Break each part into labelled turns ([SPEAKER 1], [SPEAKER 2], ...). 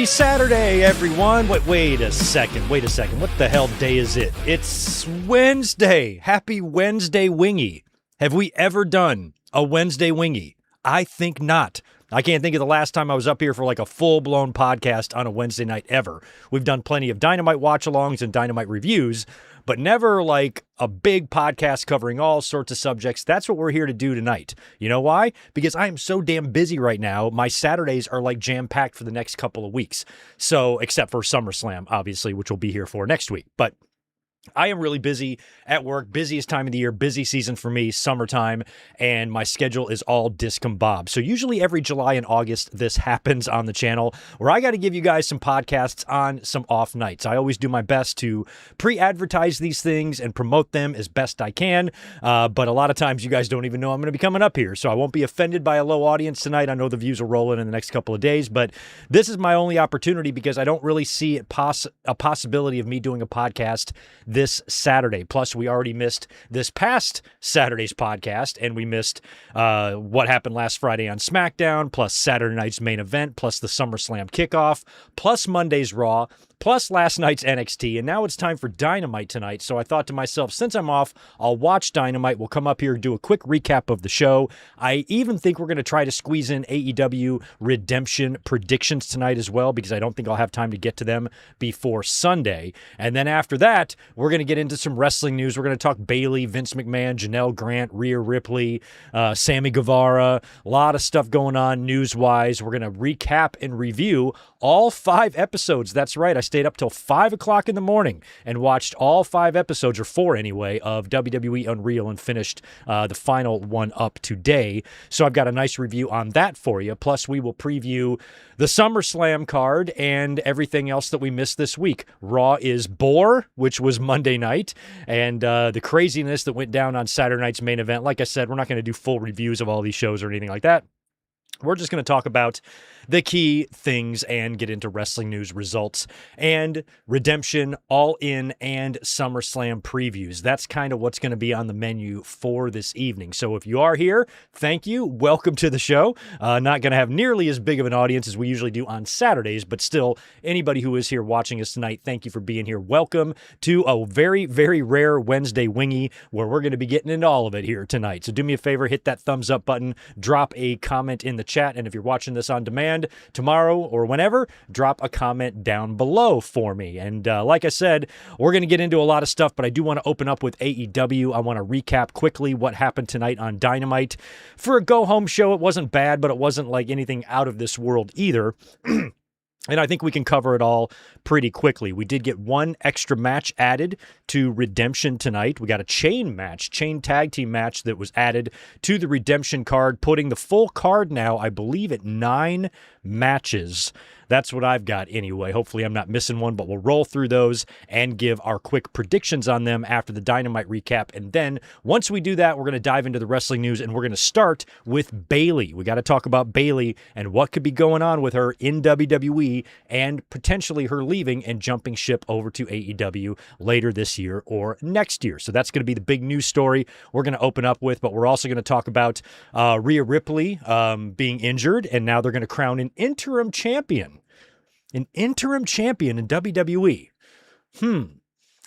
[SPEAKER 1] Happy Saturday, everyone. Wait a second. What the hell day is it? It's Wednesday. Happy Wednesday, Wingy. Have we ever done a Wednesday Wingy? I think not. I can't think of the last time I was up here for like a full-blown podcast on a Wednesday night ever. We've done plenty of Dynamite watch-alongs and Dynamite reviews, but never like a big podcast covering all sorts of subjects. That's what we're here to do tonight. You know why? Because I am so damn busy right now. My Saturdays are like jam-packed for the next couple of weeks. So, except for SummerSlam, obviously, which we'll be here for next week. But I am really busy at work, busiest time of the year, busy season for me, summertime, and my schedule is all discombobulated. So usually every July and August, this happens on the channel where I got to give you guys some podcasts on some off nights. I always do my best to pre-advertise these things and promote them as best I can, but a lot of times you guys don't even know I'm going to be coming up here, so I won't be offended by a low audience tonight. I know the views will roll in the next couple of days, but this is my only opportunity because I don't really see it a possibility of me doing a podcast this Saturday. Plus, we already missed this past Saturday's podcast, and we missed what happened last Friday on SmackDown, plus Saturday night's main event, plus the SummerSlam kickoff, plus Monday's Raw, plus last night's NXT, and now it's time for Dynamite tonight. So I thought to myself, since I'm off, I'll watch Dynamite. We'll come up here and do a quick recap of the show. I even think we're going to try to squeeze in AEW Redemption predictions tonight as well, because I don't think I'll have time to get to them before Sunday. And then after that, we're going to get into some wrestling news. We're going to talk Bayley, Vince McMahon, Janelle Grant, Rhea Ripley, Sammy Guevara, a lot of stuff going on news-wise. We're going to recap and review all 5 episodes. That's right. I stayed up till 5 o'clock in the morning and watched all 5 episodes, or 4 anyway, of WWE Unreal and finished the final one up today. So I've got a nice review on that for you. Plus, we will preview the SummerSlam card and everything else that we missed this week. Raw is Bore, which was Monday night, and the craziness that went down on Saturday night's main event. Like I said, we're not going to do full reviews of all these shows or anything like that. We're just going to talk about the key things and get into wrestling news, results, and Redemption, All In, and SummerSlam previews. That's kind of what's going to be on the menu for this evening. So if you are here, thank you. Welcome to the show. Not going to have nearly as big of an audience as we usually do on Saturdays, but still, anybody who is here watching us tonight, thank you for being here. Welcome to a very, very rare Wednesday Wingy, where we're going to be getting into all of it here tonight. So do me a favor, hit that thumbs up button, drop a comment in the chat, and if you're watching this on demand tomorrow or whenever, drop a comment down below for me. And like I said, we're going to get into a lot of stuff, but I do want to open up with AEW. I want to recap quickly what happened tonight on Dynamite. For a go-home show, it wasn't bad, but it wasn't like anything out of this world either. And I think we can cover it all pretty quickly. We did get one extra match added to Redemption tonight. We got a chain tag team match that was added to the Redemption card, putting the full card now, I believe, at 9 matches. That's what I've got anyway. Hopefully I'm not missing one, but we'll roll through those and give our quick predictions on them after the Dynamite recap. And then once we do that, we're going to dive into the wrestling news, and we're going to start with Bayley. We got to talk about Bayley and what could be going on with her in WWE and potentially her leaving and jumping ship over to AEW later this year or next year. So that's going to be the big news story we're going to open up with, but we're also going to talk about Rhea Ripley being injured, and now they're going to crown an interim champion. An interim champion in WWE.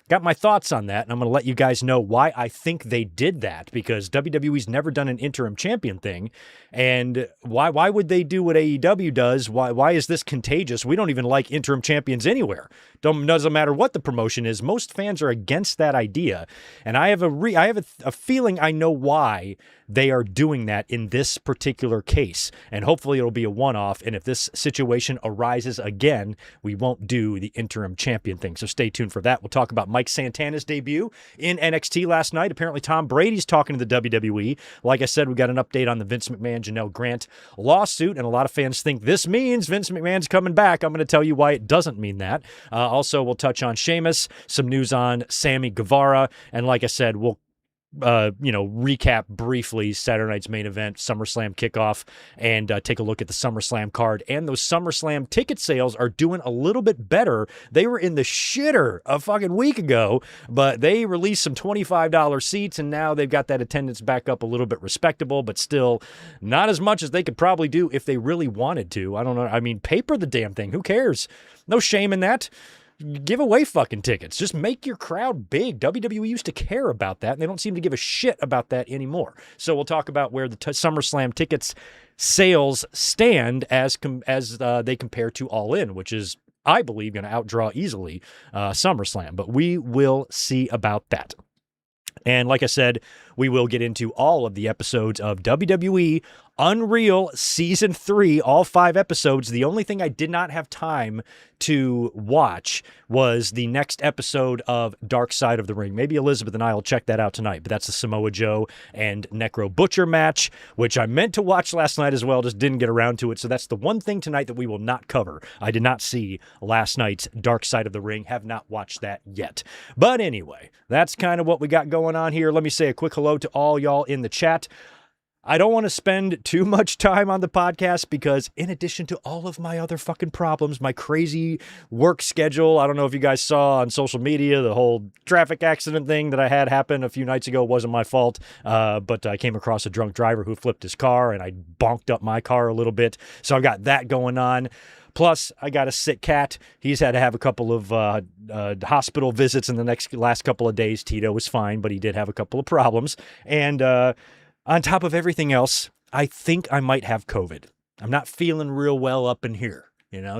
[SPEAKER 1] Got my thoughts on that, and I'm going to let you guys know why I think they did that, because WWE's never done an interim champion thing, and why would they do what AEW does? Why is this contagious? We don't even like interim champions anywhere. Doesn't matter what the promotion is. Most fans are against that idea, and I have a feeling I know why they are doing that in this particular case, and hopefully it'll be a one-off, and if this situation arises again, we won't do the interim champion thing, so stay tuned for that. We'll talk about Mike Santana's debut in NXT last night. Apparently Tom Brady's talking to the WWE. Like I said, we got an update on the Vince McMahon, Janelle Grant lawsuit, and a lot of fans think this means Vince McMahon's coming back. I'm going to tell you why it doesn't mean that. Also, we'll touch on Sheamus, some news on Sammy Guevara, and like I said, we'll recap briefly Saturday night's main event, SummerSlam kickoff, and take a look at the SummerSlam card. And those SummerSlam ticket sales are doing a little bit better. They were in the shitter a fucking week ago, but they released some $25 seats, and now they've got that attendance back up a little bit respectable, but still not as much as they could probably do if they really wanted to. I don't know. I mean, paper the damn thing. Who cares? No shame in that. Give away fucking tickets. Just make your crowd big. WWE used to care about that, and they don't seem to give a shit about that anymore. So we'll talk about where the SummerSlam tickets sales stand as they compare to All In, which is, I believe, going to outdraw easily SummerSlam. But we will see about that. And like I said, we will get into all of the episodes of WWE Unreal Season 3, all 5 episodes. The only thing I did not have time to watch was the next episode of Dark Side of the Ring. Maybe Elizabeth and I will check that out tonight, but that's the Samoa Joe and Necro Butcher match, which I meant to watch last night as well, just didn't get around to it. So that's the one thing tonight that we will not cover. I did not see last night's Dark Side of the Ring, have not watched that yet. But anyway, that's kind of what we got going on here. Let me say a quick hello to all y'all in the chat. I don't want to spend too much time on the podcast because in addition to all of my other fucking problems, my crazy work schedule, I don't know if you guys saw on social media, the whole traffic accident thing that I had happen a few nights ago wasn't my fault, but I came across a drunk driver who flipped his car and I bonked up my car a little bit. So I've got that going on. Plus, I got a sick cat. He's had to have a couple of hospital visits in the last couple of days. Tito was fine, but he did have a couple of problems. And on top of everything else, I think I might have COVID. I'm not feeling real well up in here,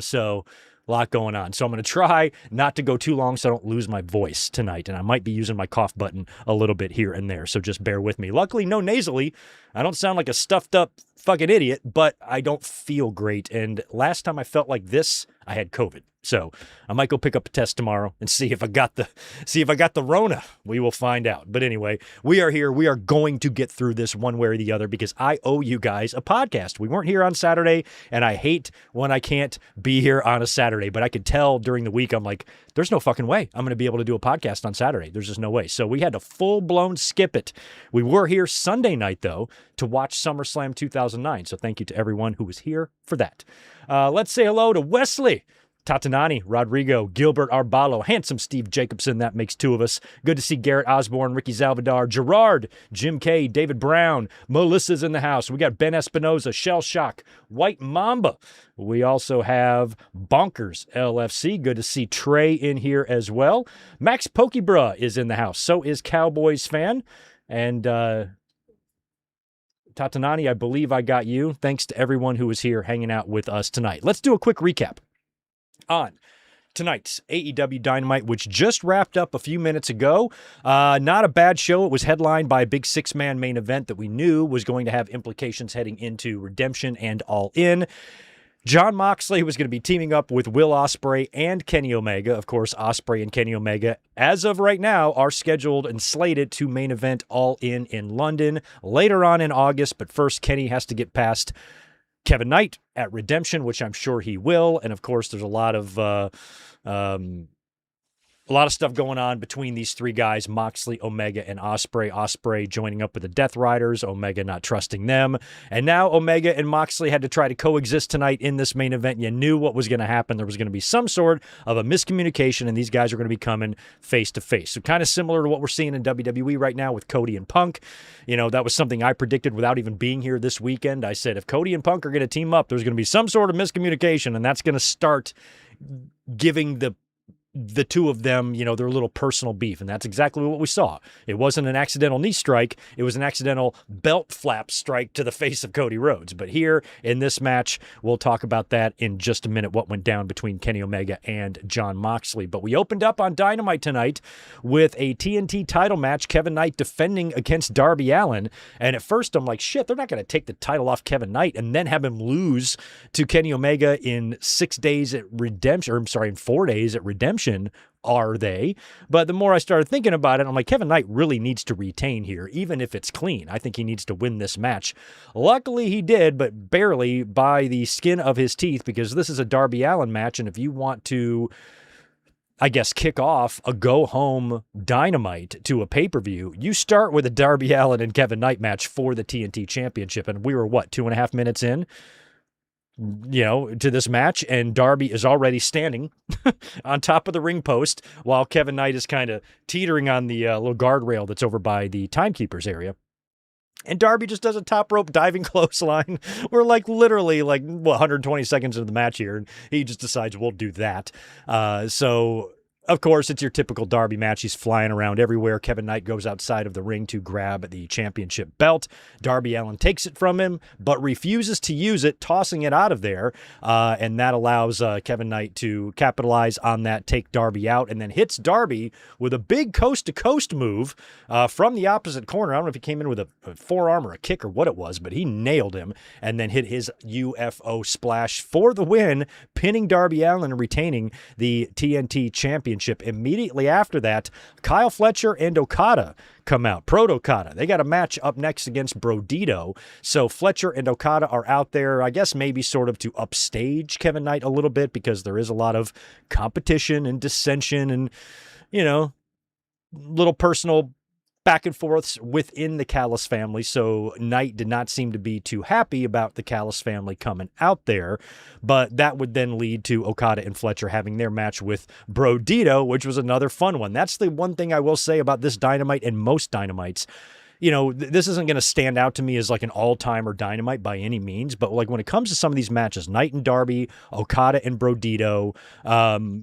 [SPEAKER 1] so a lot going on. So I'm going to try not to go too long so I don't lose my voice tonight. And I might be using my cough button a little bit here and there. So just bear with me. Luckily, no nasally. I don't sound like a stuffed up fucking idiot, but I don't feel great. And last time I felt like this, I had COVID. So I might go pick up a test tomorrow and see if I got the Rona. We will find out. But anyway, we are here. We are going to get through this one way or the other because I owe you guys a podcast. We weren't here on Saturday, and I hate when I can't be here on a Saturday. But I could tell during the week, I'm like, there's no fucking way I'm going to be able to do a podcast on Saturday. There's just no way. So we had to full-blown skip it. We were here Sunday night, though, to watch SummerSlam 2009. So thank you to everyone who was here for that. Let's say hello to Wesley, Tatanani, Rodrigo, Gilbert Arbalo, handsome Steve Jacobson. That makes 2 of us. Good to see Garrett Osborne, Ricky Salvador, Gerard, Jim K, David Brown. Melissa's in the house. We got Ben Espinoza, Shell Shock, White Mamba. We also have Bonkers LFC. Good to see Trey in here as well. Max Pokebra is in the house. So is Cowboys fan. And Tatanani, I believe I got you. Thanks to everyone who was here hanging out with us tonight. Let's do a quick recap on tonight's AEW Dynamite, which just wrapped up a few minutes ago. Not a bad show. It was headlined by a big 6-man main event that we knew was going to have implications heading into Redemption and All In. Jon Moxley was going to be teaming up with Will Ospreay and Kenny Omega. Of course, Ospreay and Kenny Omega, as of right now, are scheduled and slated to main event All In London later on in August. But first, Kenny has to get past Kevin Knight at Redemption, which I'm sure he will. And of course, there's a lot of stuff going on between these 3 guys, Moxley, Omega, and Ospreay. Ospreay joining up with the Death Riders, Omega not trusting them. And now Omega and Moxley had to try to coexist tonight in this main event. You knew what was going to happen. There was going to be some sort of a miscommunication, and these guys are going to be coming face to face. So kind of similar to what we're seeing in WWE right now with Cody and Punk. That was something I predicted without even being here this weekend. I said, if Cody and Punk are going to team up, there's going to be some sort of miscommunication, and that's going to start giving the 2 of them, their little personal beef. And that's exactly what we saw. It wasn't an accidental knee strike. It was an accidental belt flap strike to the face of Cody Rhodes. But here in this match, we'll talk about that in just a minute, what went down between Kenny Omega and Jon Moxley. But we opened up on Dynamite tonight with a TNT title match, Kevin Knight defending against Darby Allin. And at first I'm like, shit, they're not going to take the title off Kevin Knight and then have him lose to Kenny Omega in 6 days at Redemption, in 4 days at Redemption. Are they? But the more I started thinking about it, I'm like, Kevin Knight really needs to retain here, even if it's clean. I think he needs to win this match. Luckily, he did, but barely by the skin of his teeth, because this is a Darby Allin match, and if you want to, I guess, kick off a go-home Dynamite to a pay-per-view, you start with a Darby Allin and Kevin Knight match for the TNT Championship. And we were, 2.5 minutes in, to this match, and Darby is already standing on top of the ring post while Kevin Knight is kind of teetering on the little guardrail that's over by the timekeepers area. And Darby just does a top rope diving clothesline. We're literally 120 seconds into the match here, and he just decides we'll do that. So of course, it's your typical Darby match. He's flying around everywhere. Kevin Knight goes outside of the ring to grab the championship belt. Darby Allin takes it from him, but refuses to use it, tossing it out of there. And that allows Kevin Knight to capitalize on that, take Darby out, and then hits Darby with a big coast-to-coast move from the opposite corner. I don't know if he came in with a forearm or a kick or what it was, but he nailed him and then hit his UFO splash for the win, pinning Darby Allin and retaining the TNT championship. Immediately after that, Kyle Fletcher and Okada come out. Proto-Okada. They got a match up next against Brodito. So Fletcher and Okada are out there, I guess maybe sort of to upstage Kevin Knight a little bit, because there is a lot of competition and dissension and, little personal back and forths within the Callis family. So Knight did not seem to be too happy about the Callis family coming out there, but that would then lead to Okada and Fletcher having their match with Brodito, which was another fun one. That's the one thing I will say about this Dynamite and most Dynamites. This isn't going to stand out to me as an all-timer Dynamite by any means, but when it comes to some of these matches, Knight and Darby, Okada and Brodito,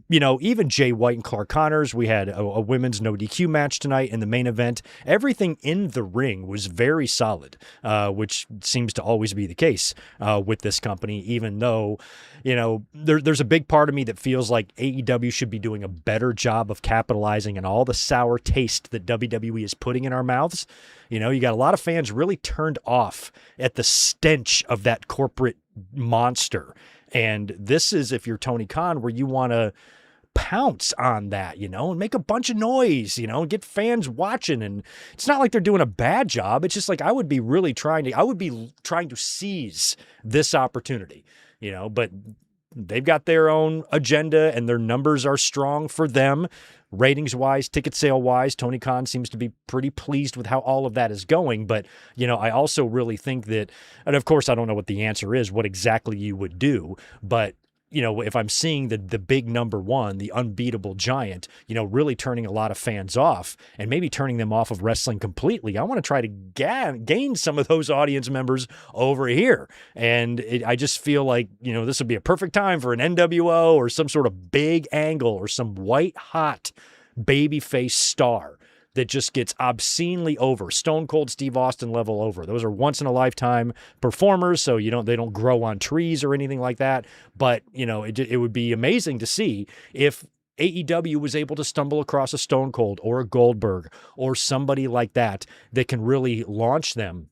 [SPEAKER 1] even Jay White and Clark Connors, we had a women's no DQ match tonight in the main event. Everything in the ring was very solid, which seems to always be the case with this company, even though, there's a big part of me that feels like AEW should be doing a better job of capitalizing on all the sour taste that WWE is putting in our mouths. You got a lot of fans really turned off at the stench of that corporate monster. And this is, if you're Tony Khan, where you want to pounce on that, and make a bunch of noise, and get fans watching. And it's not like they're doing a bad job. It's just I would be trying to seize this opportunity, but they've got their own agenda and their numbers are strong for them. Ratings-wise, ticket sale-wise, Tony Khan seems to be pretty pleased with how all of that is going. But, I also really think that, and of course, I don't know what the answer is, what exactly you would do, but if I'm seeing the big number one, the unbeatable giant, really turning a lot of fans off and maybe turning them off of wrestling completely, I want to try to gain some of those audience members over here. And I just feel like, this would be a perfect time for an NWO or some sort of big angle or some white hot babyface star that just gets obscenely over, Stone Cold Steve Austin level over. Those are once in a lifetime performers, so they don't grow on trees or anything like that. But it would be amazing to see if AEW was able to stumble across a Stone Cold or a Goldberg or somebody like that can really launch them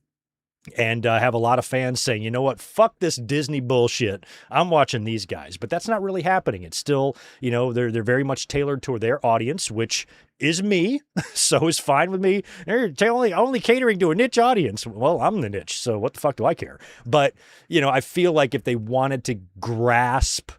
[SPEAKER 1] and have a lot of fans saying, you know what, fuck this Disney bullshit. I'm watching these guys. But that's not really happening. It's still, they're very much tailored to their audience, which is me. So is fine with me. They're only catering to a niche audience. Well, I'm the niche, so what the fuck do I care? But, I feel like if they wanted to grasp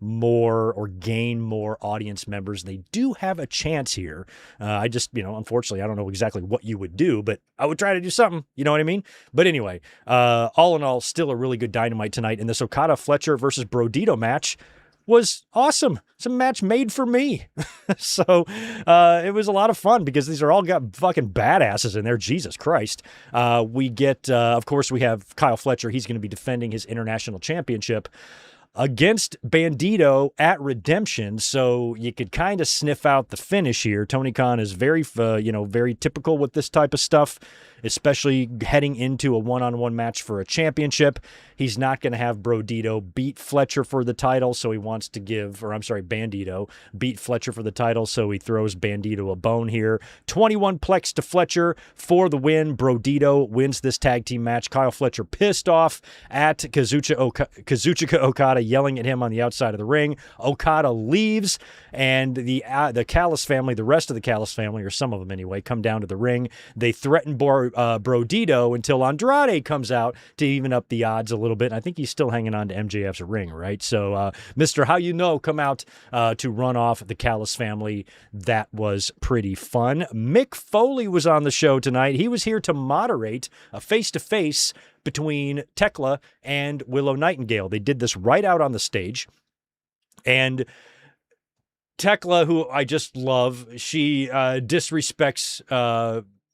[SPEAKER 1] more or gain more audience members, they do have a chance here. I just, unfortunately, I don't know exactly what you would do, but I would try to do something, you know what I mean? But anyway, all in all, still a really good Dynamite tonight. And this Okada Fletcher versus Brodito match was awesome. It's a match made for me. So it was a lot of fun because these are all got fucking badasses in there. Jesus Christ. We get, of course, we have Kyle Fletcher. He's going to be defending his international championship against Bandito at Redemption, so you could kind of sniff out the finish here. Tony Khan is very, very typical with this type of stuff, especially heading into a one-on-one match for a championship. He's not going to have Brodito beat Fletcher for the title, so he wants to Bandito beat Fletcher for the title, so he throws Bandito a bone here. 21 plex to Fletcher for the win. Brodito wins this tag team match. Kyle Fletcher pissed off at Kazuchika Okada. Okada yelling at him on the outside of the ring. Okada leaves, and the Callis family, the rest of the Callis family, or some of them anyway, come down to the ring. They threaten Brodito until Andrade comes out to even up the odds a little bit. And I think he's still hanging on to MJF's ring, right? So Mr. How You Know come out to run off the Callis family. That was pretty fun. Mick Foley was on the show tonight. He was here to moderate a face-to-face between Tekla and Willow Nightingale. They did this right out on the stage. And Tekla, who I just love, she disrespects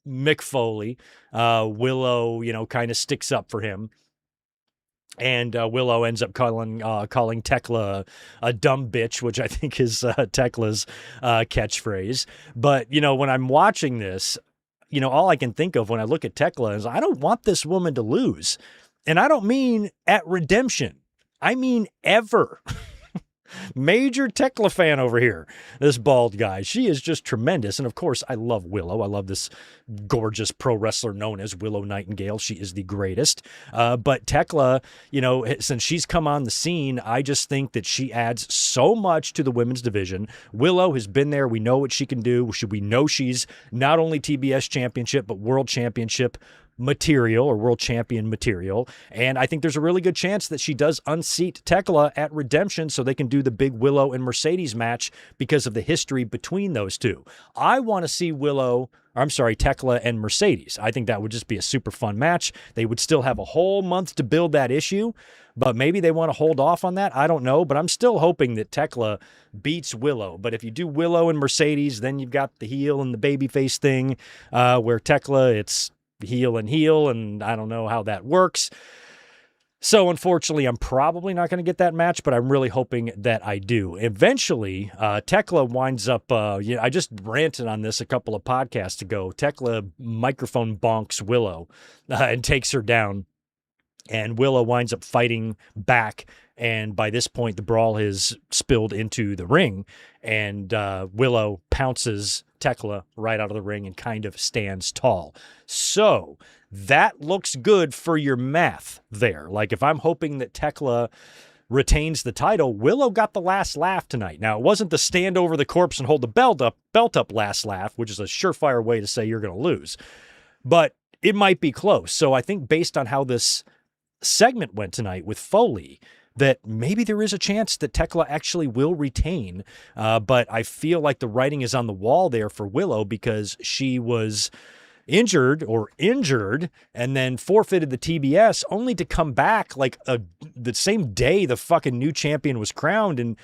[SPEAKER 1] Mick Foley. Willow, kind of sticks up for him. And Willow ends up calling Tekla a dumb bitch, which I think is Tekla's catchphrase. But, when I'm watching this, all I can think of when I look at Tekla is I don't want this woman to lose. And I don't mean at Redemption. I mean ever. Major Tekla fan over here, this bald guy. She is just tremendous. And of course, I love Willow. I love this gorgeous pro wrestler known as Willow Nightingale. She is the greatest. But Tekla, since she's come on the scene, I just think that she adds so much to the women's division. Willow has been there. We know what she can do. We know she's not only TBS championship, but world championship material or world champion material. And I think there's a really good chance that she does unseat Tekla at Redemption so they can do the big Willow and Mercedes match because of the history between those two. I want to see Tekla and Mercedes. I think that would just be a super fun match. They would still have a whole month to build that issue, but maybe they want to hold off on that. I don't know, but I'm still hoping that Tekla beats Willow. But if you do Willow and Mercedes, then you've got the heel and the babyface thing, where Tekla, it's heel, and I don't know how that works. So unfortunately, I'm probably not going to get that match, but I'm really hoping that I do. Eventually, Tekla winds up, I just ranted on this a couple of podcasts ago. Tekla microphone bonks Willow and takes her down. And Willow winds up fighting back. And by this point, the brawl has spilled into the ring. And Willow pounces Tekla right out of the ring and kind of stands tall. So that looks good for your math there. Like if I'm hoping that Tekla retains the title, Willow got the last laugh tonight. Now, it wasn't the stand over the corpse and hold the belt up last laugh, which is a surefire way to say you're going to lose. But it might be close. So I think based on how this segment went tonight with Foley, that maybe there is a chance that Tekla actually will retain. But I feel like the writing is on the wall there for Willow because she was injured and then forfeited the TBS only to come back like the same day the fucking new champion was crowned. And,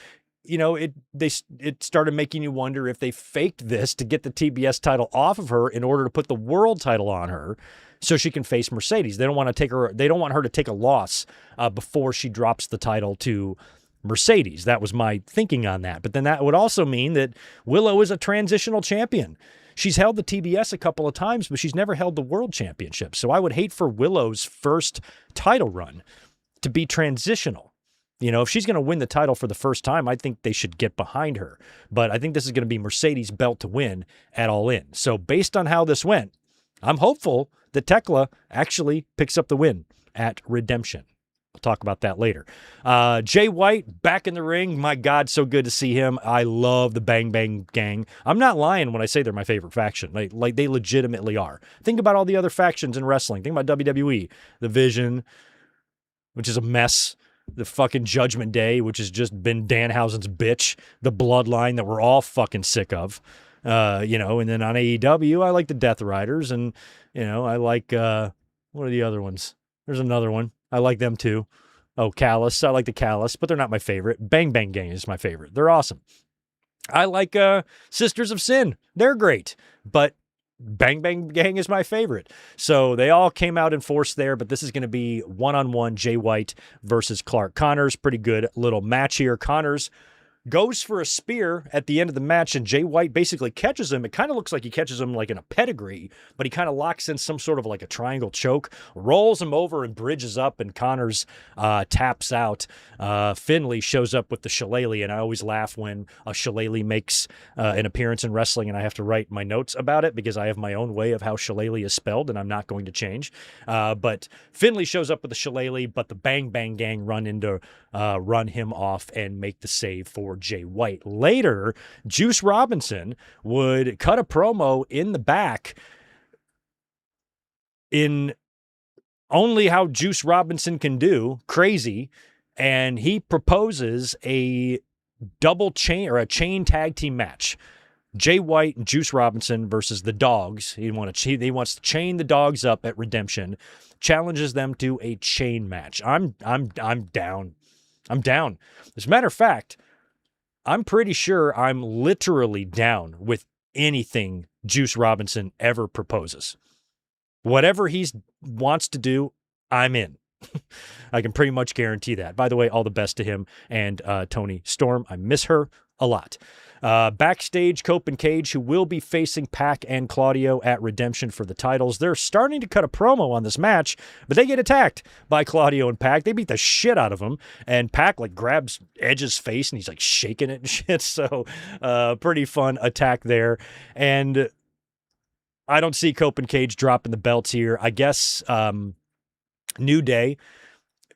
[SPEAKER 1] it started making you wonder if they faked this to get the TBS title off of her in order to put the world title on her so she can face Mercedes. They don't want her to take a loss before she drops the title to Mercedes. That was my thinking on that. But then that would also mean that Willow is a transitional champion. She's held the TBS a couple of times, but she's never held the world championship. So I would hate for Willow's first title run to be transitional. If she's going to win the title for the first time, I think they should get behind her. But I think this is going to be Mercedes' belt to win at All In. So based on how this went, I'm hopeful that Tekla actually picks up the win at Redemption. We'll talk about that later. Jay White back in the ring. My God, so good to see him. I love the Bang Bang Gang. I'm not lying when I say they're my favorite faction. Like they legitimately are. Think about all the other factions in wrestling. Think about WWE, the Vision, which is a mess. The fucking Judgment Day, which has just been Danhausen's bitch. The Bloodline that we're all fucking sick of. And then on AEW, I like the Death Riders, and, I like, what are the other ones? There's another one. I like them too. Oh, Callus. I like the Callus, but they're not my favorite. Bang Bang Gang is my favorite. They're awesome. I like, Sisters of Sin. They're great, but Bang Bang Gang is my favorite. So they all came out in force there, but this is going to be one-on-one Jay White versus Clark Connors. Pretty good little match here. Connors goes for a spear at the end of the match, and Jay White basically catches him. It kind of looks like he catches him like in a pedigree, but he kind of locks in some sort of like a triangle choke, rolls him over and bridges up, and Connors taps out. Finlay shows up with the shillelagh, and I always laugh when a shillelagh makes an appearance in wrestling, and I have to write my notes about it because I have my own way of how shillelagh is spelled, and I'm not going to change. But Finlay shows up with the shillelagh, but the Bang Bang Gang run him off and make the save for Jay White. Later, Juice Robinson would cut a promo in the back in only how Juice Robinson can do, crazy, and he proposes a double chain or a chain tag team match. Jay White and Juice Robinson versus the Dogs. He wants to chain the Dogs up at Redemption, challenges them to a chain match. I'm down. I'm down. As a matter of fact, I'm pretty sure I'm literally down with anything Juice Robinson ever proposes. Whatever he wants to do, I'm in. I can pretty much guarantee that. By the way, all the best to him and Toni Storm. I miss her a lot. Backstage, Cope and Cage, who will be facing Pac and Claudio at Redemption for the titles. They're starting to cut a promo on this match, but they get attacked by Claudio and Pac. They beat the shit out of him, and Pac like grabs Edge's face, and he's like shaking it and shit. So pretty fun attack there. And I don't see Cope and Cage dropping the belts here. I guess New Day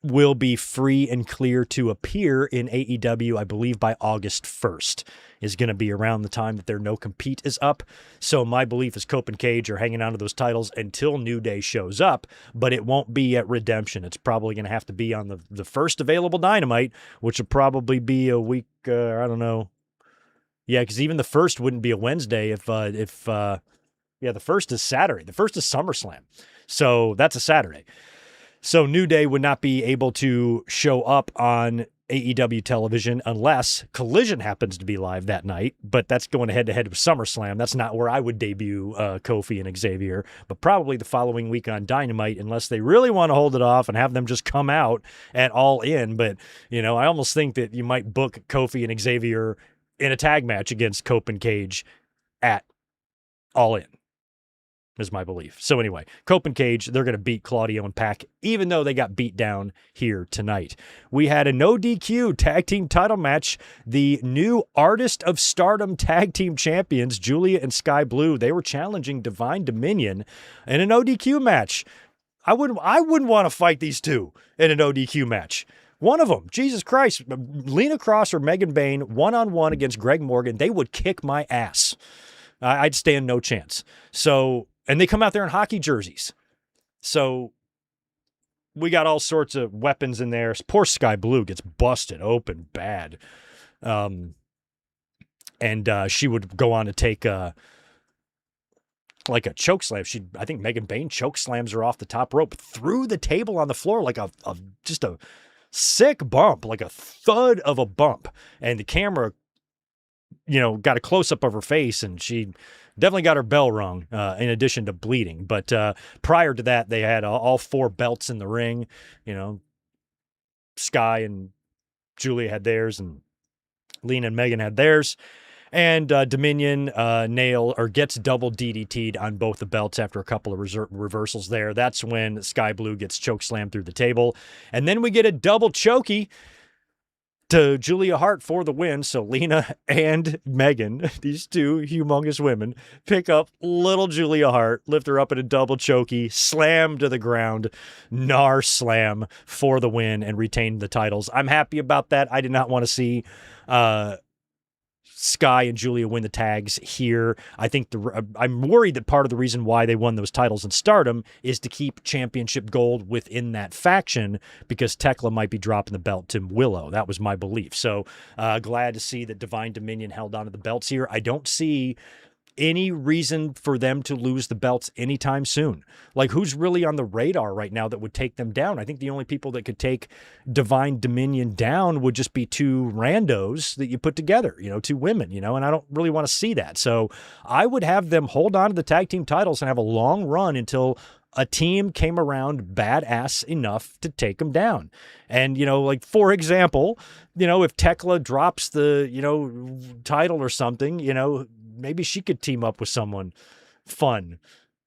[SPEAKER 1] will be free and clear to appear in AEW, I believe, by August 1st. Is going to be around the time that their no compete is up. So my belief is Cope and Cage are hanging on to those titles until New Day shows up, but it won't be at Redemption. It's probably going to have to be on the first available Dynamite, which will probably be a week, I don't know. Yeah, because even the first wouldn't be a Wednesday if the first is Saturday. The first is SummerSlam. So that's a Saturday. So New Day would not be able to show up on AEW television unless Collision happens to be live that night, but that's going head-to-head with SummerSlam. That's not where I would debut Kofi and Xavier, but probably the following week on Dynamite, unless they really want to hold it off and have them just come out at All In. But, I almost think that you might book Kofi and Xavier in a tag match against Cope and Cage at All In. Is my belief. So anyway, Cope and Cage, they're going to beat Claudio and Pac, even though they got beat down here tonight. We had a no DQ tag team title match. The new Artist of Stardom tag team champions, Julia and Sky Blue, they were challenging Divine Dominion in a no DQ match. I wouldn't want to fight these two in a no DQ match. One of them, Jesus Christ, Lena Cross or Megan Bayne, one-on-one against Greg Morgan, they would kick my ass. I'd stand no chance. And they come out there in hockey jerseys. So we got all sorts of weapons in there. Poor Sky Blue gets busted open bad. And she would go on to take a choke slam. I think Megan Bayne choke slams her off the top rope through the table on the floor like just a sick bump, like a thud of a bump. And the camera, got a close-up of her face, and she definitely got her bell rung, in addition to bleeding. But prior to that, they had all four belts in the ring. Sky and Julia had theirs, and Lena and Megan had theirs. And Dominion gets double DDT'd on both the belts after a couple of reversals there. That's when Sky Blue gets chokeslammed through the table. And then we get a double chokey to Julia Hart for the win. So Lena and Megan, these two humongous women, pick up little Julia Hart, lift her up in a double chokey, slam to the ground, gnar slam for the win, and retain the titles. I'm happy about that. I did not want to see Sky and Julia win the tags here. I think I'm worried that part of the reason why they won those titles in Stardom is to keep championship gold within that faction, because Tekla might be dropping the belt to Willow. That was my belief. So glad to see that Divine Dominion held onto the belts here. I don't see any reason for them to lose the belts anytime soon. Like, who's really on the radar right now that would take them down? I think the only people that could take Divine Dominion down would just be two randos that you put together, two women, and I don't really want to see that. So I would have them hold on to the tag team titles and have a long run until a team came around badass enough to take them down. And, like, for example, if Tekla drops the, title or something, maybe she could team up with someone fun,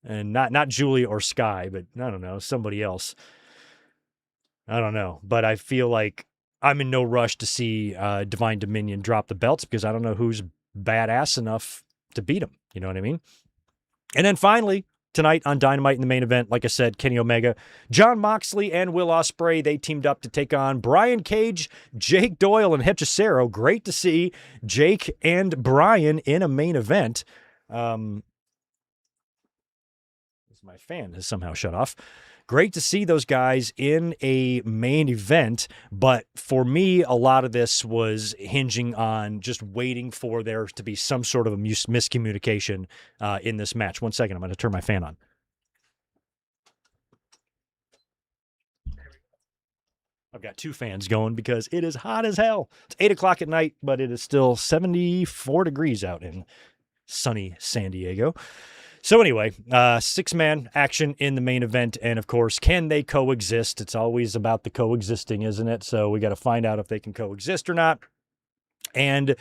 [SPEAKER 1] and not Julia or Sky, but I don't know, somebody else. I don't know, but I feel like I'm in no rush to see Divine Dominion drop the belts, because I don't know who's badass enough to beat them. You know what I mean? And then finally, tonight on Dynamite in the main event, like I said, Kenny Omega, Jon Moxley, and Will Ospreay, they teamed up to take on Brian Cage, Jake Doyle, and Hechicero. Great to see Jake and Brian in a main event. My fan has somehow shut off. Great to see those guys in a main event, but for me, a lot of this was hinging on just waiting for there to be some sort of a miscommunication in this match. 1 second, I'm going to turn my fan on. I've got two fans going because it is hot as hell. It's 8 o'clock at night, but it is still 74 degrees out in sunny San Diego. So anyway, 6-man action in the main event. And of course, can they coexist? It's always about the coexisting, isn't it? So we got to find out if they can coexist or not. And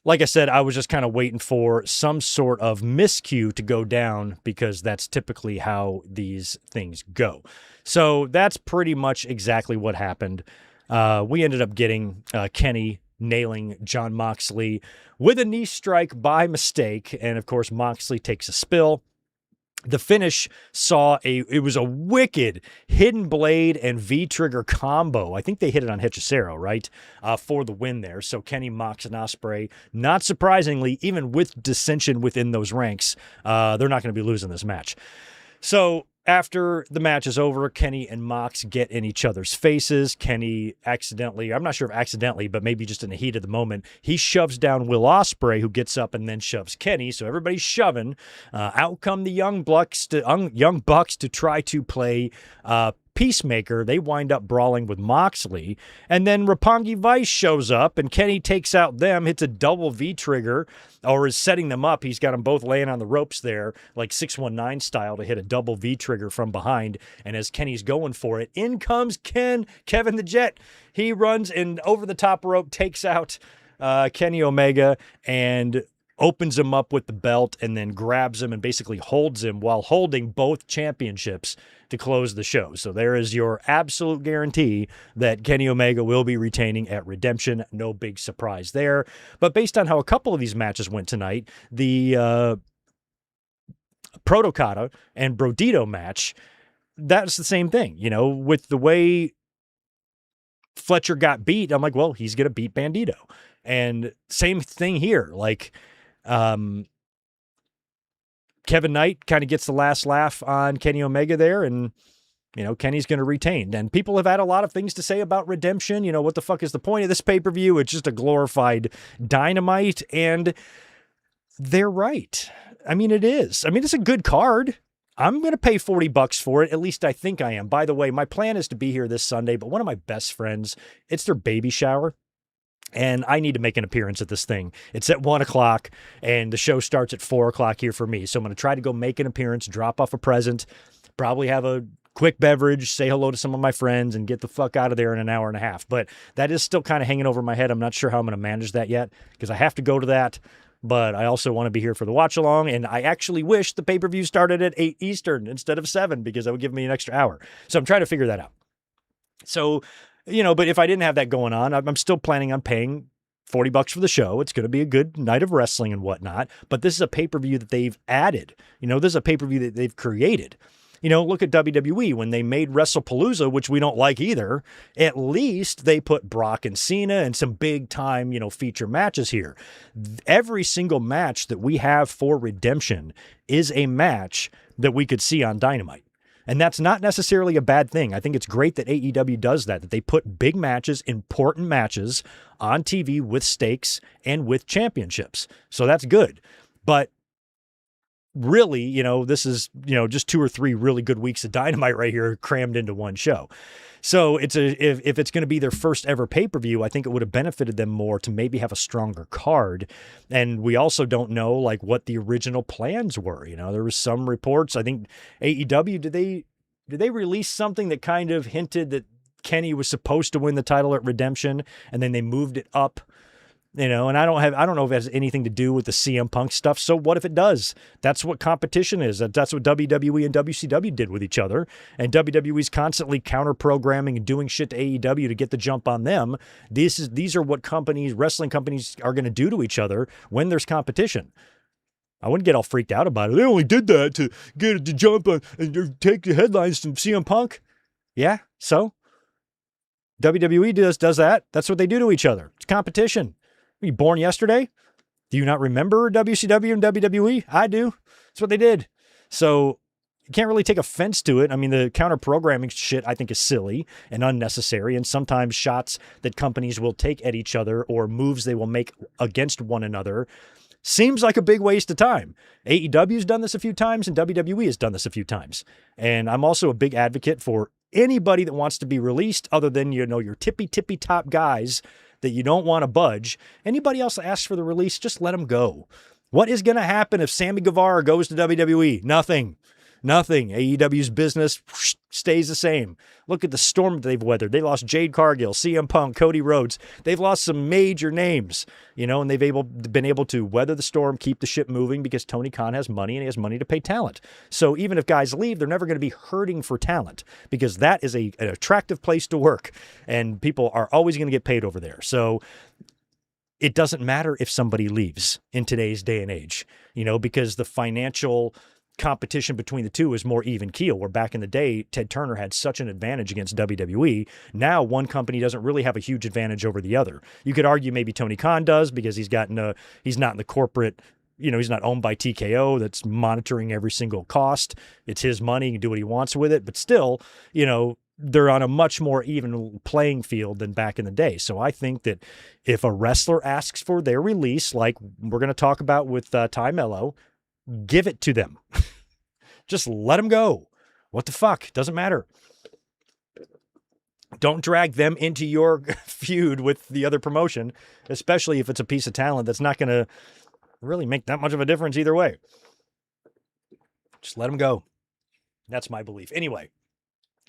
[SPEAKER 1] like I said, I was just kind of waiting for some sort of miscue to go down, because that's typically how these things go. So that's pretty much exactly what happened. We ended up getting Kenny nailing Jon Moxley with a knee strike by mistake. And of course, Moxley takes a spill. The finish it was a wicked hidden blade and V-trigger combo. I think they hit it on Hechicero, right? For the win there. So Kenny, Mox, and Ospreay, not surprisingly, even with dissension within those ranks, they're not going to be losing this match. So after the match is over, Kenny and Mox get in each other's faces. Kenny accidentally, I'm not sure if accidentally, but maybe just in the heat of the moment, he shoves down Will Ospreay, who gets up and then shoves Kenny. So everybody's shoving. Out come the Young Bucks to try to play Peacemaker. They wind up brawling with Moxley. And then Roppongi Vice shows up, and Kenny takes out them, hits a double V-trigger, or is setting them up. He's got them both laying on the ropes there, like 619 style, to hit a double V-trigger from behind. And as Kenny's going for it, in comes Kevin the Jet. He runs and over the top rope, takes out Kenny Omega, and opens him up with the belt, and then grabs him and basically holds him while holding both championships to close the show. So there is your absolute guarantee that Kenny Omega will be retaining at Redemption. No big surprise there. But based on how a couple of these matches went tonight, the Protocata and Brodito match, that's the same thing. With the way Fletcher got beat, I'm like, well, he's going to beat Bandito. And same thing here. Like, Kevin Knight kind of gets the last laugh on Kenny Omega there, and, Kenny's going to retain. And people have had a lot of things to say about Redemption. What the fuck is the point of this pay-per-view? It's just a glorified Dynamite, and they're right. I mean, it is. I mean, it's a good card. I'm going to pay $40 for it. At least I think I am. By the way, my plan is to be here this Sunday, but one of my best friends, it's their baby shower. And I need to make an appearance at this thing. It's at 1 o'clock, and the show starts at 4 o'clock here for me. So I'm going to try to go make an appearance, drop off a present, probably have a quick beverage, say hello to some of my friends, and get the fuck out of there in an hour and a half. But that is still kind of hanging over my head. I'm not sure how I'm going to manage that yet, because I have to go to that. But I also want to be here for the watch along. And I actually wish the pay-per-view started at 8 Eastern instead of 7, because that would give me an extra hour. So I'm trying to figure that out. So, but if I didn't have that going on, I'm still planning on paying $40 for the show. It's going to be a good night of wrestling and whatnot. But this is a pay-per-view that they've added. This is a pay-per-view that they've created. Look at WWE when they made WrestlePalooza, which we don't like either. At least they put Brock and Cena and some big time, feature matches here. Every single match that we have for Redemption is a match that we could see on Dynamite. And that's not necessarily a bad thing. I think it's great that AEW does that they put big matches, important matches on TV with stakes and with championships. So that's good. But really, this is, just 2 or 3 really good weeks of Dynamite right here crammed into one show. So if it's going to be their first ever pay-per-view, I think it would have benefited them more to maybe have a stronger card. And we also don't know like what the original plans were. There was some reports, I think AEW, did they release something that kind of hinted that Kenny was supposed to win the title at Redemption and then they moved it up? And I don't know if it has anything to do with the CM Punk stuff. So what if it does? That's what competition is. That's what WWE and WCW did with each other. And WWE's constantly counter-programming and doing shit to AEW to get the jump on them. These are what wrestling companies are going to do to each other when there's competition. I wouldn't get all freaked out about it. They only did that to get it to jump on and take the headlines from CM Punk. Yeah, so WWE does that. That's what they do to each other. It's competition. Were you born yesterday? Do you not remember WCW and WWE? I do. That's what they did. So you can't really take offense to it. I mean, the counter-programming shit I think is silly and unnecessary, and sometimes shots that companies will take at each other or moves they will make against one another seems like a big waste of time. AEW's done this a few times, and WWE has done this a few times. And I'm also a big advocate for anybody that wants to be released other than, your tippy top guys that you don't want to budge. Anybody else that asks for the release, just let them go. What is going to happen if Sammy Guevara goes to WWE? Nothing. AEW's business stays the same. Look at the storm that they've weathered. They lost Jade Cargill, CM Punk, Cody Rhodes. They've lost some major names, and they've been able to weather the storm, keep the ship moving because Tony Khan has money and he has money to pay talent. So even if guys leave, they're never going to be hurting for talent because that is an attractive place to work and people are always going to get paid over there. So it doesn't matter if somebody leaves in today's day and age, because the financial competition between the two is more even keel, where back in the day, Ted Turner had such an advantage against WWE. Now one company doesn't really have a huge advantage over the other. You could argue maybe Tony Khan does because he's not in the corporate, he's not owned by TKO that's monitoring every single cost. It's his money. He can do what he wants with it. But still, they're on a much more even playing field than back in the day. So I think that if a wrestler asks for their release, like we're going to talk about with Ty Mello, give it to them. Just let them go. What the fuck? Doesn't matter. Don't drag them into your feud with the other promotion, especially if it's a piece of talent that's not going to really make that much of a difference either way. Just let them go. That's my belief. Anyway,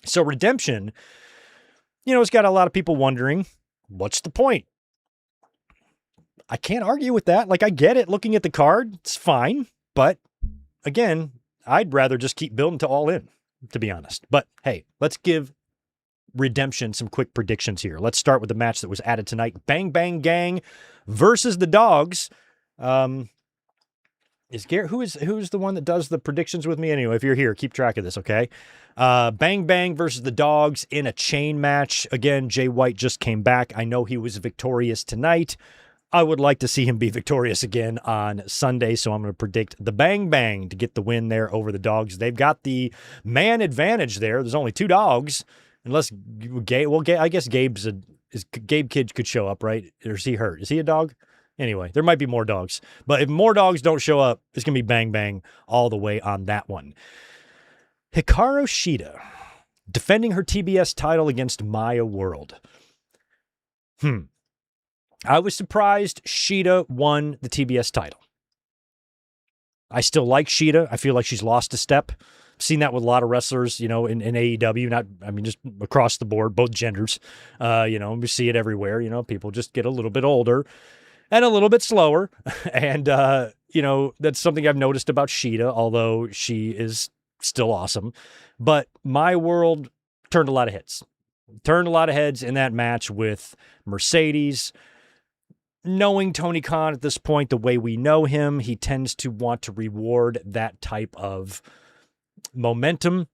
[SPEAKER 1] so Redemption, it's got a lot of people wondering, what's the point? I can't argue with that. Like, I get it. Looking at the card, it's fine. But again, I'd rather just keep building to All In, to be honest. But hey, let's give Redemption some quick predictions here. Let's start with the match that was added tonight. Bang Bang Gang versus the Dogs. Is Garrett, who's the one that does the predictions with me? Anyway, if you're here, keep track of this, okay? Bang Bang versus the Dogs in a chain match. Again, Jay White just came back. I know he was victorious tonight. I would like to see him be victorious again on Sunday, so I'm going to predict the Bang Bang to get the win there over the Dogs. They've got the man advantage there. There's only 2 dogs, unless Gabe. I guess Gabe Kidd could show up, right? Or is he hurt? Is he a dog? Anyway, there might be more dogs, but if more dogs don't show up, it's going to be Bang Bang all the way on that one. Hikaru Shida defending her TBS title against Maya World. I was surprised Shida won the TBS title. I still like Shida. I feel like she's lost a step. I've seen that with a lot of wrestlers, in AEW, just across the board, both genders. We see it everywhere. People just get a little bit older and a little bit slower. And, that's something I've noticed about Shida, although she is still awesome. But my world turned a lot of heads. Turned a lot of heads in that match with Mercedes. Knowing Tony Khan at this point, the way we know him, he tends to want to reward that type of momentum.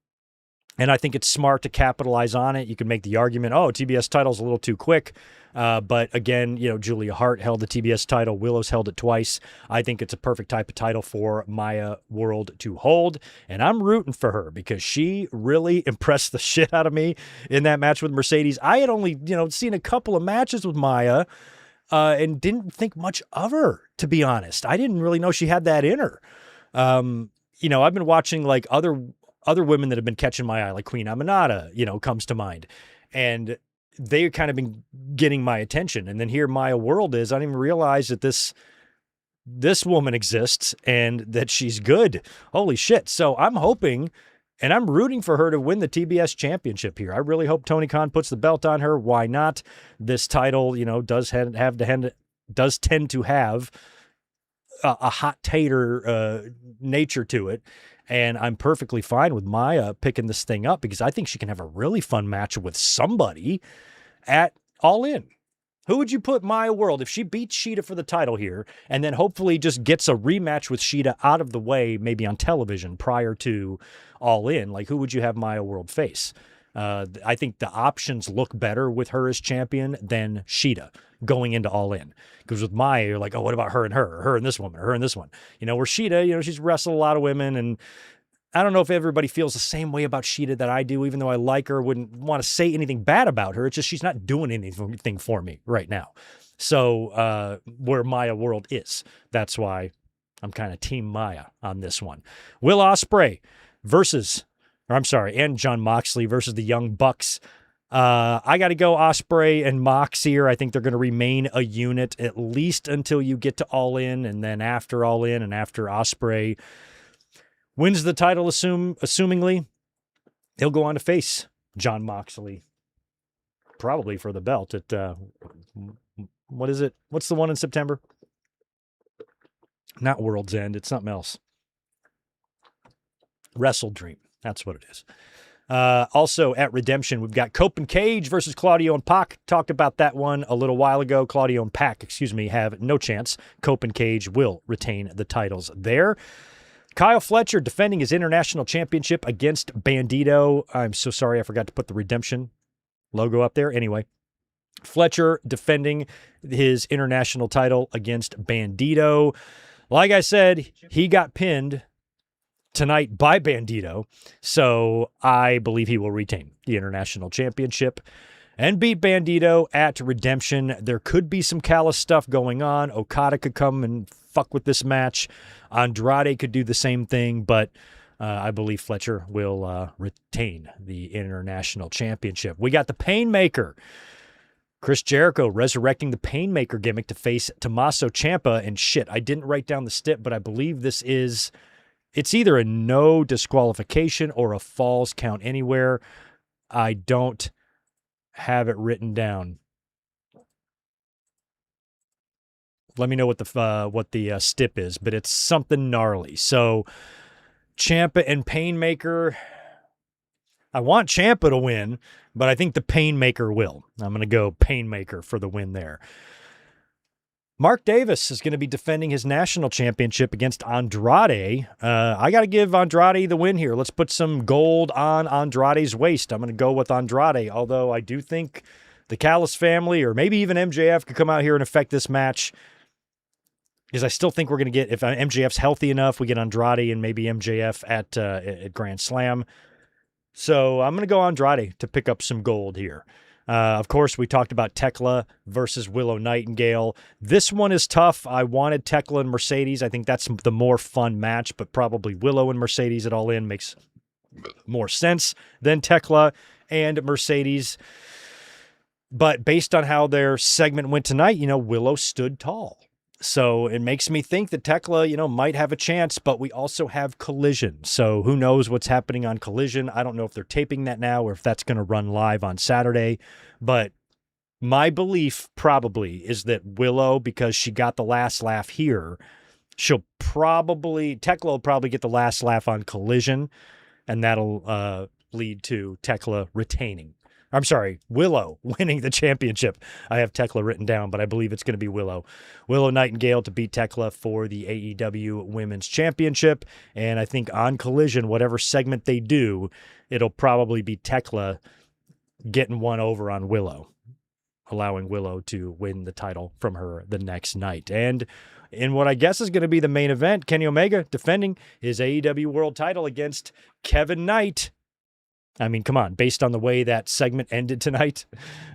[SPEAKER 1] And I think it's smart to capitalize on it. You can make the argument, TBS title's a little too quick. But again, Julia Hart held the TBS title. Willow's held it twice. I think it's a perfect type of title for Maya World to hold. And I'm rooting for her because she really impressed the shit out of me in that match with Mercedes. I had only, seen a couple of matches with Maya and didn't think much of her, to be honest. I didn't really know she had that in her. I've been watching like other women that have been catching my eye, like Queen Aminata, comes to mind. And they've kind of been getting my attention. And then here Maya World is. I didn't even realize that this woman exists and that she's good. Holy shit. So I'm hoping and I'm rooting for her to win the TBS championship here. I really hope Tony Khan puts the belt on her. Why not? This title, does tend to have a hot tater nature to it. And I'm perfectly fine with Maya picking this thing up because I think she can have a really fun match with somebody at All In. Who would you put Maya World if she beats Shida for the title here and then hopefully just gets a rematch with Shida out of the way, maybe on television prior to All In? Like, who would you have Maya World face? I think the options look better with her as champion than Shida going into All In. Because with Maya, you're like, oh, what about her and her? Her and this woman, her and this one. Where Shida, she's wrestled a lot of women, and I don't know if everybody feels the same way about Shida that I do, even though I like her, wouldn't want to say anything bad about her. It's just she's not doing anything for me right now. So where Maya World is, that's why I'm kind of Team Maya on this one. Will Ospreay and Jon Moxley versus the Young Bucks. I got to go Ospreay and Mox here. I think they're going to remain a unit at least until you get to All In, and then after All In and after Ospreay wins the title, assumingly, he'll go on to face Jon Moxley, probably for the belt at, what is it? What's the one in September? Not World's End. It's something else. Wrestle Dream. That's what it is. Also at Redemption, we've got Cope and Cage versus Claudio and Pac. Talked about that one a little while ago. Claudio and Pac, have no chance. Cope and Cage will retain the titles there. Kyle Fletcher defending his international championship against Bandito. I'm so sorry I forgot to put the Redemption logo up there. Anyway, Fletcher defending his international title against Bandito. Like I said, he got pinned tonight by Bandito, so I believe he will retain the international championship and beat Bandito at Redemption. There could be some callous stuff going on. Okada could come and fuck with this match. Andrade could do the same thing, but I believe Fletcher will retain the international championship. We got the Painmaker. Chris Jericho resurrecting the Painmaker gimmick to face Tommaso Ciampa. And shit, I didn't write down the stip, but I believe it's either a no disqualification or a falls count anywhere. I don't have it written down. Let me know what the stip is, but it's something gnarly. So Ciampa and Painmaker. I want Ciampa to win, but I think the Painmaker will. I'm going to go Painmaker for the win there. Mark Davis is going to be defending his national championship against Andrade. I got to give Andrade the win here. Let's put some gold on Andrade's waist. I'm going to go with Andrade, although I do think the Callis family or maybe even MJF could come out here and affect this match, because I still think we're going to get, if MJF's healthy enough, we get Andrade and maybe MJF at Grand Slam. So I'm going to go Andrade to pick up some gold here. Of course, we talked about Tekla versus Willow Nightingale. This one is tough. I wanted Tekla and Mercedes. I think that's the more fun match, but probably Willow and Mercedes at All In makes more sense than Tekla and Mercedes. But based on how their segment went tonight, Willow stood tall. So it makes me think that Tekla, might have a chance, but we also have Collision. So who knows what's happening on Collision? I don't know if they're taping that now or if that's going to run live on Saturday. But my belief probably is that Willow, because she got the last laugh here, Tekla will probably get the last laugh on Collision, and that'll lead to Tekla retaining. I'm sorry, Willow winning the championship. I have Tekla written down, but I believe it's going to be Willow. Willow Nightingale to beat Tekla for the AEW Women's Championship. And I think on Collision, whatever segment they do, it'll probably be Tekla getting one over on Willow, allowing Willow to win the title from her the next night. And in what I guess is going to be the main event, Kenny Omega defending his AEW World title against Kevin Knight. I mean, come on. Based on the way that segment ended tonight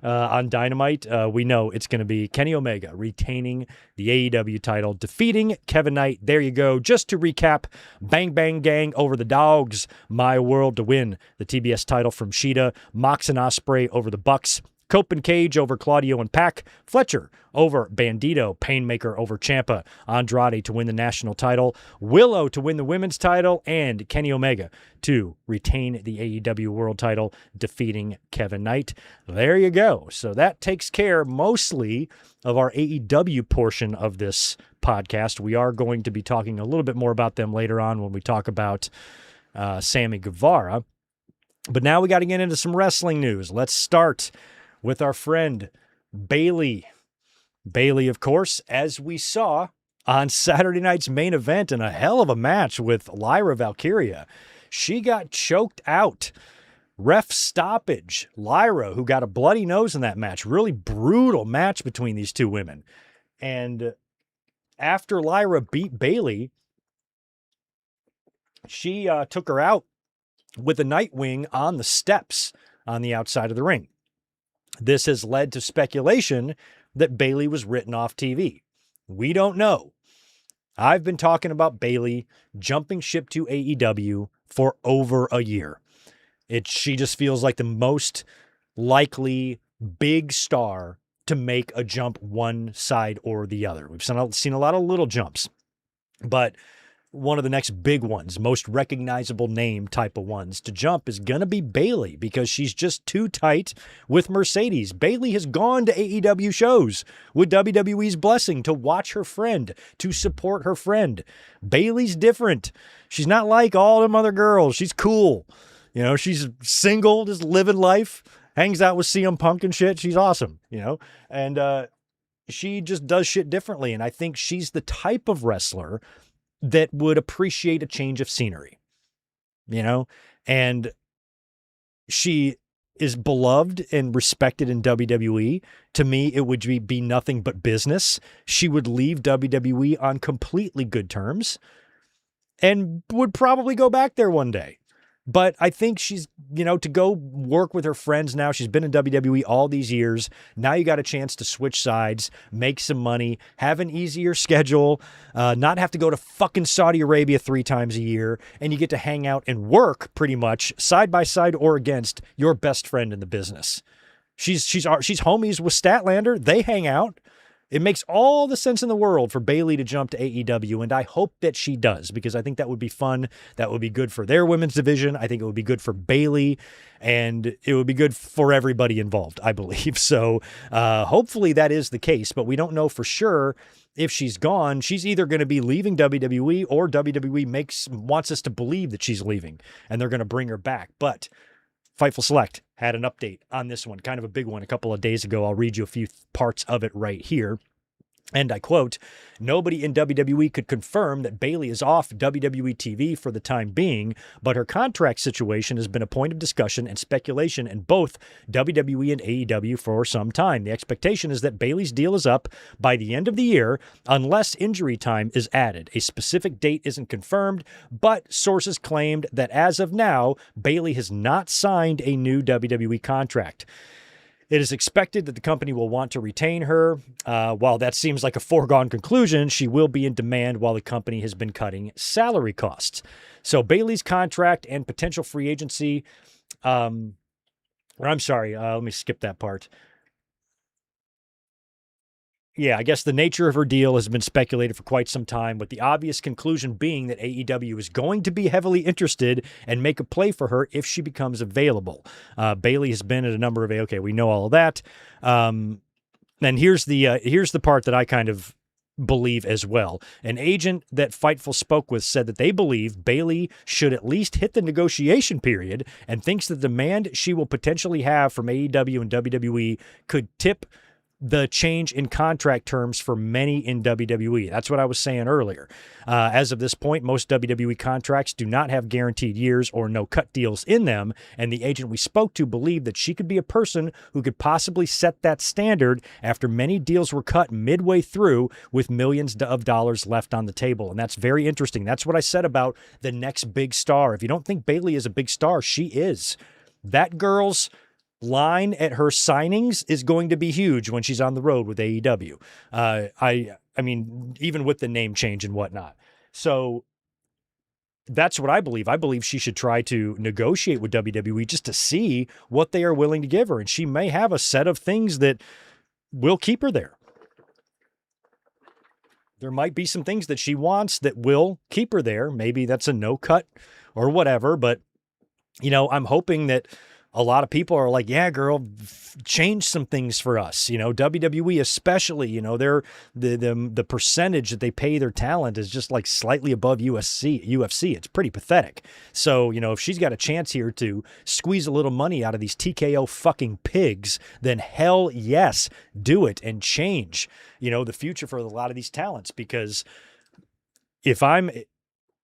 [SPEAKER 1] on Dynamite, we know it's going to be Kenny Omega retaining the AEW title, defeating Kevin Knight. There you go. Just to recap, Bang Bang Gang over the Dogs, My World to win the TBS title from Shida, Mox and Ospreay over the Bucks, Cope and Cage over Claudio and Pac, Fletcher over Bandito, Painmaker over Ciampa, Andrade to win the national title, Willow to win the women's title, and Kenny Omega to retain the AEW world title, defeating Kevin Knight. There you go. So that takes care mostly of our AEW portion of this podcast. We are going to be talking a little bit more about them later on when we talk about Sammy Guevara. But now we got to get into some wrestling news. Let's start with our friend Bayley. Bayley, of course, as we saw on Saturday night's main event in a hell of a match with Lyra Valkyria, she got choked out. Ref stoppage. Lyra, who got a bloody nose in that match, really brutal match between these two women. And after Lyra beat Bayley, she took her out with a Nightwing on the steps on the outside of the ring. This has led to speculation that Bayley was written off TV. We don't know. I've been talking about Bayley jumping ship to AEW for over a year. She just feels like the most likely big star to make a jump one side or the other. We've seen a lot of little jumps, but one of the next big ones, most recognizable name type of ones to jump is going to be Bayley, because she's just too tight with Mercedes. Bayley has gone to AEW shows with WWE's blessing to watch her friend, to support her friend. Bayley's different. She's not like all them other girls. She's cool. You know, she's single, just living life, hangs out with CM Punk and shit. She's awesome, you know, and she just does shit differently. And I think she's the type of wrestler that would appreciate a change of scenery, you know, and she is beloved and respected in WWE. To me, it would be nothing but business. She would leave WWE on completely good terms and would probably go back there one day. But I think she's, you know, to go work with her friends now. She's been in WWE all these years. Now you got a chance to switch sides, make some money, have an easier schedule, not have to go to fucking Saudi Arabia 3 times a year, and you get to hang out and work pretty much side by side or against your best friend in the business. She's homies with Statlander. They hang out. It makes all the sense in the world for Bayley to jump to AEW, and I hope that she does, because I think that would be fun. That would be good for their women's division. I think it would be good for Bayley, and it would be good for everybody involved, I believe. So hopefully that is the case, but we don't know for sure if she's gone. She's either going to be leaving WWE, or WWE wants us to believe that she's leaving, and they're going to bring her back. But Fightful Select had an update on this one, kind of a big one, a couple of days ago. I'll read you a few parts of it right here. And I quote, "Nobody in WWE could confirm that Bayley is off WWE TV for the time being, but her contract situation has been a point of discussion and speculation in both WWE and AEW for some time. The expectation is that Bayley's deal is up by the end of the year unless injury time is added. A specific date isn't confirmed, but sources claimed that as of now, Bayley has not signed a new WWE contract. It is expected that the company will want to retain her. While that seems like a foregone conclusion, she will be in demand while the company has been cutting salary costs." So Bayley's contract and potential free agency, let me skip that part. Yeah, I guess the nature of her deal has been speculated for quite some time, with the obvious conclusion being that AEW is going to be heavily interested and make a play for her if she becomes available. Bayley has been at a number of, okay, we know all of that. And here's the part that I kind of believe as well. An agent that Fightful spoke with said that they believe Bayley should at least hit the negotiation period, and thinks the demand she will potentially have from AEW and WWE could tip the change in contract terms for many in WWE. That's what I was saying earlier. As of this point, most WWE contracts do not have guaranteed years or no cut deals in them, and the agent we spoke to believed that she could be a person who could possibly set that standard after many deals were cut midway through with millions of dollars left on the table. And that's very interesting. That's what I said about the next big star. If you don't think Bayley is a big star, she is. That girl's line at her signings is going to be huge when she's on the road with AEW. I mean, even with the name change and whatnot. So that's what I believe. I believe she should try to negotiate with WWE just to see what they are willing to give her. And she may have a set of things that will keep her there. There might be some things that she wants that will keep her there. Maybe that's a no cut or whatever. But, you know, I'm hoping that a lot of people are like, yeah, girl, change some things for us. You know, WWE especially, you know, the percentage that they pay their talent is just like slightly above UFC. It's pretty pathetic. So, you know, if she's got a chance here to squeeze a little money out of these TKO fucking pigs, then hell yes, do it and change, you know, the future for a lot of these talents. Because if I'm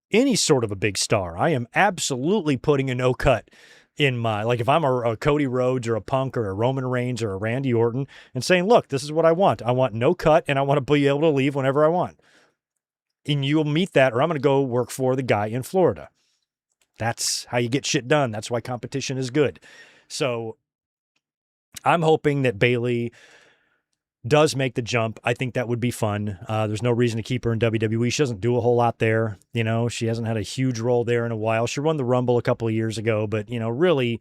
[SPEAKER 1] any sort of a big star, I am absolutely putting a no cut in my, like if I'm a Cody Rhodes or a Punk or a Roman Reigns or a Randy Orton and saying, look, this is what I want. I want no cut and I want to be able to leave whenever I want. And you'll meet that, or I'm going to go work for the guy in Florida. That's how you get shit done. That's why competition is good. So I'm hoping that Bayley does make the jump. I think that would be fun. There's no reason to keep her in WWE. She doesn't do a whole lot there. You know, she hasn't had a huge role there in a while. She won the Rumble a couple of years ago, but, you know, really,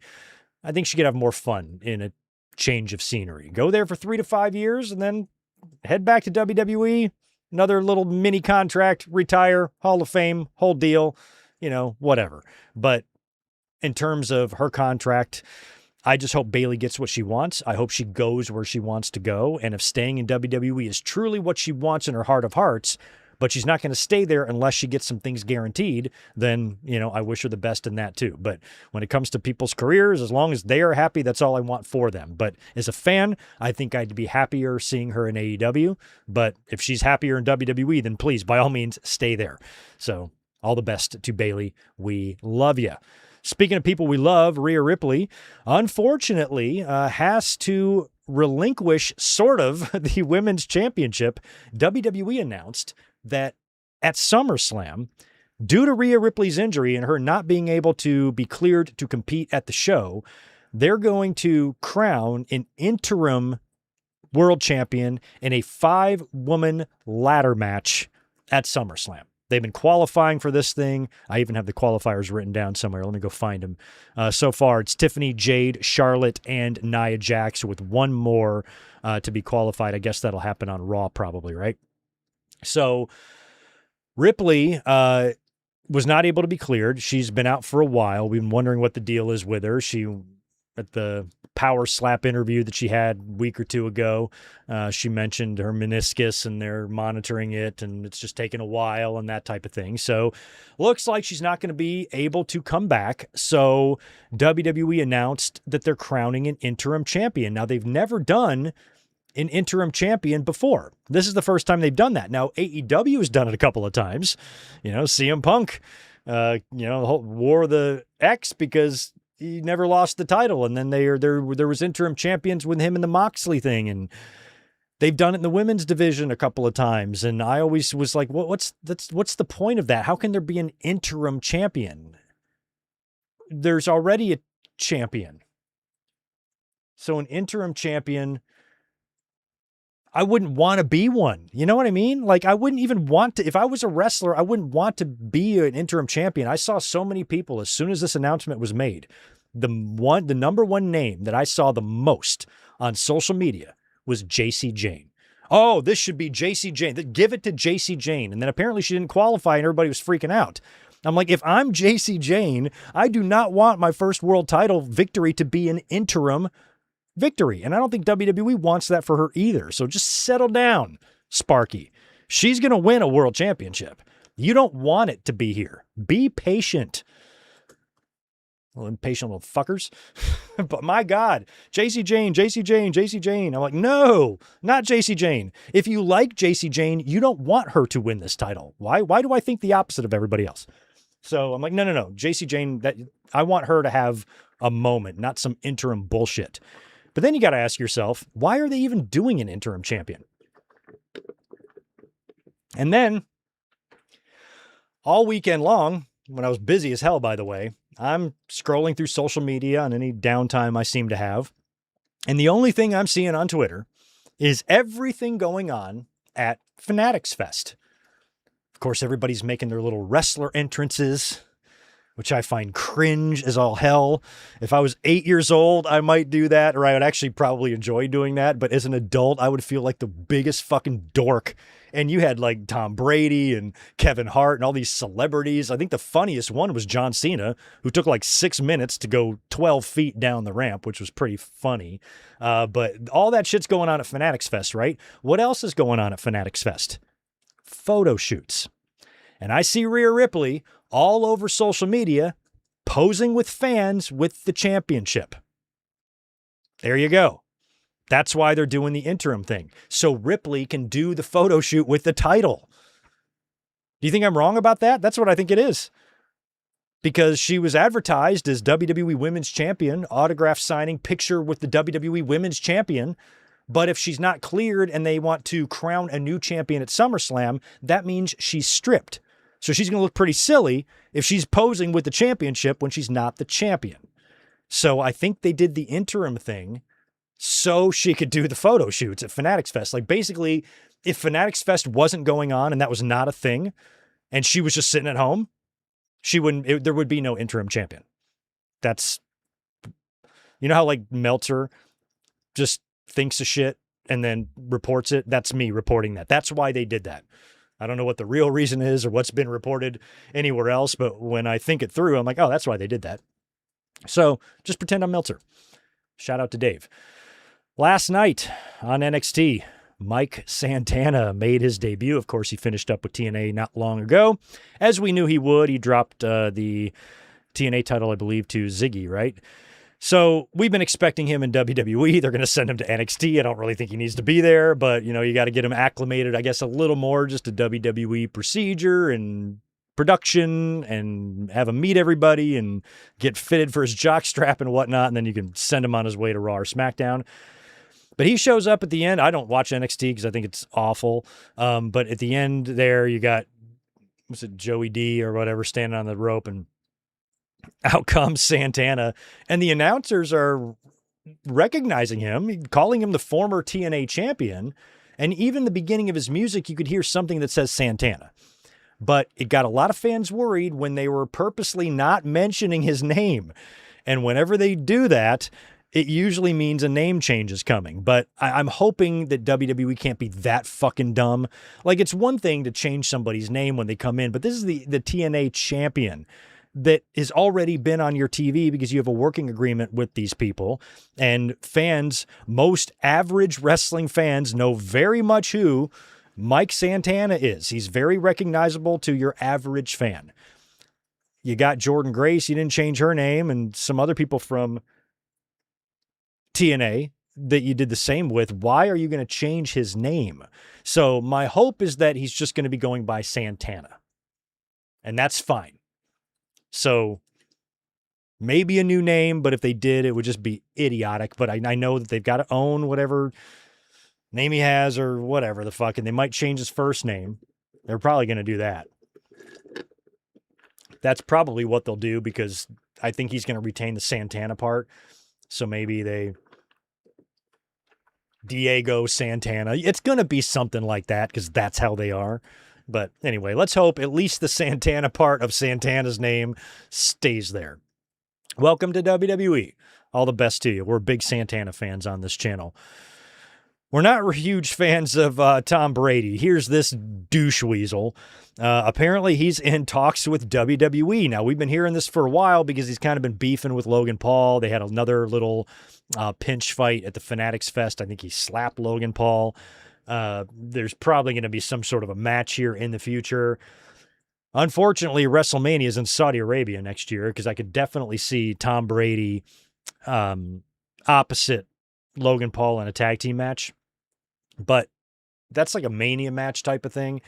[SPEAKER 1] I think she could have more fun in a change of scenery. Go there for 3 to 5 years and then head back to WWE, another little mini contract, retire, Hall of Fame, whole deal, you know, whatever. But in terms of her contract, I just hope Bayley gets what she wants. I hope she goes where she wants to go. And if staying in WWE is truly what she wants in her heart of hearts, but she's not going to stay there unless she gets some things guaranteed, then, you know, I wish her the best in that too. But when it comes to people's careers, as long as they are happy, that's all I want for them. But as a fan, I think I'd be happier seeing her in AEW. But if she's happier in WWE, then please, by all means, stay there. So all the best to Bayley. We love you. Speaking of people we love, Rhea Ripley, unfortunately, has to relinquish sort of the women's championship. WWE announced that at SummerSlam, due to Rhea Ripley's injury and her not being able to be cleared to compete at the show, they're going to crown an interim world champion in a 5-woman ladder match at SummerSlam. They've been qualifying for this thing. I even have the qualifiers written down somewhere. Let me go find them. So far, it's Tiffany, Jade, Charlotte, and Nia Jax with one more to be qualified. I guess that'll happen on Raw probably, right? So Ripley was not able to be cleared. She's been out for a while. We've been wondering what the deal is with her. She, at the Power Slap interview that she had a week or two ago, she mentioned her meniscus and they're monitoring it and it's just taken a while and that type of thing. So looks like she's not going to be able to come back. So WWE announced that they're crowning an interim champion. Now, they've never done an interim champion before. This is the first time they've done that. Now, AEW has done it a couple of times. You know, CM Punk, wore the X because he never lost the title. And then there was interim champions with him in the Moxley thing. And they've done it in the women's division a couple of times. And I always was like, what's the point of that? How can there be an interim champion? There's already a champion. So an interim champion, I wouldn't want to be one. You know what I mean? Like, I wouldn't even want to, if I was a wrestler, I wouldn't want to be an interim champion. I saw so many people, as soon as this announcement was made, the number one name that I saw the most on social media was JC Jane. Oh, this should be JC Jane. Give it to JC Jane. And then apparently she didn't qualify and everybody was freaking out. I'm like, if I'm JC Jane, I do not want my first world title victory to be an interim victory. And I don't think WWE wants that for her either. So just settle down, Sparky. She's going to win a world championship. You don't want it to be here. Be patient. Well, impatient little fuckers. But my God, JC Jane, JC Jane, JC Jane. I'm like, no, not JC Jane. If you like JC Jane, you don't want her to win this title. Why do I think the opposite of everybody else? So I'm like, no. JC Jane, I want her to have a moment, not some interim bullshit. But then you got to ask yourself, why are they even doing an interim champion? And then all weekend long, when I was busy as hell, by the way, I'm scrolling through social media on any downtime I seem to have. And the only thing I'm seeing on Twitter is everything going on at Fanatics Fest. Of course, everybody's making their little wrestler entrances, which I find cringe as all hell. If I was 8 years old, I might do that, or I would actually probably enjoy doing that. But as an adult, I would feel like the biggest fucking dork. And you had like Tom Brady and Kevin Hart and all these celebrities. I think the funniest one was John Cena, who took like 6 minutes to go 12 feet down the ramp, which was pretty funny. But all that shit's going on at Fanatics Fest, right? What else is going on at Fanatics Fest? Photo shoots. And I see Rhea Ripley all over social media posing with fans with the championship. There you go. That's why they're doing the interim thing. So Ripley can do the photo shoot with the title. Do you think I'm wrong about that? That's what I think it is. Because she was advertised as WWE Women's Champion, autograph signing, picture with the WWE Women's Champion. But if she's not cleared and they want to crown a new champion at SummerSlam, that means she's stripped. So she's going to look pretty silly if she's posing with the championship when she's not the champion. So I think they did the interim thing so she could do the photo shoots at Fanatics Fest. Like basically, if Fanatics Fest wasn't going on and that was not a thing, and she was just sitting at home, there would be no interim champion. That's, you know how like Meltzer just thinks of shit and then reports it? That's me reporting that. That's why they did that. I don't know what the real reason is or what's been reported anywhere else, but when I think it through, I'm like, oh, that's why they did that. So just pretend I'm Meltzer. Shout out to Dave. Last night on NXT, Mike Santana made his debut. Of course, he finished up with TNA not long ago. As we knew he would, he dropped the TNA title, I believe, to Ziggy, right? So we've been expecting him in WWE. They're going to send him to NXT. I don't really think he needs to be there, but, you know, you got to get him acclimated, I guess, a little more just to WWE procedure and production and have him meet everybody and get fitted for his jockstrap and whatnot, and then you can send him on his way to Raw or SmackDown. But he shows up at the end. I don't watch NXT because I think it's awful. But at the end there, you got, was it Joey D or whatever, standing on the rope, and out comes Santana. And the announcers are recognizing him, calling him the former TNA champion. And even the beginning of his music, you could hear something that says Santana. But it got a lot of fans worried when they were purposely not mentioning his name. And whenever they do that, it usually means a name change is coming. But I'm hoping that WWE can't be that fucking dumb. Like, it's one thing to change somebody's name when they come in, but this is the TNA champion that has already been on your TV because you have a working agreement with these people. And fans, most average wrestling fans, know very much who Mike Santana is. He's very recognizable to your average fan. You got Jordan Grace, you didn't change her name, and some other people from TNA that you did the same with. Why are you going to change his name? So my hope is that he's just going to be going by Santana. And that's fine. So maybe a new name, but if they did, it would just be idiotic. But I know that they've got to own whatever name he has or whatever the fuck, and they might change his first name. They're probably going to do that. That's probably what they'll do because I think he's going to retain the Santana part. So maybe they Diego Santana. It's going to be something like that because that's how they are. But anyway, let's hope at least the Santana part of Santana's name stays there. Welcome to WWE. All the best to you. We're big Santana fans on this channel. We're not huge fans of Tom Brady. Here's this douche weasel. Apparently, he's in talks with WWE. Now, we've been hearing this for a while because he's kind of been beefing with Logan Paul. They had another little pinch fight at the Fanatics Fest. I think he slapped Logan Paul. There's probably going to be some sort of a match here in the future. Unfortunately, WrestleMania is in Saudi Arabia next year because I could definitely see Tom Brady opposite Logan Paul in a tag team match. But that's like a Mania match type of thing.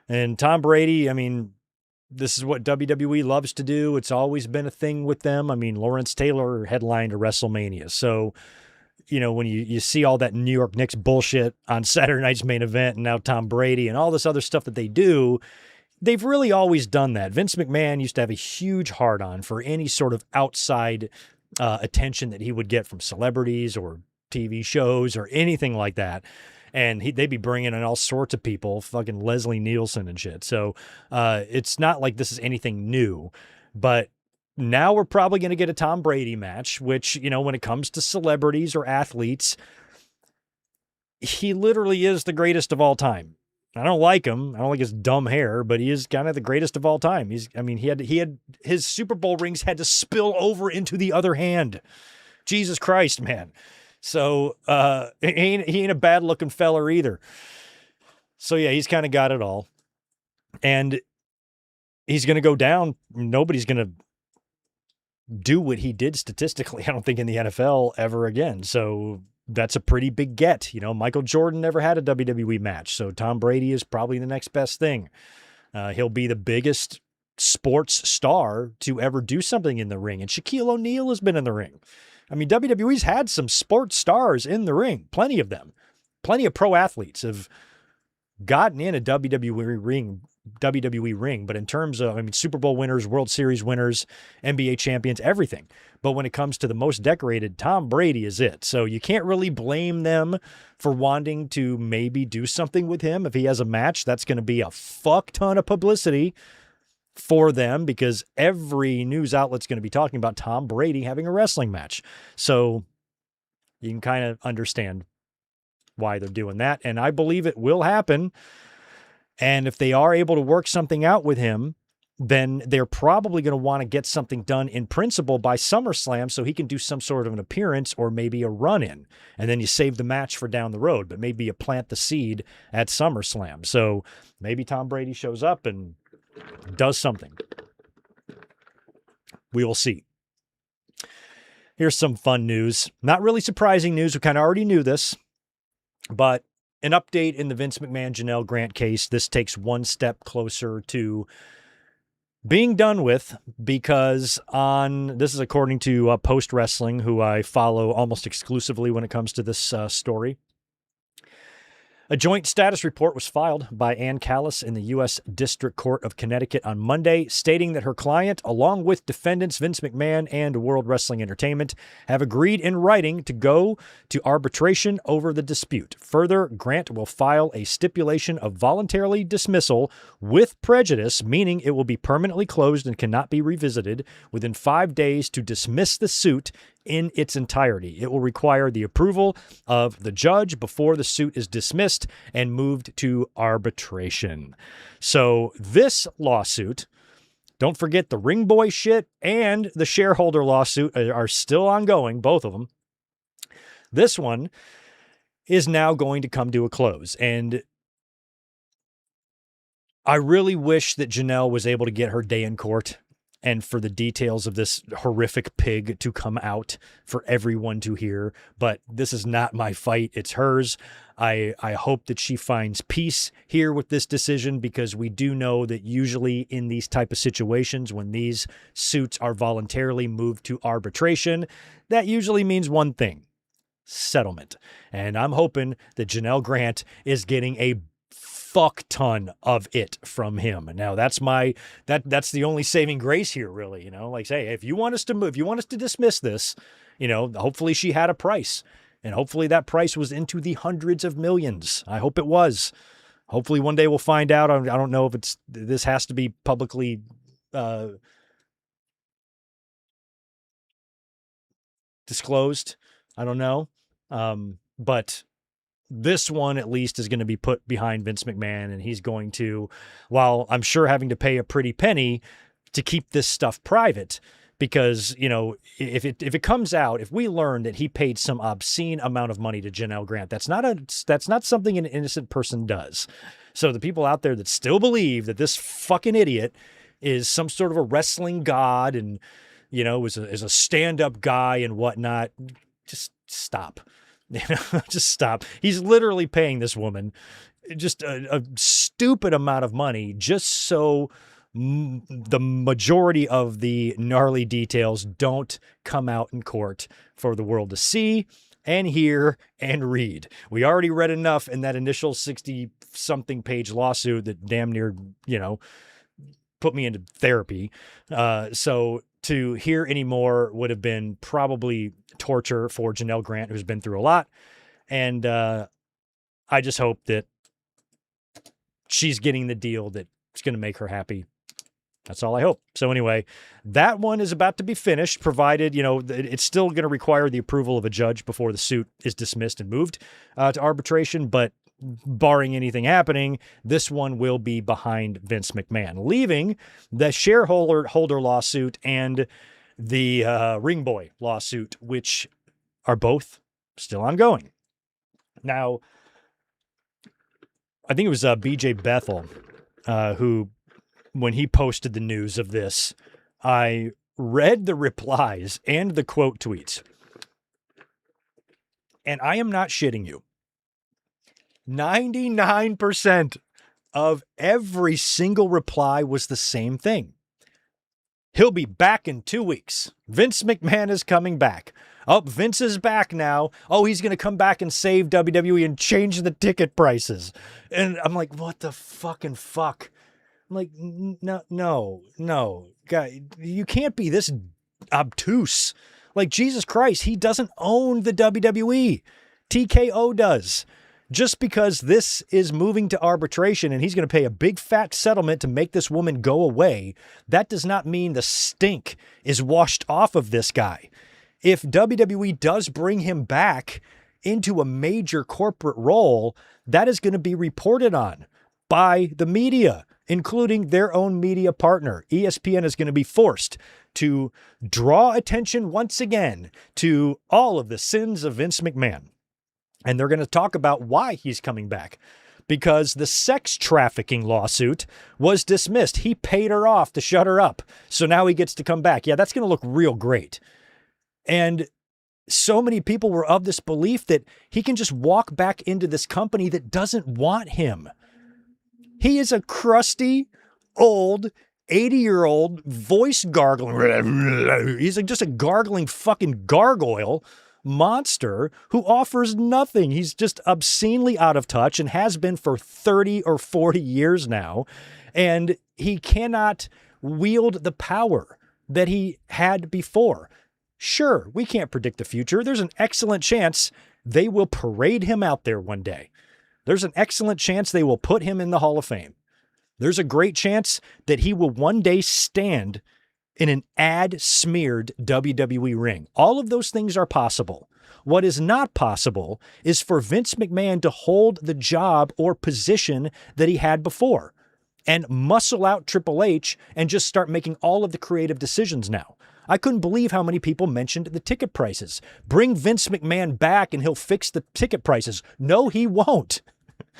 [SPEAKER 1] And Tom Brady, I mean, this is what WWE loves to do. It's always been a thing with them. I mean, Lawrence Taylor headlined a WrestleMania. So, you know, when you see all that New York Knicks bullshit on Saturday night's main event and now Tom Brady and all this other stuff that they do, they've really always done that. Vince McMahon used to have a huge hard-on for any sort of outside attention that he would get from celebrities or TV shows or anything like that. And they'd be bringing in all sorts of people, fucking Leslie Nielsen and shit. So it's not like this is anything new. But now we're probably going to get a Tom Brady match, which, you know, when it comes to celebrities or athletes, he literally is the greatest of all time. I don't like him. I don't like his dumb hair, but he is kind of the greatest of all time. He had his Super Bowl rings had to spill over into the other hand. Jesus Christ, man. So he ain't a bad looking feller either. So yeah, he's kind of got it all. And he's going to go down. Nobody's going to do what he did statistically, I don't think, in the NFL ever again. So that's a pretty big get. You know, Michael Jordan never had a WWE match. So Tom Brady is probably the next best thing. He'll be the biggest sports star to ever do something in the ring. And Shaquille O'Neal has been in the ring. I mean, WWE's had some sports stars in the ring. Plenty of them. Plenty of pro athletes have gotten in a WWE ring. But in terms of, I mean, Super Bowl winners, World Series winners, NBA champions, everything. But when it comes to the most decorated, Tom Brady is it. So you can't really blame them for wanting to maybe do something with him. If he has a match, that's going to be a fuck ton of publicity for them because every news outlet's going to be talking about Tom Brady having a wrestling match. So you can kind of understand why they're doing that. And I believe it will happen. And if they are able to work something out with him, then they're probably going to want to get something done in principle by SummerSlam so he can do some sort of an appearance or maybe a run-in. And then you save the match for down the road, but maybe you plant the seed at SummerSlam. So maybe Tom Brady shows up and does something. We will see. Here's some fun news. Not really surprising news. We kind of already knew this, but an update in the Vince McMahon Janelle Grant case. This takes one step closer to being done with because this is according to Post Wrestling, who I follow almost exclusively when it comes to this story. A joint status report was filed by Ann Callis in the U.S. District Court of Connecticut on Monday, stating that her client, along with defendants Vince McMahon and World Wrestling Entertainment, have agreed in writing to go to arbitration over the dispute. Further, Grant will file a stipulation of voluntarily dismissal with prejudice, meaning it will be permanently closed and cannot be revisited within 5 days to dismiss the suit in its entirety. It will require the approval of the judge before the suit is dismissed and moved to arbitration. So this lawsuit, don't forget the Ring Boy shit and the shareholder lawsuit are still ongoing, both of them. This one is now going to come to a close. And I really wish that Janelle was able to get her day in court and for the details of this horrific pig to come out for everyone to hear. But this is not my fight. It's hers. I hope that she finds peace here with this decision, because we do know that usually in these type of situations, when these suits are voluntarily moved to arbitration, that usually means one thing: settlement. And I'm hoping that Janelle Grant is getting a fuck ton of it from him. Now that's that's the only saving grace here, really. You know, like, say, if you want us to dismiss this, you know, hopefully she had a price, and hopefully that price was into the hundreds of millions. I hope it was. Hopefully one day we'll find out. I don't know if this has to be publicly disclosed. I don't know. But this one at least is going to be put behind Vince McMahon, and he's going to, while I'm sure having to pay a pretty penny to keep this stuff private, because, you know, if it comes out, if we learn that he paid some obscene amount of money to Janelle Grant, that's not something an innocent person does. So the people out there that still believe that this fucking idiot is some sort of a wrestling god and, you know, is a stand-up guy and whatnot, just stop. You know, just stop. He's literally paying this woman just a stupid amount of money just so the majority of the gnarly details don't come out in court for the world to see and hear and read. We already read enough in that initial 60-something page lawsuit that damn near, you know, put me into therapy. So to hear any more would have been probably torture for Janelle Grant, who's been through a lot. And I just hope that she's getting the deal that's going to make her happy. That's all I hope. So anyway, that one is about to be finished, provided, it's still going to require the approval of a judge before the suit is dismissed and moved to arbitration. But barring anything happening, this one will be behind Vince McMahon, leaving the shareholder lawsuit and the Ring Boy lawsuit, which are both still ongoing. Now, I think it was BJ Bethel who, when he posted the news of this, I read the replies and the quote tweets. And I am not shitting you. 99% of every single reply was the same thing. He'll be back in 2 weeks. Vince McMahon is coming back. Oh, Vince is back now. Oh, he's going to come back and save WWE and change the ticket prices. And I'm like, what the fucking fuck? I'm like, no. Guy, you can't be this obtuse. Like, Jesus Christ, he doesn't own the WWE. TKO does. Just because this is moving to arbitration and he's going to pay a big fat settlement to make this woman go away, that does not mean the stink is washed off of this guy. If WWE does bring him back into a major corporate role, that is going to be reported on by the media, including their own media partner. ESPN is going to be forced to draw attention once again to all of the sins of Vince McMahon. And they're going to talk about why he's coming back, because the sex trafficking lawsuit was dismissed. He paid her off to shut her up. So now he gets to come back. Yeah, that's going to look real great. And so many people were of this belief that he can just walk back into this company that doesn't want him. He is a crusty, old, 80-year-old voice gargling. He's like just a gargling fucking gargoyle monster who offers nothing. He's just obscenely out of touch and has been for 30 or 40 years now. And he cannot wield the power that he had before. Sure, we can't predict the future. There's an excellent chance they will parade him out there one day. There's an excellent chance they will put him in the Hall of Fame. There's a great chance that he will one day stand in an ad-smeared WWE ring. All of those things are possible. What is not possible is for Vince McMahon to hold the job or position that he had before and muscle out Triple H and just start making all of the creative decisions now. I couldn't believe how many people mentioned the ticket prices. Bring Vince McMahon back and he'll fix the ticket prices. No, he won't.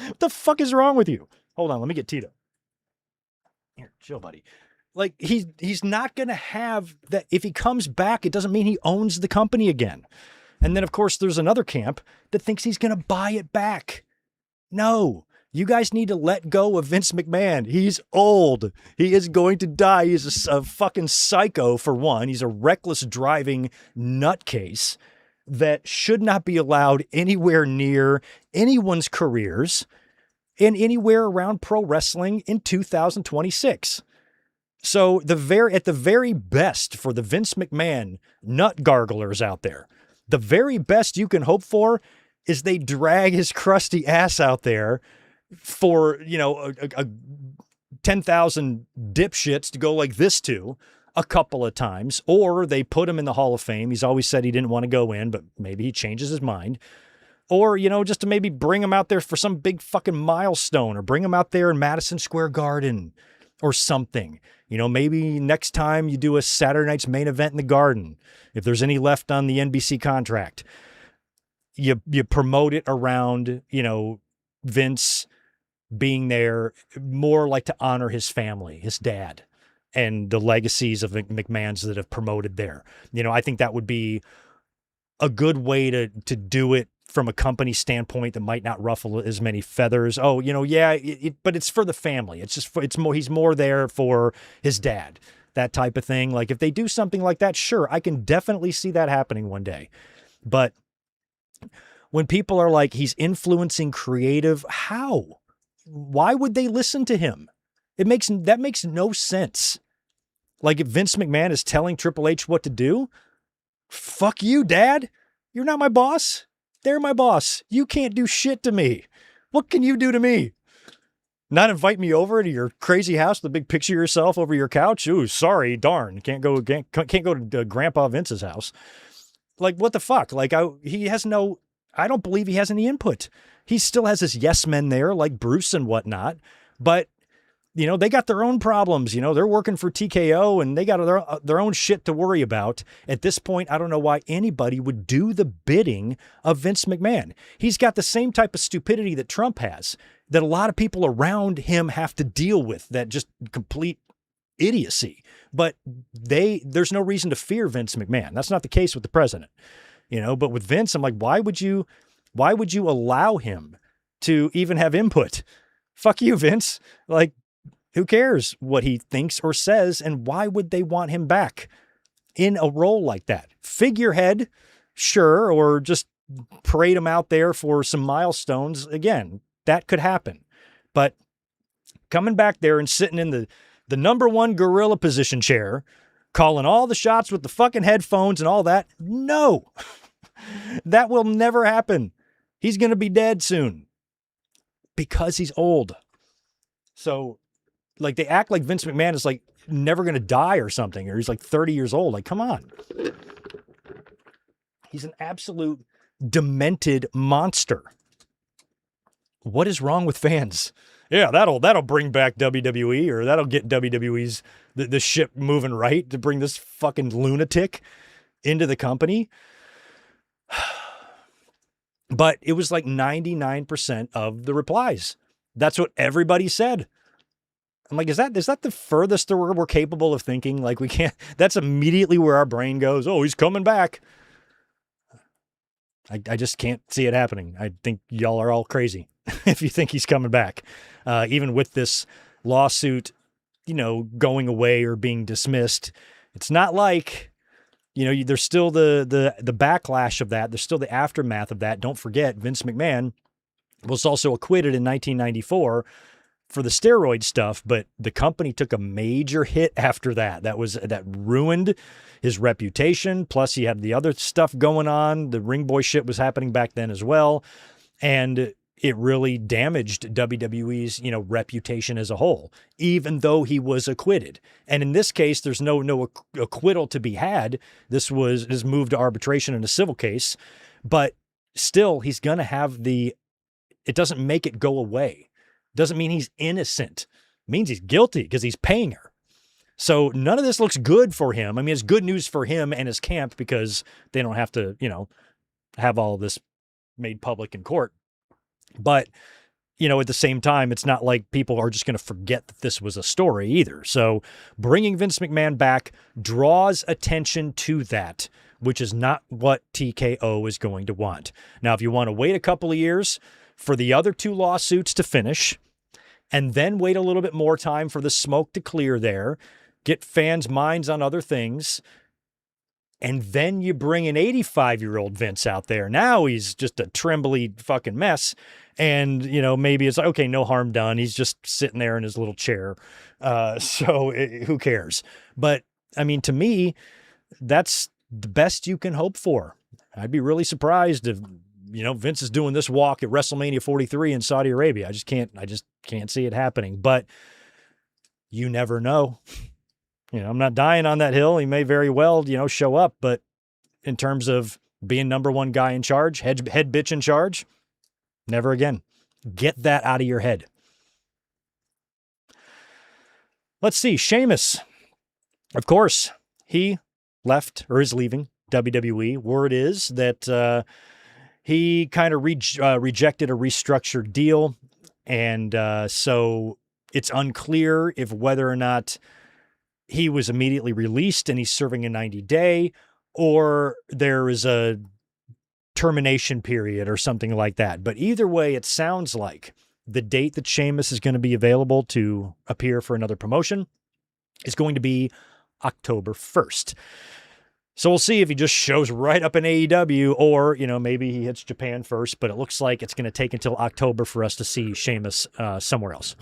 [SPEAKER 1] What the fuck is wrong with you? Hold on, let me get Tito. Here, chill, buddy. Like, he's not going to have that. If he comes back, it doesn't mean he owns the company again. And then, of course, there's another camp that thinks he's going to buy it back. No, you guys need to let go of Vince McMahon. He's old. He is going to die. He's a fucking psycho, for one. He's a reckless driving nutcase that should not be allowed anywhere near anyone's careers and anywhere around pro wrestling in 2026. So at the very best for the Vince McMahon nut garglers out there, the very best you can hope for is they drag his crusty ass out there for, a 10,000 dipshits to go like this to a couple of times, or they put him in the Hall of Fame. He's always said he didn't want to go in, but maybe he changes his mind. Or, just to maybe bring him out there for some big fucking milestone, or bring him out there in Madison Square Garden or something. Maybe next time you do a Saturday night's main event in the Garden, if there's any left on the NBC contract, you promote it around, Vince being there, more like to honor his family, his dad, and the legacies of McMahon's that have promoted there. I think that would be a good way to do it from a company standpoint that might not ruffle as many feathers. Oh, but it's for the family. He's more there for his dad, that type of thing. Like, if they do something like that, sure, I can definitely see that happening one day. But when people are like, he's influencing creative, how? Why would they listen to him? That makes no sense. Like if Vince McMahon is telling Triple H what to do, fuck you, Dad. You're not my boss. They're my boss. You can't do shit to me. What can you do to me? Not invite me over to your crazy house with a big picture of yourself over your couch? Ooh, sorry, darn. Can't go to Grandpa Vince's house. Like, what the fuck? Like, I don't believe he has any input. He still has his yes men there, like Bruce and whatnot. But, they got their own problems. They're working for TKO and they got their own shit to worry about. At this point, I don't know why anybody would do the bidding of Vince McMahon. He's got the same type of stupidity that Trump has, that a lot of people around him have to deal with, that just complete idiocy. But there's no reason to fear Vince McMahon. That's not the case with the president, but with Vince, I'm like, why would you allow him to even have input? Fuck you, Vince. Like, who cares what he thinks or says, and why would they want him back in a role like that? Figurehead, sure, or just parade him out there for some milestones. Again, that could happen. But coming back there and sitting in the number one gorilla position chair, calling all the shots with the fucking headphones and all that, no. That will never happen. He's going to be dead soon because he's old. So, like, they act like Vince McMahon is like never going to die or something, or he's like 30 years old. Like, come on. He's an absolute demented monster. What is wrong with fans? Yeah, that'll bring back WWE, or that'll get WWE's the ship moving right to bring this fucking lunatic into the company. But it was like 99% of the replies. That's what everybody said. I'm like, is that the furthest we're capable of thinking? Like, we can't, that's immediately where our brain goes, oh, he's coming back. I just can't see it happening. I think y'all are all crazy if you think he's coming back. Even with this lawsuit, going away or being dismissed, it's not like, there's still the backlash of that. There's still the aftermath of that. Don't forget, Vince McMahon was also acquitted in 1994 for the steroid stuff, but the company took a major hit after that. That ruined his reputation. Plus, he had the other stuff going on. The ring boy shit was happening back then as well. And it really damaged WWE's, reputation as a whole, even though he was acquitted. And in this case, there's no acquittal to be had. This is moved to arbitration in a civil case, but still he's going to have it doesn't make it go away. Doesn't mean he's innocent. It means he's guilty because he's paying her. So none of this looks good for him. I mean, it's good news for him and his camp because they don't have to, have all of this made public in court. But, at the same time, it's not like people are just going to forget that this was a story either. So bringing Vince McMahon back draws attention to that, which is not what TKO is going to want. Now, if you want to wait a couple of years for the other two lawsuits to finish, and then wait a little bit more time for the smoke to clear there, get fans' minds on other things, and then you bring an 85-year-old Vince out there. Now he's just a trembly fucking mess. And, maybe it's like, okay, no harm done. He's just sitting there in his little chair. Who cares? But, I mean, to me, that's the best you can hope for. I'd be really surprised if, Vince is doing this walk at WrestleMania 43 in Saudi Arabia. I just can't see it happening. But you never know. I'm not dying on that hill. He may very well, show up. But in terms of being number one guy in charge, head bitch in charge, never again. Get that out of your head. Let's see. Sheamus. Of course, he left or is leaving WWE. Word is that he kind of rejected a restructured deal. And so it's unclear if whether or not he was immediately released and he's serving a 90-day, or there is a termination period or something like that. But either way, it sounds like the date that Sheamus is going to be available to appear for another promotion is going to be October 1st. So we'll see if he just shows right up in AEW, or, maybe he hits Japan first, but it looks like it's going to take until October for us to see Sheamus somewhere else.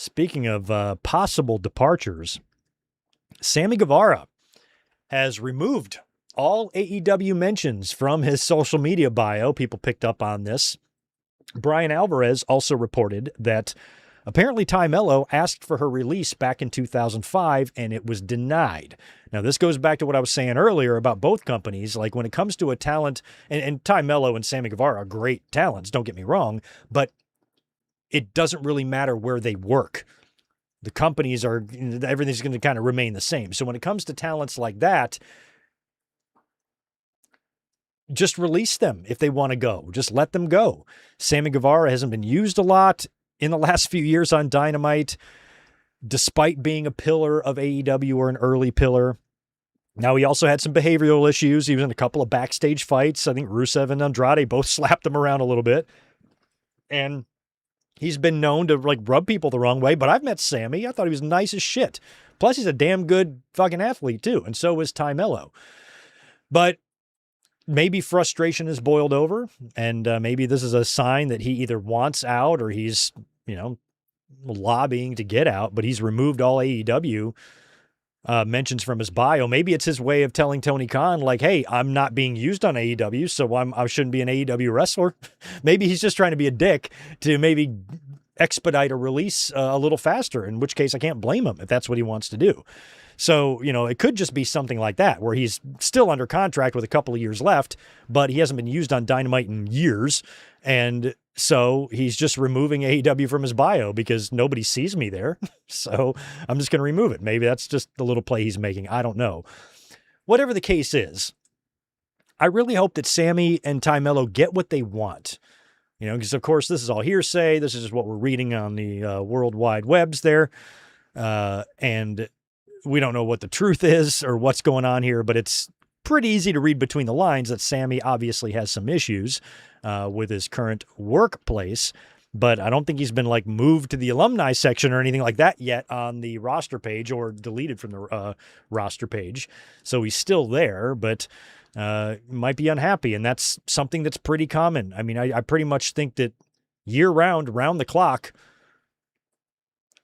[SPEAKER 1] Speaking of possible departures, Sammy Guevara has removed all AEW mentions from his social media bio. People picked up on this. Brian Alvarez also reported that apparently Ty Mello asked for her release back in 2005, and it was denied. Now, this goes back to what I was saying earlier about both companies. Like, when it comes to a talent, and Ty Mello and Sammy Guevara are great talents, don't get me wrong, but it doesn't really matter where they work. The companies are, everything's going to kind of remain the same. So when it comes to talents like that, just release them if they want to go. Just let them go. Sammy Guevara hasn't been used a lot in the last few years on Dynamite, despite being a pillar of AEW or an early pillar. Now, he also had some behavioral issues. He was in a couple of backstage fights. I think Rusev and Andrade both slapped him around a little bit. And he's been known to like rub people the wrong way, but I've met Sammy. I thought he was nice as shit. Plus, he's a damn good fucking athlete too, and so is Ty Mello. But maybe frustration has boiled over, and maybe this is a sign that he either wants out or he's, lobbying to get out, but he's removed all AEW mentions from his bio. Maybe it's his way of telling Tony Khan, like, hey, I'm not being used on AEW, so I shouldn't be an AEW wrestler. Maybe he's just trying to be a dick to maybe expedite a release a little faster, in which case I can't blame him if that's what he wants to do. So, it could just be something like that, where he's still under contract with a couple of years left, but he hasn't been used on Dynamite in years. And so he's just removing AEW from his bio because nobody sees me there. So I'm just going to remove it. Maybe that's just the little play he's making. I don't know. Whatever the case is, I really hope that Sammy and Ty Mello get what they want. Because of course this is all hearsay. This is just what we're reading on the World Wide Webs there. And we don't know what the truth is or what's going on here, but it's pretty easy to read between the lines that Sammy obviously has some issues with his current workplace, but I don't think he's been like moved to the alumni section or anything like that yet on the roster page or deleted from the roster page. So he's still there, but might be unhappy. And that's something that's pretty common. I mean, I pretty much think that year round, round the clock,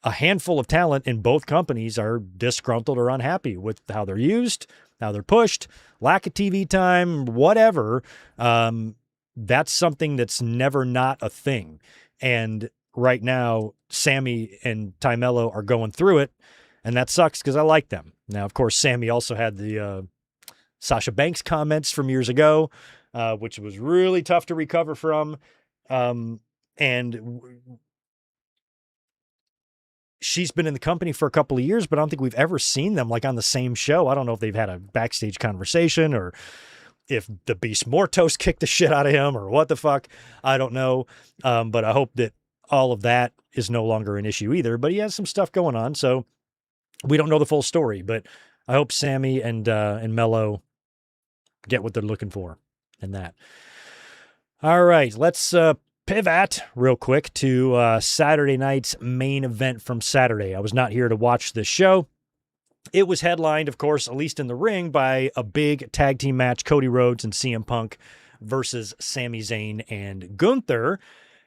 [SPEAKER 1] a handful of talent in both companies are disgruntled or unhappy with how they're used, how they're pushed, lack of TV time, whatever. That's something that's never not a thing. And right now, Sammy and Ty Mello are going through it, and that sucks because I like them. Now, of course, Sammy also had the Sasha Banks comments from years ago, which was really tough to recover from. And she's been in the company for a couple of years, but I don't think we've ever seen them like on the same show. I don't know if they've had a backstage conversation or if the Beast Mortos kicked the shit out of him or what the fuck. I don't know. But I hope that all of that is no longer an issue either. But he has some stuff going on, so we don't know the full story. But I hope Sammy and Mello get what they're looking for in that. All right, let's pivot real quick to Saturday night's main event from Saturday. I was not here to watch this show. It was headlined, of course, at least in the ring, by a big tag team match, Cody Rhodes and CM Punk versus Sami Zayn and Gunther.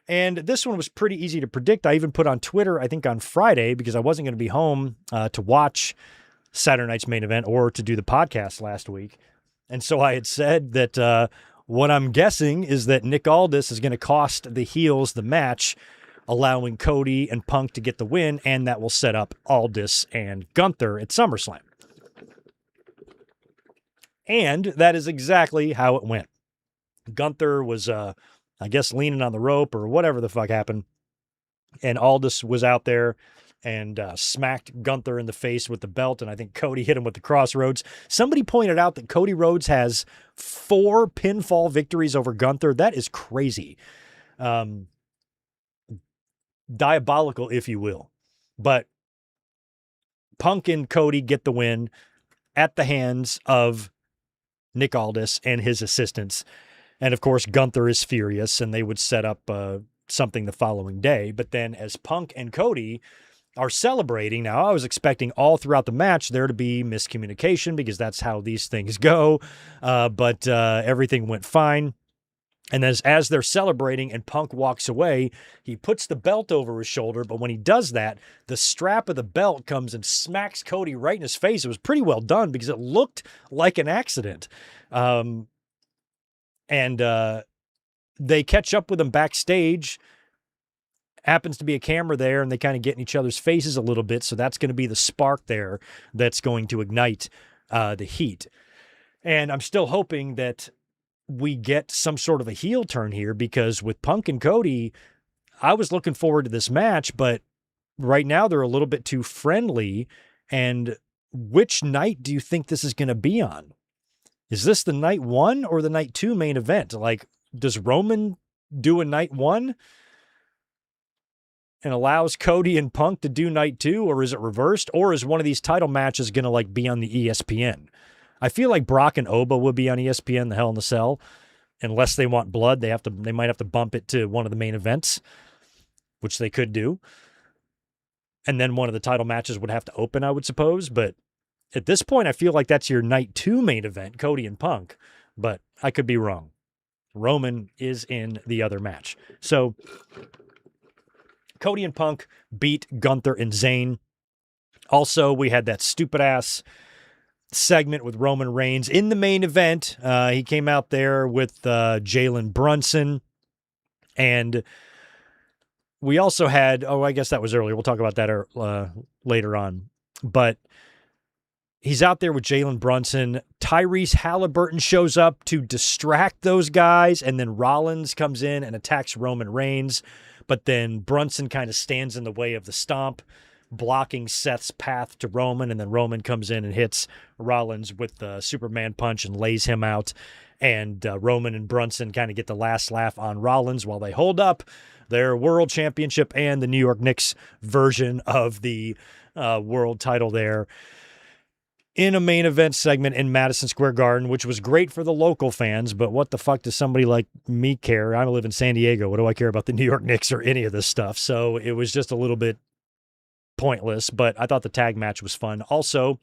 [SPEAKER 1] And this one was pretty easy to predict. I even put on Twitter, I think on Friday, because I wasn't going to be home to watch Saturday night's main event or to do the podcast last week. And so I had said that what I'm guessing is that Nick Aldis is going to cost the heels the match, allowing Cody and Punk to get the win, and that will set up Aldis and Gunther at SummerSlam. And that is exactly how it went. Gunther was, I guess, leaning on the rope or whatever the fuck happened, and Aldis was out there and smacked Gunther in the face with the belt, and I think Cody hit him with the crossroads. Somebody pointed out that Cody Rhodes has 4 pinfall victories over Gunther. That is crazy. Diabolical, if you will. But Punk and Cody get the win at the hands of Nick Aldis and his assistants. And of course, Gunther is furious, and they would set up something the following day. But then as Punk and Cody are celebrating, now I was expecting all throughout the match there to be miscommunication because that's how these things go. But everything went fine. And as they're celebrating and Punk walks away, he puts the belt over his shoulder. But when he does that, the strap of the belt comes and smacks Cody right in his face. It was pretty well done because it looked like an accident. And they catch up with him backstage. Happens to be a camera there, and they kind of get in each other's faces a little bit. So that's going to be the spark there that's going to ignite the heat. And I'm still hoping that we get some sort of a heel turn here, because with Punk and Cody, I was looking forward to this match, but right now they're a little bit too friendly. And which night do you think this is going to be on? Is this the night 1 or the night 2 main event? Like, does Roman do a night 1 and allows Cody and Punk to do night 2, or is it reversed? Or is one of these title matches going to like be on the ESPN? I feel like Brock and Oba would be on ESPN, the Hell in the Cell, unless they want blood. They might have to bump it to one of the main events, which they could do. And then one of the title matches would have to open, I would suppose. But at this point, I feel like that's your night 2 main event, Cody and Punk. But I could be wrong. Roman is in the other match. So Cody and Punk beat Gunther and Zayn. Also, we had that stupid ass segment with Roman Reigns in the main event. He came out there with Jalen Brunson, and we also had, I guess that was earlier. We'll talk about that later on. But he's out there with Jalen Brunson. Tyrese Halliburton shows up to distract those guys, and then Rollins comes in and attacks Roman Reigns. But then Brunson kind of stands in the way of the stomp, blocking Seth's path to Roman, and then Roman comes in and hits Rollins with the Superman punch and lays him out. And Roman and Brunson kind of get the last laugh on Rollins while they hold up their world championship and the New York Knicks version of the world title there in a main event segment in Madison Square Garden, which was great for the local fans. But what the fuck does somebody like me care? I live in San Diego. What do I care about the New York Knicks or any of this stuff? So it was just a little bit pointless, but I thought the tag match was fun. Also,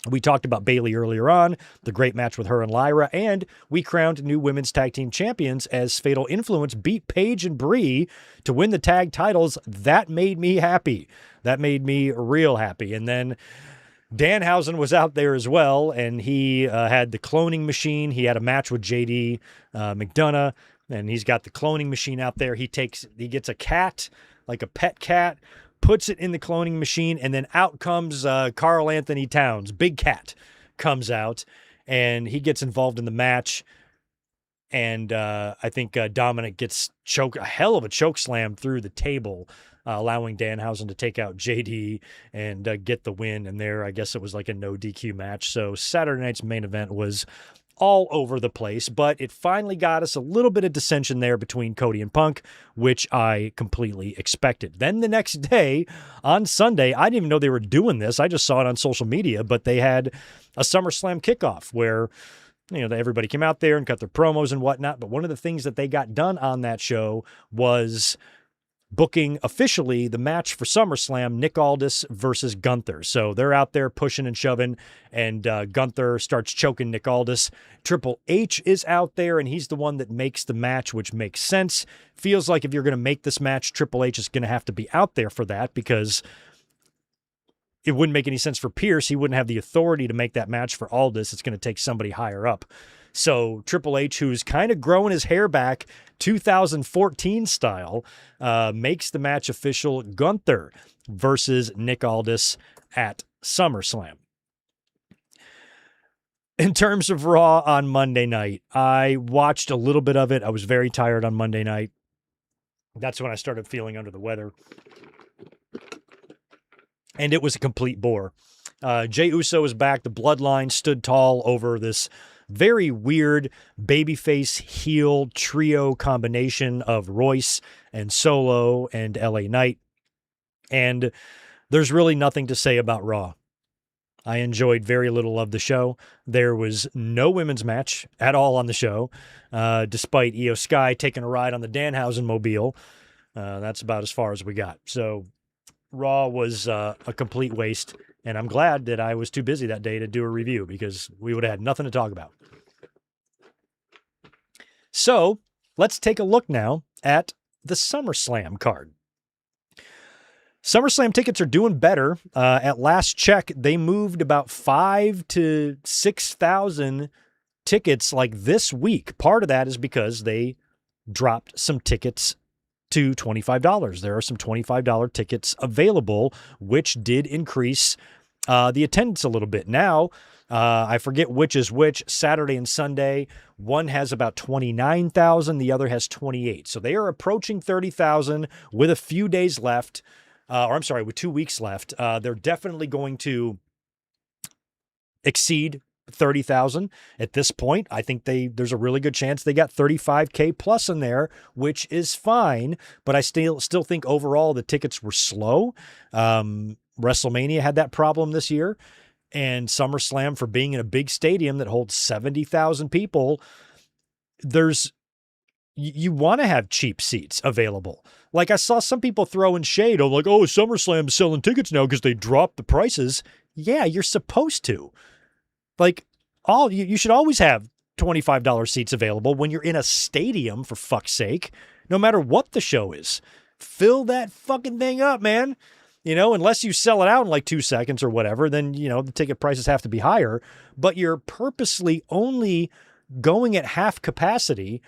[SPEAKER 1] we talked about Bayley earlier on, the great match with her and Lyra, and we crowned new women's tag team champions as Fatal Influence beat Paige and Bree to win the tag titles. That made me happy. That made me real happy. And then Danhausen was out there as well, and he had the cloning machine. He had a match with JD McDonough, and he's got the cloning machine out there. He gets a cat, like a pet cat, puts it in the cloning machine, and then out comes Carl Anthony Towns. Big Cat comes out, and he gets involved in the match. And I think Dominic gets a hell of a choke slam through the table, allowing Danhausen to take out JD and get the win. And there, I guess it was like a no DQ match. So Saturday night's main event was all over the place, but it finally got us a little bit of dissension there between Cody and Punk, which I completely expected. Then the next day, on Sunday, I didn't even know they were doing this. I just saw it on social media, but they had a SummerSlam kickoff where, everybody came out there and cut their promos and whatnot. But one of the things that they got done on that show was booking officially the match for SummerSlam, Nick Aldis versus Gunther. So they're out there pushing and shoving, and Gunther starts choking Nick Aldis. Triple H is out there, and he's the one that makes the match, which makes sense. Feels like if you're going to make this match, Triple H is going to have to be out there for that, because it wouldn't make any sense for Pierce. He wouldn't have the authority to make that match for Aldis. It's going to take somebody higher up. So Triple H, who's kind of growing his hair back 2014 style, makes the match official. Gunther versus Nick Aldis at SummerSlam. In terms of Raw on Monday night, I watched a little bit of it. I was very tired on Monday night. That's when I started feeling under the weather. And it was a complete bore. Jey Uso is back. The Bloodline stood tall over this very weird babyface heel trio combination of Royce and Solo and LA Knight. And there's really nothing to say about Raw. I enjoyed very little of the show. There was no women's match at all on the show, despite Io Sky taking a ride on the Danhausen mobile. That's about as far as we got. So Raw was a complete waste, and I'm glad that I was too busy that day to do a review, because we would have had nothing to talk about. So let's take a look now at the SummerSlam card. SummerSlam tickets are doing better. At last check, they moved about 5,000 to 6,000 tickets like this week. Part of that is because they dropped some tickets to $25. There are some $25 tickets available, which did increase the attendance a little bit. Now, I forget which is which, Saturday and Sunday. One has about 29,000, the other has 28. So they are approaching 30,000 with a few days left. With 2 weeks left. They're definitely going to exceed 30,000 at this point. I think there's a really good chance they got 35K plus in there, which is fine. But I still think overall the tickets were slow. WrestleMania had that problem this year, and SummerSlam, for being in a big stadium that holds 70,000 people, you want to have cheap seats available. Like I saw some people throwing shade on SummerSlam is selling tickets now because they dropped the prices. Yeah, you're supposed to. Like, you should always have $25 seats available when you're in a stadium, for fuck's sake, no matter what the show is. Fill that fucking thing up, man. Unless you sell it out in like 2 seconds or whatever, then, the ticket prices have to be higher. But you're purposely only going at half capacity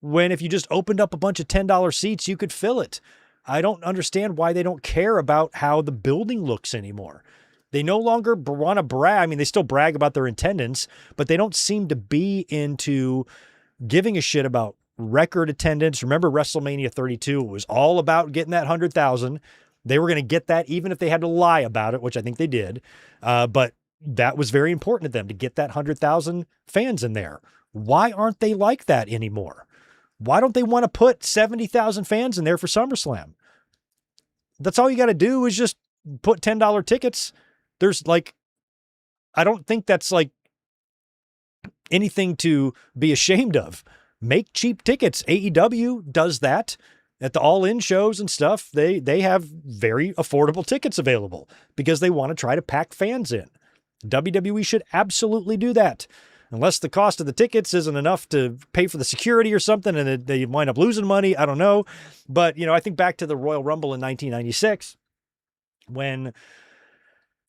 [SPEAKER 1] when if you just opened up a bunch of $10 seats, you could fill it. I don't understand why they don't care about how the building looks anymore. They no longer want to brag. I mean, they still brag about their attendance, but they don't seem to be into giving a shit about record attendance. Remember WrestleMania 32? It was all about getting that 100,000. They were going to get that even if they had to lie about it, which I think they did. But that was very important to them to get that 100,000 fans in there. Why aren't they like that anymore? Why don't they want to put 70,000 fans in there for SummerSlam? That's all you got to do is just put $10 tickets. I don't think that's like anything to be ashamed of. Make cheap tickets. AEW does that at the all-in shows and stuff. They have very affordable tickets available because they want to try to pack fans in. WWE should absolutely do that. Unless the cost of the tickets isn't enough to pay for the security or something and they wind up losing money. I don't know. But, I think back to the Royal Rumble in 1996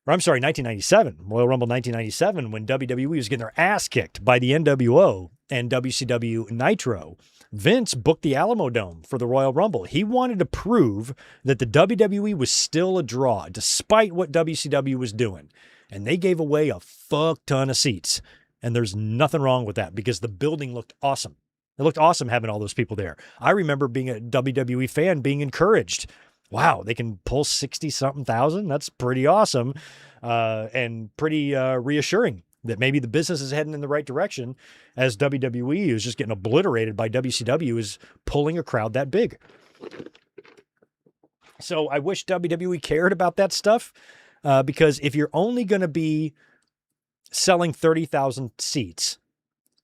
[SPEAKER 1] 1997, Royal Rumble 1997, when WWE was getting their ass kicked by the NWO and WCW Nitro. Vince booked the Alamo Dome for the Royal Rumble. He wanted to prove that the WWE was still a draw, despite what WCW was doing. And they gave away a fuck ton of seats. And there's nothing wrong with that because the building looked awesome. It looked awesome having all those people there. I remember being a WWE fan being encouraged. Wow, they can pull 60-something thousand. That's pretty awesome and pretty reassuring that maybe the business is heading in the right direction as WWE, who's just getting obliterated by WCW, is pulling a crowd that big. So I wish WWE cared about that stuff because if you're only going to be selling 30,000 seats,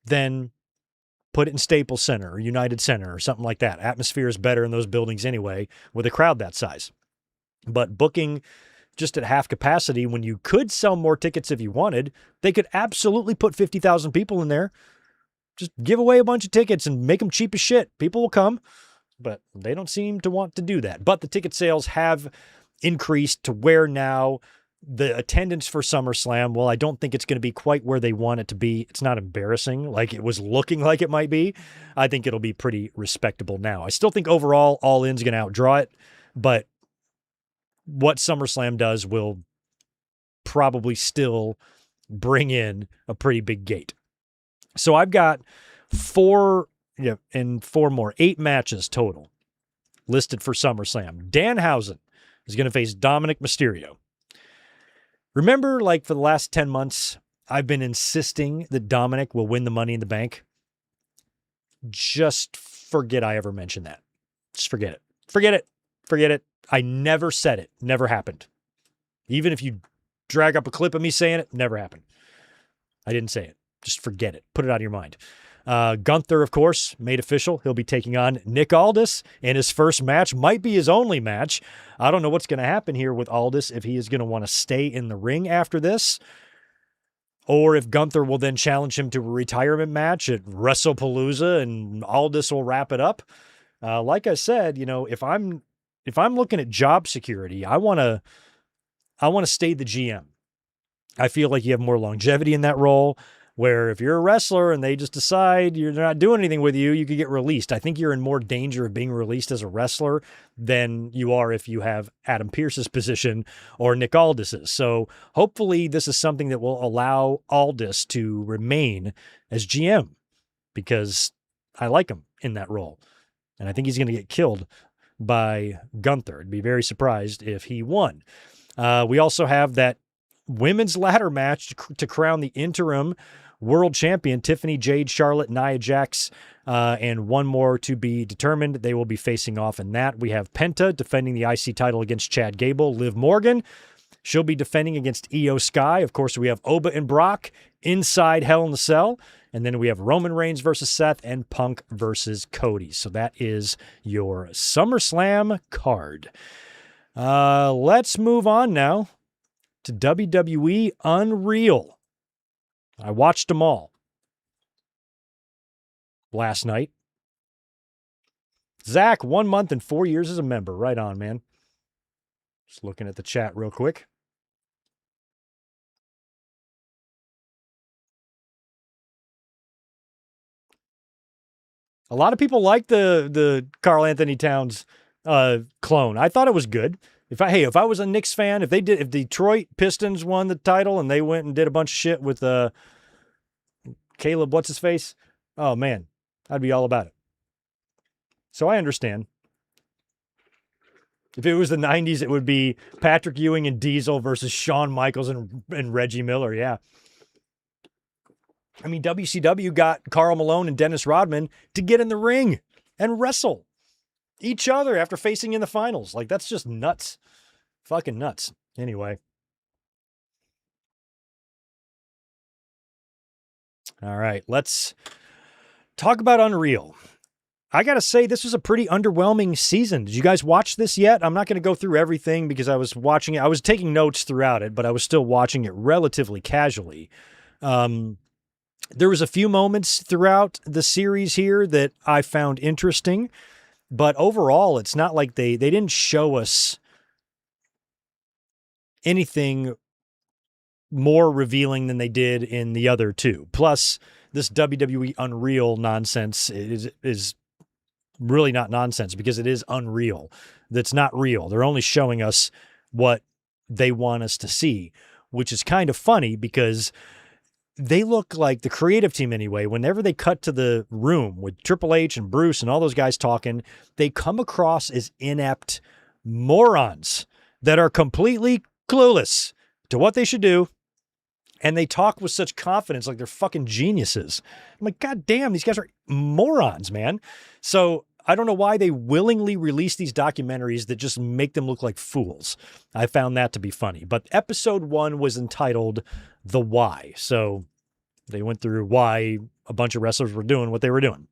[SPEAKER 1] then put it in Staples Center or United Center or something like that. Atmosphere is better in those buildings anyway with a crowd that size. But booking just at half capacity when you could sell more tickets if you wanted, they could absolutely put 50,000 people in there. Just give away a bunch of tickets and make them cheap as shit. People will come, but they don't seem to want to do that. But the ticket sales have increased to where now the attendance for SummerSlam, well, I don't think it's going to be quite where they want it to be. It's not embarrassing like it was looking like it might be. I think it'll be pretty respectable now. I still think overall All In's going to outdraw it, but what SummerSlam does will probably still bring in a pretty big gate. So I've got 8 matches total listed for SummerSlam. Danhausen is going to face Dominic Mysterio. Remember, like for the last 10 months, I've been insisting that Dominic will win the Money in the Bank. Just forget I ever mentioned that. Just forget it. Forget it. Forget it. I never said it. Never happened. Even if you drag up a clip of me saying it, never happened. I didn't say it. Just forget it. Put it out of your mind. Gunther, of course, made official. He'll be taking on Nick Aldis in his first match. Might be his only match. I don't know what's going to happen here with Aldis, if he is going to want to stay in the ring after this. or if Gunther will then challenge him to a retirement match at WrestlePalooza and Aldis will wrap it up. Like I said, if I'm looking at job security, I want to stay the GM. I feel like you have more longevity in that role, where if you're a wrestler and they just decide they're not doing anything with you, you could get released. I think you're in more danger of being released as a wrestler than you are if you have Adam Pearce's position or Nick Aldis's. So hopefully this is something that will allow Aldis to remain as GM, because I like him in that role. And I think he's going to get killed by Gunther. I'd be very surprised if he won. We also have that women's ladder match to crown the interim world champion, Tiffany, Jade, Charlotte, Nia Jax, and one more to be determined. They will be facing off in that. We have Penta defending the IC title against Chad Gable. Liv Morgan, she'll be defending against Io Sky. Of course, we have Oba and Brock inside Hell in the Cell. And then we have Roman Reigns versus Seth and Punk versus Cody. So that is your SummerSlam card. Let's move on now to WWE Unreal. I watched them all last night. Zach, 1 month and 4 years as a member. Right on, man. Just looking at the chat real quick. A lot of people like the Karl Anthony Towns clone. I thought it was good. If I was a Knicks fan, if Detroit Pistons won the title and they went and did a bunch of shit with Caleb, what's his face? Oh man, I'd be all about it. So I understand. If it was the 90s, it would be Patrick Ewing and Diesel versus Shawn Michaels and Reggie Miller. Yeah. I mean, WCW got Karl Malone and Dennis Rodman to get in the ring and wrestle each other after facing in the finals. Like, that's just nuts. Fucking nuts. Anyway. All right, let's talk about Unreal. I got to say, this was a pretty underwhelming season. Did you guys watch this yet? I'm not going to go through everything because I was watching it. I was taking notes throughout it, but I was still watching it relatively casually. There was a few moments throughout the series here that I found interesting, but overall, it's not like they didn't show us anything more revealing than they did in the other two. Plus, this WWE Unreal nonsense is really not nonsense because it is unreal. That's not real. They're only showing us what they want us to see, which is kind of funny because they look like, the creative team anyway, whenever they cut to the room with Triple H and Bruce and all those guys talking, they come across as inept morons that are completely clueless to what they should do. And they talk with such confidence like they're fucking geniuses. I'm like, God damn, these guys are morons, man. So I don't know why they willingly release these documentaries that just make them look like fools. I found that to be funny. But episode 1 was entitled The Why. So they went through why a bunch of wrestlers were doing what they were doing.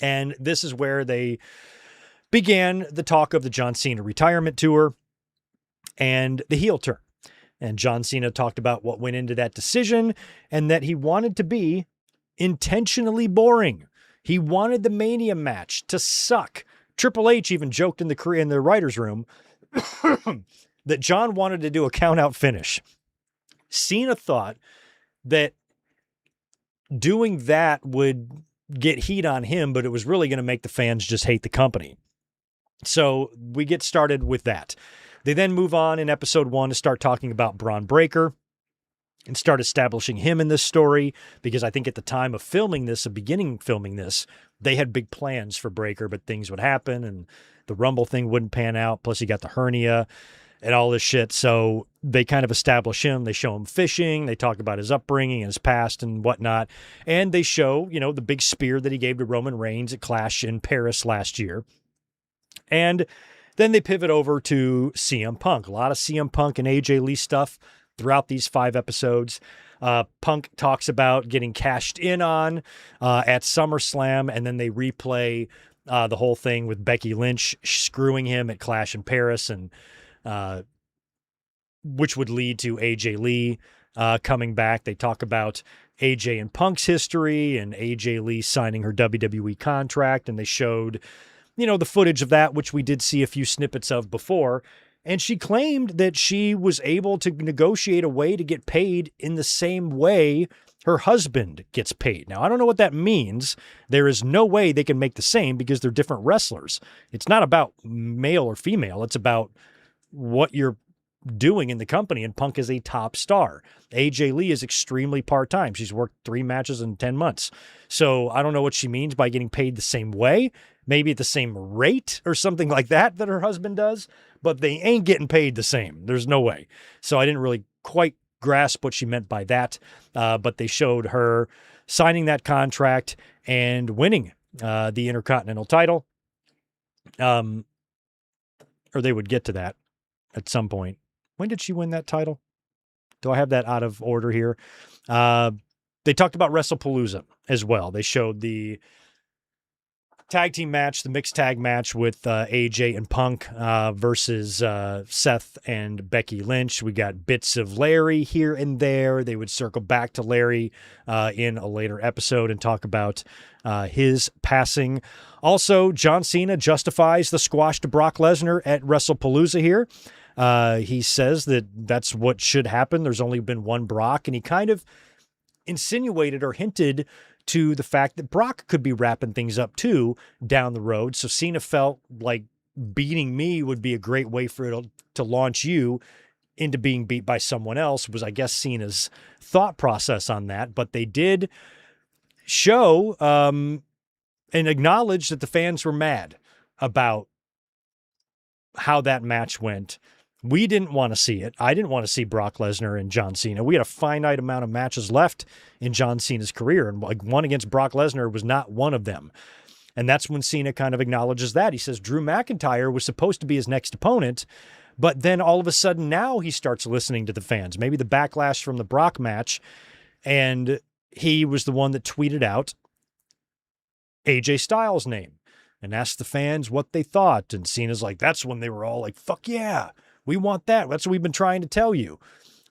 [SPEAKER 1] And this is where they began the talk of the John Cena retirement tour and the heel turn. And John Cena talked about what went into that decision and that he wanted to be intentionally boring. He wanted the Mania match to suck. Triple H even joked in the writer's room that John wanted to do a count-out finish. Cena thought that doing that would get heat on him, but it was really going to make the fans just hate the company. So we get started with that. They then move on in episode 1 to start talking about Braun Breaker and start establishing him in this story, because I think at the time of filming this, they had big plans for Breaker, but things would happen and the Rumble thing wouldn't pan out. Plus he got the hernia and all this shit. So they kind of establish him. They show him fishing. They talk about his upbringing and his past and whatnot. And they show, the big spear that he gave to Roman Reigns at Clash in Paris last year. And then they pivot over to CM Punk. A lot of CM Punk and AJ Lee stuff throughout these 5 episodes. Punk talks about getting cashed in on at SummerSlam, and then they replay the whole thing with Becky Lynch screwing him at Clash in Paris, and which would lead to AJ Lee coming back. They talk about AJ and Punk's history and AJ Lee signing her WWE contract, and they showed, the footage of that, which we did see a few snippets of before. And she claimed that she was able to negotiate a way to get paid in the same way her husband gets paid. Now, I don't know what that means. There is no way they can make the same because they're different wrestlers. It's not about male or female. It's about what you're doing in the company, and Punk is a top star. AJ Lee is extremely part-time. She's worked 3 matches in 10 months. So I don't know what she means by getting paid the same way, maybe at the same rate or something like that her husband does, but they ain't getting paid the same. There's no way. So I didn't really quite grasp what she meant by that, but they showed her signing that contract and winning the Intercontinental title. Or they would get to that at some point. When did she win that title? Do I have that out of order here? They talked about WrestlePalooza as well. They showed the tag team match, the mixed tag match with AJ and Punk versus Seth and Becky Lynch. We got bits of Larry here and there. They would circle back to Larry in a later episode and talk about his passing. Also, John Cena justifies the squash to Brock Lesnar at WrestlePalooza here. He says that that's what should happen. There's only been one Brock, and he kind of insinuated or hinted to the fact that Brock could be wrapping things up too down the road. So Cena felt like beating me would be a great way for it to launch you into being beat by someone else, was, I guess, Cena's thought process on that. But they did show and acknowledge that the fans were mad about how that match went. We didn't want to see it. I didn't want to see Brock Lesnar and John Cena. We had a finite amount of matches left in John Cena's career, and like one against Brock Lesnar was not one of them. And that's when Cena kind of acknowledges that. He says Drew McIntyre was supposed to be his next opponent, but then all of a sudden now he starts listening to the fans. Maybe the backlash from the Brock match, and he was the one that tweeted out AJ Styles' name and asked the fans what they thought. And Cena's like, that's when they were all like, fuck yeah, we want that. That's what we've been trying to tell you.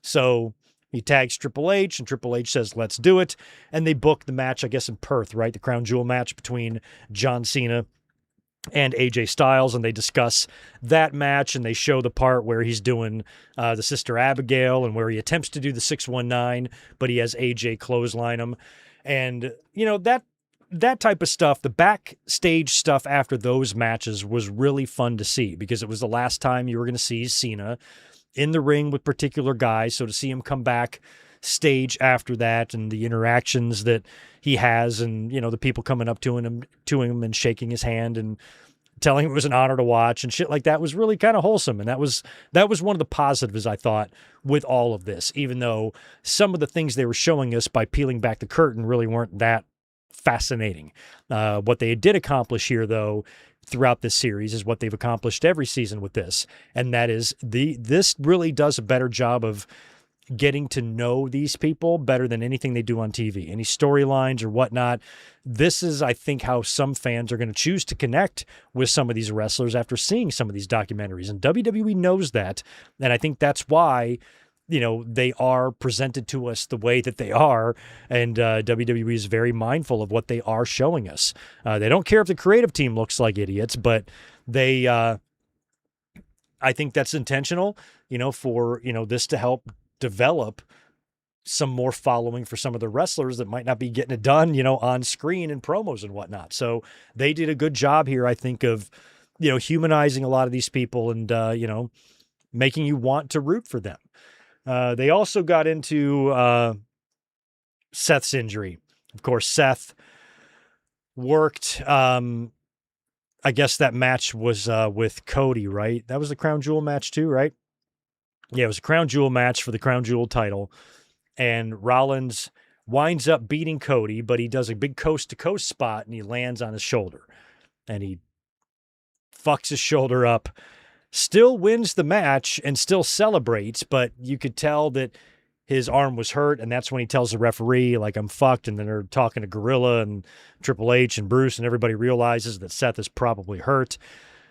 [SPEAKER 1] So he tags Triple H, and Triple H says, let's do it. And they booked the match, I guess, in Perth, right? The Crown Jewel match between John Cena and AJ Styles. And they discuss that match, and they show the part where he's doing the Sister Abigail and where he attempts to do the 619, but he has AJ clothesline him. And, that type of stuff, the backstage stuff after those matches was really fun to see, because it was the last time you were going to see Cena in the ring with particular guys. So to see him come back stage after that, and the interactions that he has, and, the people coming up to him and shaking his hand and telling him it was an honor to watch and shit like that, was really kind of wholesome. And that was one of the positives, I thought, with all of this, even though some of the things they were showing us by peeling back the curtain really weren't that fascinating. What they did accomplish here, though, throughout this series, is what they've accomplished every season with this, and that is this really does a better job of getting to know these people better than anything they do on TV, any storylines or whatnot. This is, I think, how some fans are going to choose to connect with some of these wrestlers after seeing some of these documentaries, and WWE knows that, and I think that's why they are presented to us the way that they are, and WWE is very mindful of what they are showing us. They don't care if the creative team looks like idiots, but they, I think that's intentional, for, this to help develop some more following for some of the wrestlers that might not be getting it done, on screen and promos and whatnot. So they did a good job here, I think, of, humanizing a lot of these people and, making you want to root for them. They also got into Seth's injury. Of course, Seth worked, I guess that match was with Cody, right? That was the Crown Jewel match too, right? Yeah, it was a Crown Jewel match for the Crown Jewel title. And Rollins winds up beating Cody, but he does a big coast-to-coast spot, and he lands on his shoulder. And he fucks his shoulder up. Still wins the match and still celebrates, but you could tell that his arm was hurt, and that's when he tells the referee, like, I'm fucked, and then they're talking to Gorilla and Triple H and Bruce, and everybody realizes that Seth is probably hurt.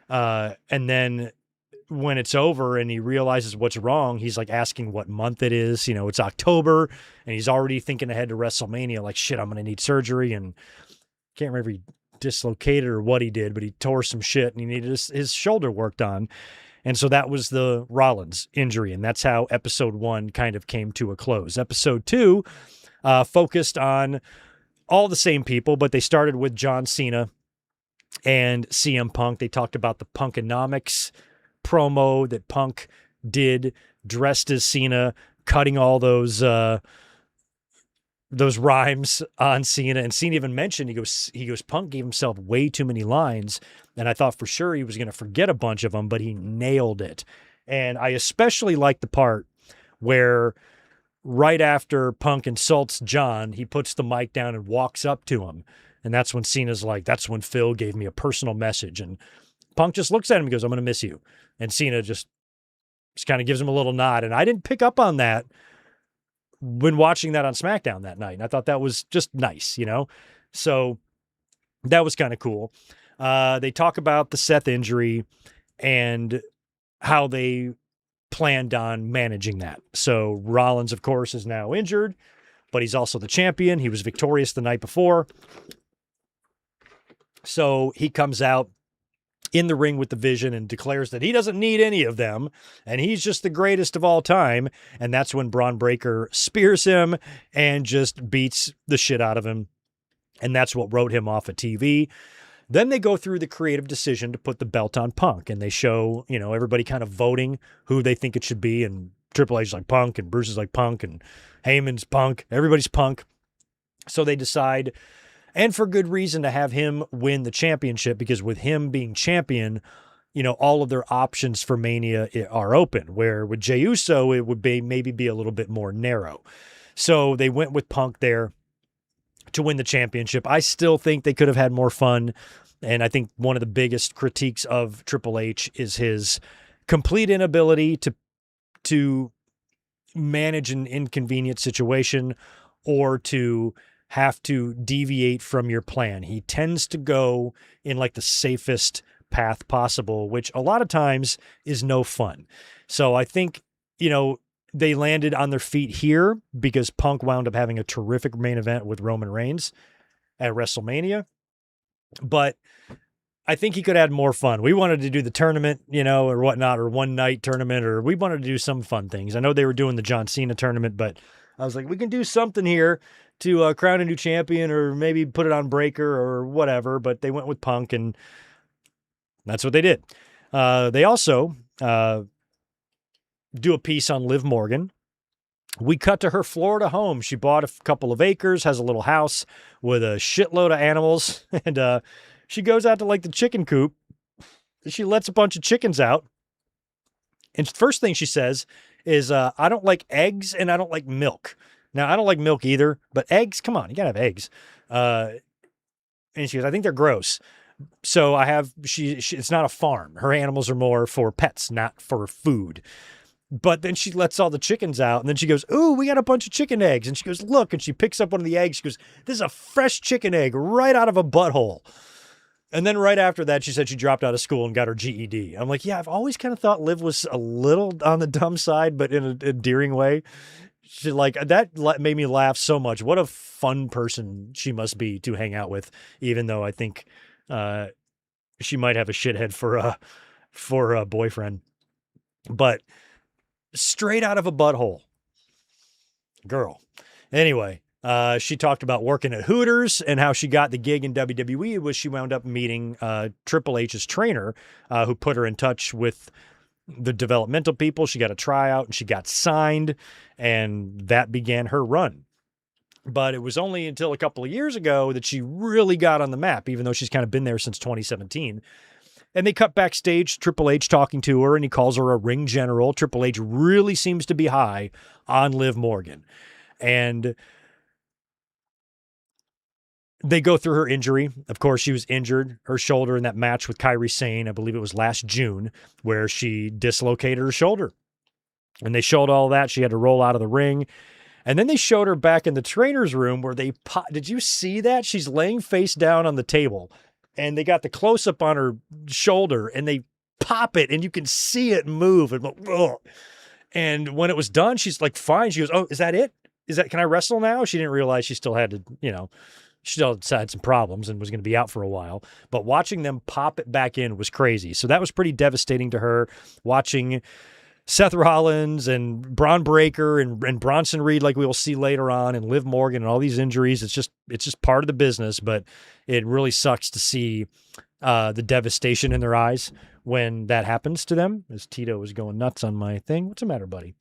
[SPEAKER 1] And then when it's over and he realizes what's wrong, he's like asking what month it is. You know, it's October and he's already thinking ahead to WrestleMania, like, shit, I'm going to need surgery. And can't remember if he dislocated or what he did, but he tore some shit and he needed his shoulder worked on. And so that was the Rollins injury. And that's how episode 1 kind of came to a close. Episode 2 focused on all the same people, but they started with John Cena and CM Punk. They talked about the Punkonomics promo that Punk did dressed as Cena, cutting all those rhymes on Cena. And Cena even mentioned, he goes, Punk gave himself way too many lines. And I thought for sure he was going to forget a bunch of them, but he nailed it. And I especially like the part where right after Punk insults John, he puts the mic down and walks up to him. And that's when Cena's like, that's when Phil gave me a personal message. And Punk just looks at him and goes, I'm going to miss you. And Cena just kind of gives him a little nod. And I didn't pick up on that when watching that on SmackDown that night. And I thought that was just nice, you know? So that was kind of cool. They talk about the Seth injury and how they planned on managing that. So Rollins, of course, is now injured, but he's also the champion. He was victorious the night before. So he comes out in the ring with the Vision and declares that he doesn't need any of them and he's just the greatest of all time. And that's when Braun Breaker spears him and just beats the shit out of him. And that's what wrote him off of TV. Then they go through the creative decision to put the belt on Punk, and they show, you know, everybody kind of voting who they think it should be. And Triple H is like Punk, and Bruce is like Punk, and Heyman's Punk. Everybody's Punk. So they decide, and for good reason, to have him win the championship, because with him being champion, you know, all of their options for Mania are open, where with Jey Uso, it would be maybe be a little bit more narrow. So they went with Punk there to win the championship. I still think they could have had more fun. And I think one of the biggest critiques of Triple H is his complete inability to manage an inconvenient situation or to have to deviate from your plan. He tends to go in like the safest path possible, which a lot of times is no fun. So I think, you know, they landed on their feet here because Punk wound up having a terrific main event with Roman Reigns at WrestleMania. But I think he could add more fun. We wanted to do the tournament, you know, or whatnot, or one night tournament, or we wanted to do some fun things. I know they were doing the John Cena tournament, but I was like, we can do something here to crown a new champion or maybe put it on Breaker or whatever. But they went with Punk, and that's what they did. They also do a piece on Liv Morgan. We cut to her Florida home. She bought a couple of acres, has a little house with a shitload of animals, and she goes out to like the chicken coop. She lets a bunch of chickens out. And first thing she says is, I don't like eggs and I don't like milk. Now, I don't like milk either, but eggs, come on, you gotta have eggs. And she goes, I think they're gross. So I have, it's not a farm. Her animals are more for pets, not for food. But then she lets all the chickens out, and then she goes, ooh, we got a bunch of chicken eggs. And she goes, look, and she picks up one of the eggs. She goes, this is a fresh chicken egg right out of a butthole. And then right after that, she said she dropped out of school and got her GED. I'm like, yeah, I've always kind of thought Liv was a little on the dumb side, but in an endearing way. She like, that made me laugh so much. What a fun person she must be to hang out with, even though I think she might have a shithead for a boyfriend. But straight out of a butthole. Girl. Anyway, she talked about working at Hooters and how she got the gig in WWE was she wound up meeting Triple H's trainer who put her in touch with the developmental people. She got a tryout and she got signed, and that began her run. But it was only until a couple of years ago that she really got on the map, even though she's kind of been there since 2017. And they cut backstage, Triple H talking to her, and he calls her a ring general. Triple H really seems to be high on Liv Morgan. And they go through her injury. Of course, she was injured, her shoulder in that match with Kairi Sane, I believe it was last June, where she dislocated her shoulder. And they showed all that. She had to roll out of the ring. And then they showed her back in the trainer's room where did you see that? She's laying face down on the table. And they got the close-up on her shoulder, and they pop it, and you can see it move. And when it was done, she's like, fine. She goes, oh, is that it? Can I wrestle now? She didn't realize she still had to, she still had some problems and was going to be out for a while. But watching them pop it back in was crazy. So that was pretty devastating to her, watching Seth Rollins and Braun Breaker and Bronson Reed, like we will see later on, and Liv Morgan and all these injuries. It's just part of the business, but it really sucks to see the devastation in their eyes when that happens to them. As Tito is going nuts on my thing. What's the matter, buddy?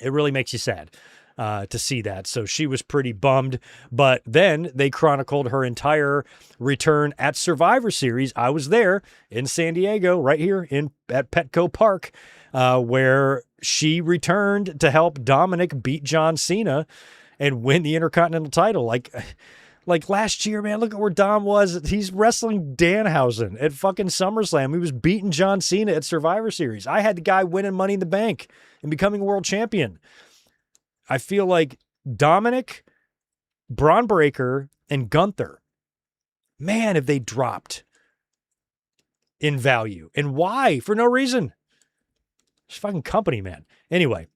[SPEAKER 1] It really makes you sad to see that. So she was pretty bummed, but then they chronicled her entire return at Survivor Series. I was there in San Diego, right here at Petco Park, where she returned to help Dominic beat John Cena and win the Intercontinental title. Like last year, man, look at where Dom was. He's wrestling Danhausen at fucking SummerSlam. He was beating John Cena at Survivor Series. I had the guy winning Money in the Bank and becoming world champion. I feel like Dominic, Braun Breaker, and Gunther, man, have they dropped in value. And why? For no reason. It's fucking company, man. Anyway,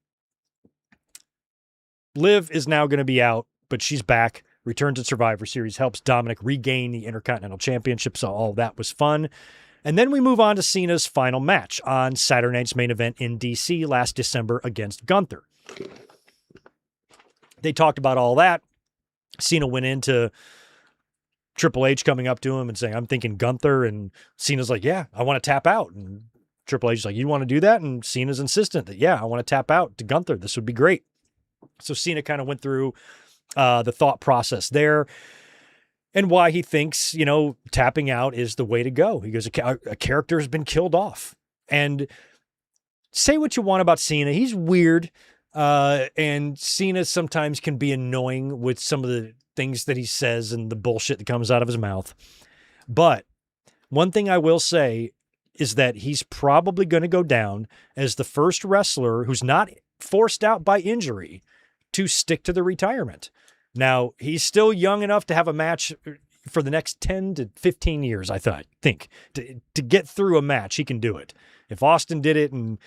[SPEAKER 1] Liv is now going to be out, but she's back. Returns at Survivor Series, helps Dominic regain the Intercontinental Championship, so all that was fun. And then we move on to Cena's final match on Saturday night's main event in DC last December against Gunther. They talked about all that. Cena went into Triple H coming up to him and saying, I'm thinking Gunther, and Cena's like, yeah, I want to tap out. And Triple H is like, you want to do that? And Cena's insistent that, yeah, I want to tap out to Gunther. This would be great. So Cena kind of went through the thought process there and why he thinks, tapping out is the way to go. He goes, a character has been killed off. And say what you want about Cena. He's weird. And Cena sometimes can be annoying with some of the things that he says and the bullshit that comes out of his mouth. But one thing I will say is that he's probably going to go down as the first wrestler who's not forced out by injury to stick to the retirement. Now, he's still young enough to have a match for the next 10 to 15 years, I think. To get through a match, he can do it. If Austin did it in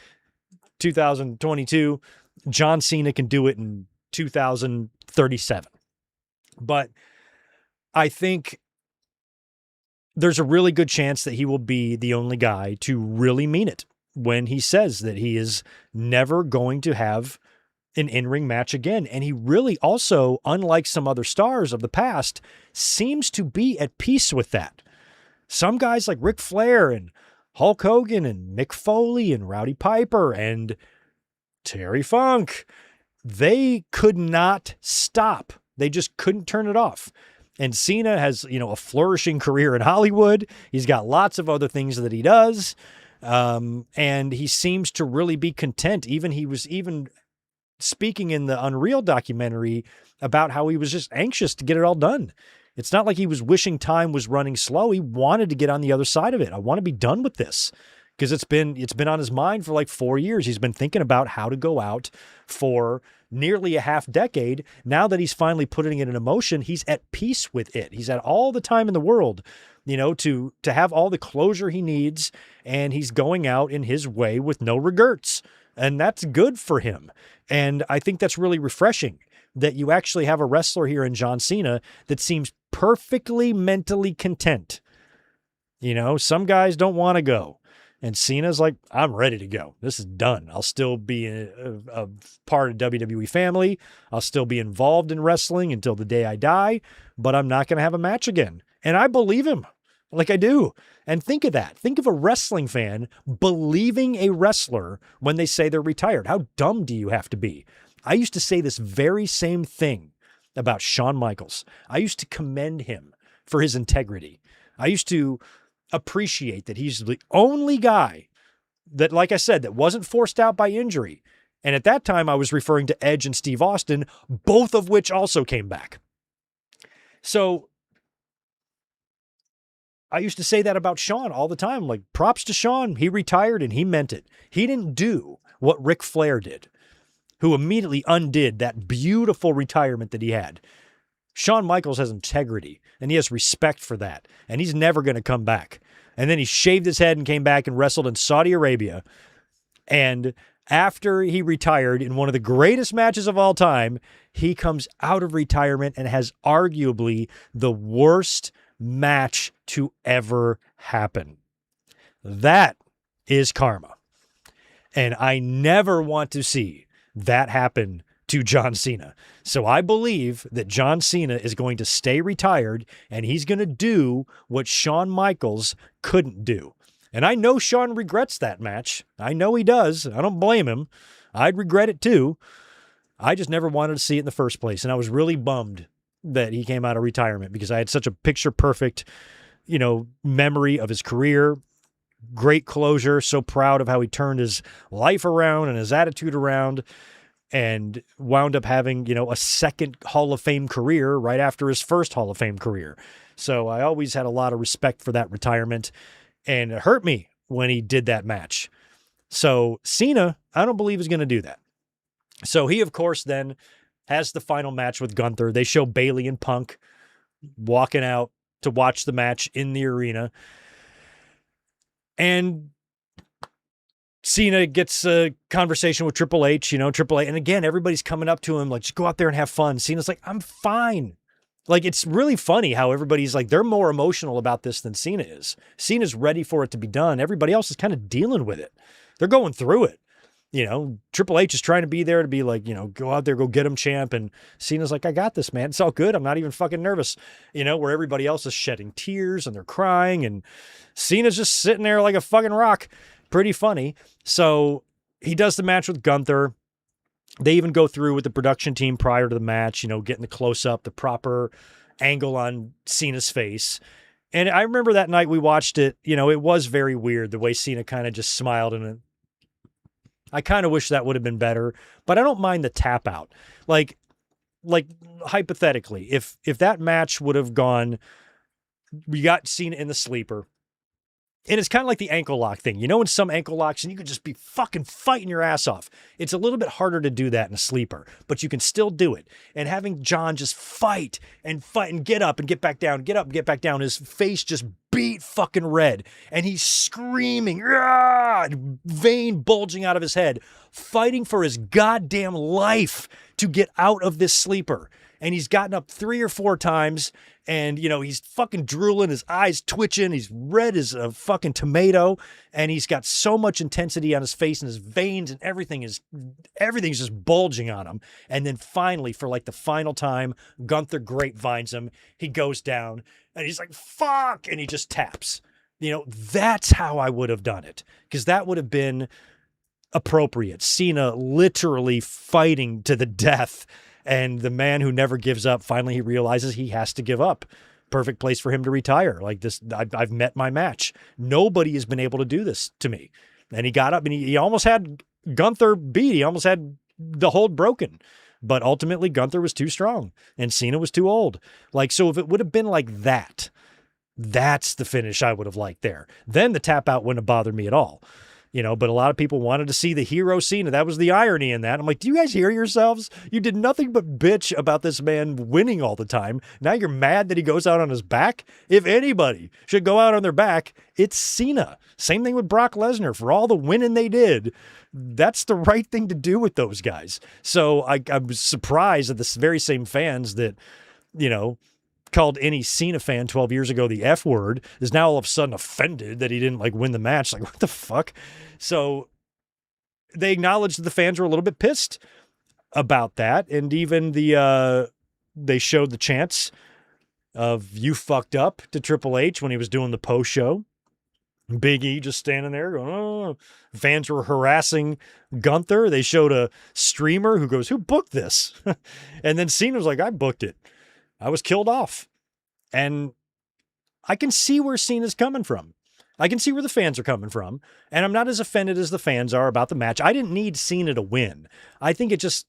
[SPEAKER 1] 2022, John Cena can do it in 2037. But I think there's a really good chance that he will be the only guy to really mean it when he says that he is never going to have an in-ring match again. And he really also, unlike some other stars of the past, seems to be at peace with that. Some guys like Ric Flair and Hulk Hogan and Mick Foley and Rowdy Piper and Terry Funk, they could not stop. They just couldn't turn it off. And Cena has, a flourishing career in Hollywood. He's got lots of other things that he does. And he seems to really be content. He was speaking in the Unreal documentary about how he was just anxious to get it all done. It's not like he was wishing time was running slow. He wanted to get on the other side of it. I want to be done with this because it's been on his mind for like 4 years. He's been thinking about how to go out for nearly a half decade. Now that he's finally putting it in motion, he's at peace with it. He's had all the time in the world, to have all the closure he needs, and he's going out in his way with no regrets. And that's good for him. And I think that's really refreshing that you actually have a wrestler here in John Cena that seems perfectly mentally content. Some guys don't want to go. And Cena's like, I'm ready to go. This is done. I'll still be a part of WWE family. I'll still be involved in wrestling until the day I die, but I'm not going to have a match again. And I believe him. Like I do. And think of that. Think of a wrestling fan believing a wrestler when they say they're retired. How dumb do you have to be? I used to say this very same thing about Shawn Michaels. I used to commend him for his integrity. I used to appreciate that he's the only guy that, like I said, that wasn't forced out by injury. And at that time, I was referring to Edge and Steve Austin, both of which also came back. So I used to say that about Shawn all the time. Like, props to Shawn. He retired and he meant it. He didn't do what Ric Flair did, who immediately undid that beautiful retirement that he had. Shawn Michaels has integrity and he has respect for that. And he's never going to come back. And then he shaved his head and came back and wrestled in Saudi Arabia. And after he retired in one of the greatest matches of all time, he comes out of retirement and has arguably the worst match to ever happen. That is karma. And I never want to see that happen to John Cena. So I believe that John Cena is going to stay retired and he's going to do what Shawn Michaels couldn't do. And I know Shawn regrets that match. I know he does. I don't blame him. I'd regret it too. I just never wanted to see it in the first place. And I was really bummed that he came out of retirement because I had such a picture perfect, memory of his career. Great closure. So proud of how he turned his life around and his attitude around and wound up having, a second Hall of Fame career right after his first Hall of Fame career. So I always had a lot of respect for that retirement. And it hurt me when he did that match. So Cena, I don't believe is going to do that. So he, of course, then has the final match with Gunther. They show Bayley and Punk walking out to watch the match in the arena. And Cena gets a conversation with Triple H, Triple H. And again, everybody's coming up to him like, just go out there and have fun. Cena's like, I'm fine. Like, it's really funny how everybody's like, they're more emotional about this than Cena is. Cena's ready for it to be done. Everybody else is kind of dealing with it. They're going through it. Triple H is trying to be there to be like, go out there, go get him, champ. And Cena's like, I got this, man. It's all good. I'm not even fucking nervous. Where everybody else is shedding tears and they're crying. And Cena's just sitting there like a fucking rock. Pretty funny. So he does the match with Gunther. They even go through with the production team prior to the match, getting the close-up, the proper angle on Cena's face. And I remember that night we watched it, it was very weird the way Cena kind of just smiled. And I kind of wish that would have been better, but I don't mind the tap out. Like hypothetically, if that match would have gone, we got Cena in the sleeper. And it's kind of like the ankle lock thing. In some ankle locks, and you could just be fucking fighting your ass off. It's a little bit harder to do that in a sleeper, but you can still do it. And having John just fight and get up and get back down, get up and get back down, his face just beat fucking red. And he's screaming, vein bulging out of his head, fighting for his goddamn life to get out of this sleeper. And he's gotten up 3 or 4 times and, he's fucking drooling, his eyes twitching, he's red as a fucking tomato, and he's got so much intensity on his face and his veins and everything's just bulging on him. And then finally, for like the final time, Gunther grapevines him. He goes down and he's like, fuck, and he just taps. That's how I would have done it because that would have been appropriate. Cena literally fighting to the death. And the man who never gives up, finally he realizes he has to give up. Perfect place for him to retire. Like this, I've met my match. Nobody has been able to do this to me. And he got up and he almost had Gunther beat. He almost had the hold broken. But ultimately Gunther was too strong and Cena was too old. So if it would have been like that, that's the finish I would have liked there. Then the tap out wouldn't have bothered me at all. But a lot of people wanted to see the hero Cena. That was the irony in that. I'm like, do you guys hear yourselves? You did nothing but bitch about this man winning all the time. Now you're mad that he goes out on his back? If anybody should go out on their back, it's Cena. Same thing with Brock Lesnar. For all the winning they did, that's the right thing to do with those guys. So I'm surprised that the very same fans that, called any Cena fan 12 years ago the F word is now all of a sudden offended that he didn't win the match. Like, what the fuck? So they acknowledged that the fans were a little bit pissed about that. And even they showed the chants of "you fucked up" to Triple H when he was doing the post show. Big E just standing there going, oh. Fans were harassing Gunther. They showed a streamer who goes, who booked this? And then Cena was like, I booked it. I was killed off. And I can see where Cena's coming from. I can see where the fans are coming from. And I'm not as offended as the fans are about the match. I didn't need Cena to win. I think it just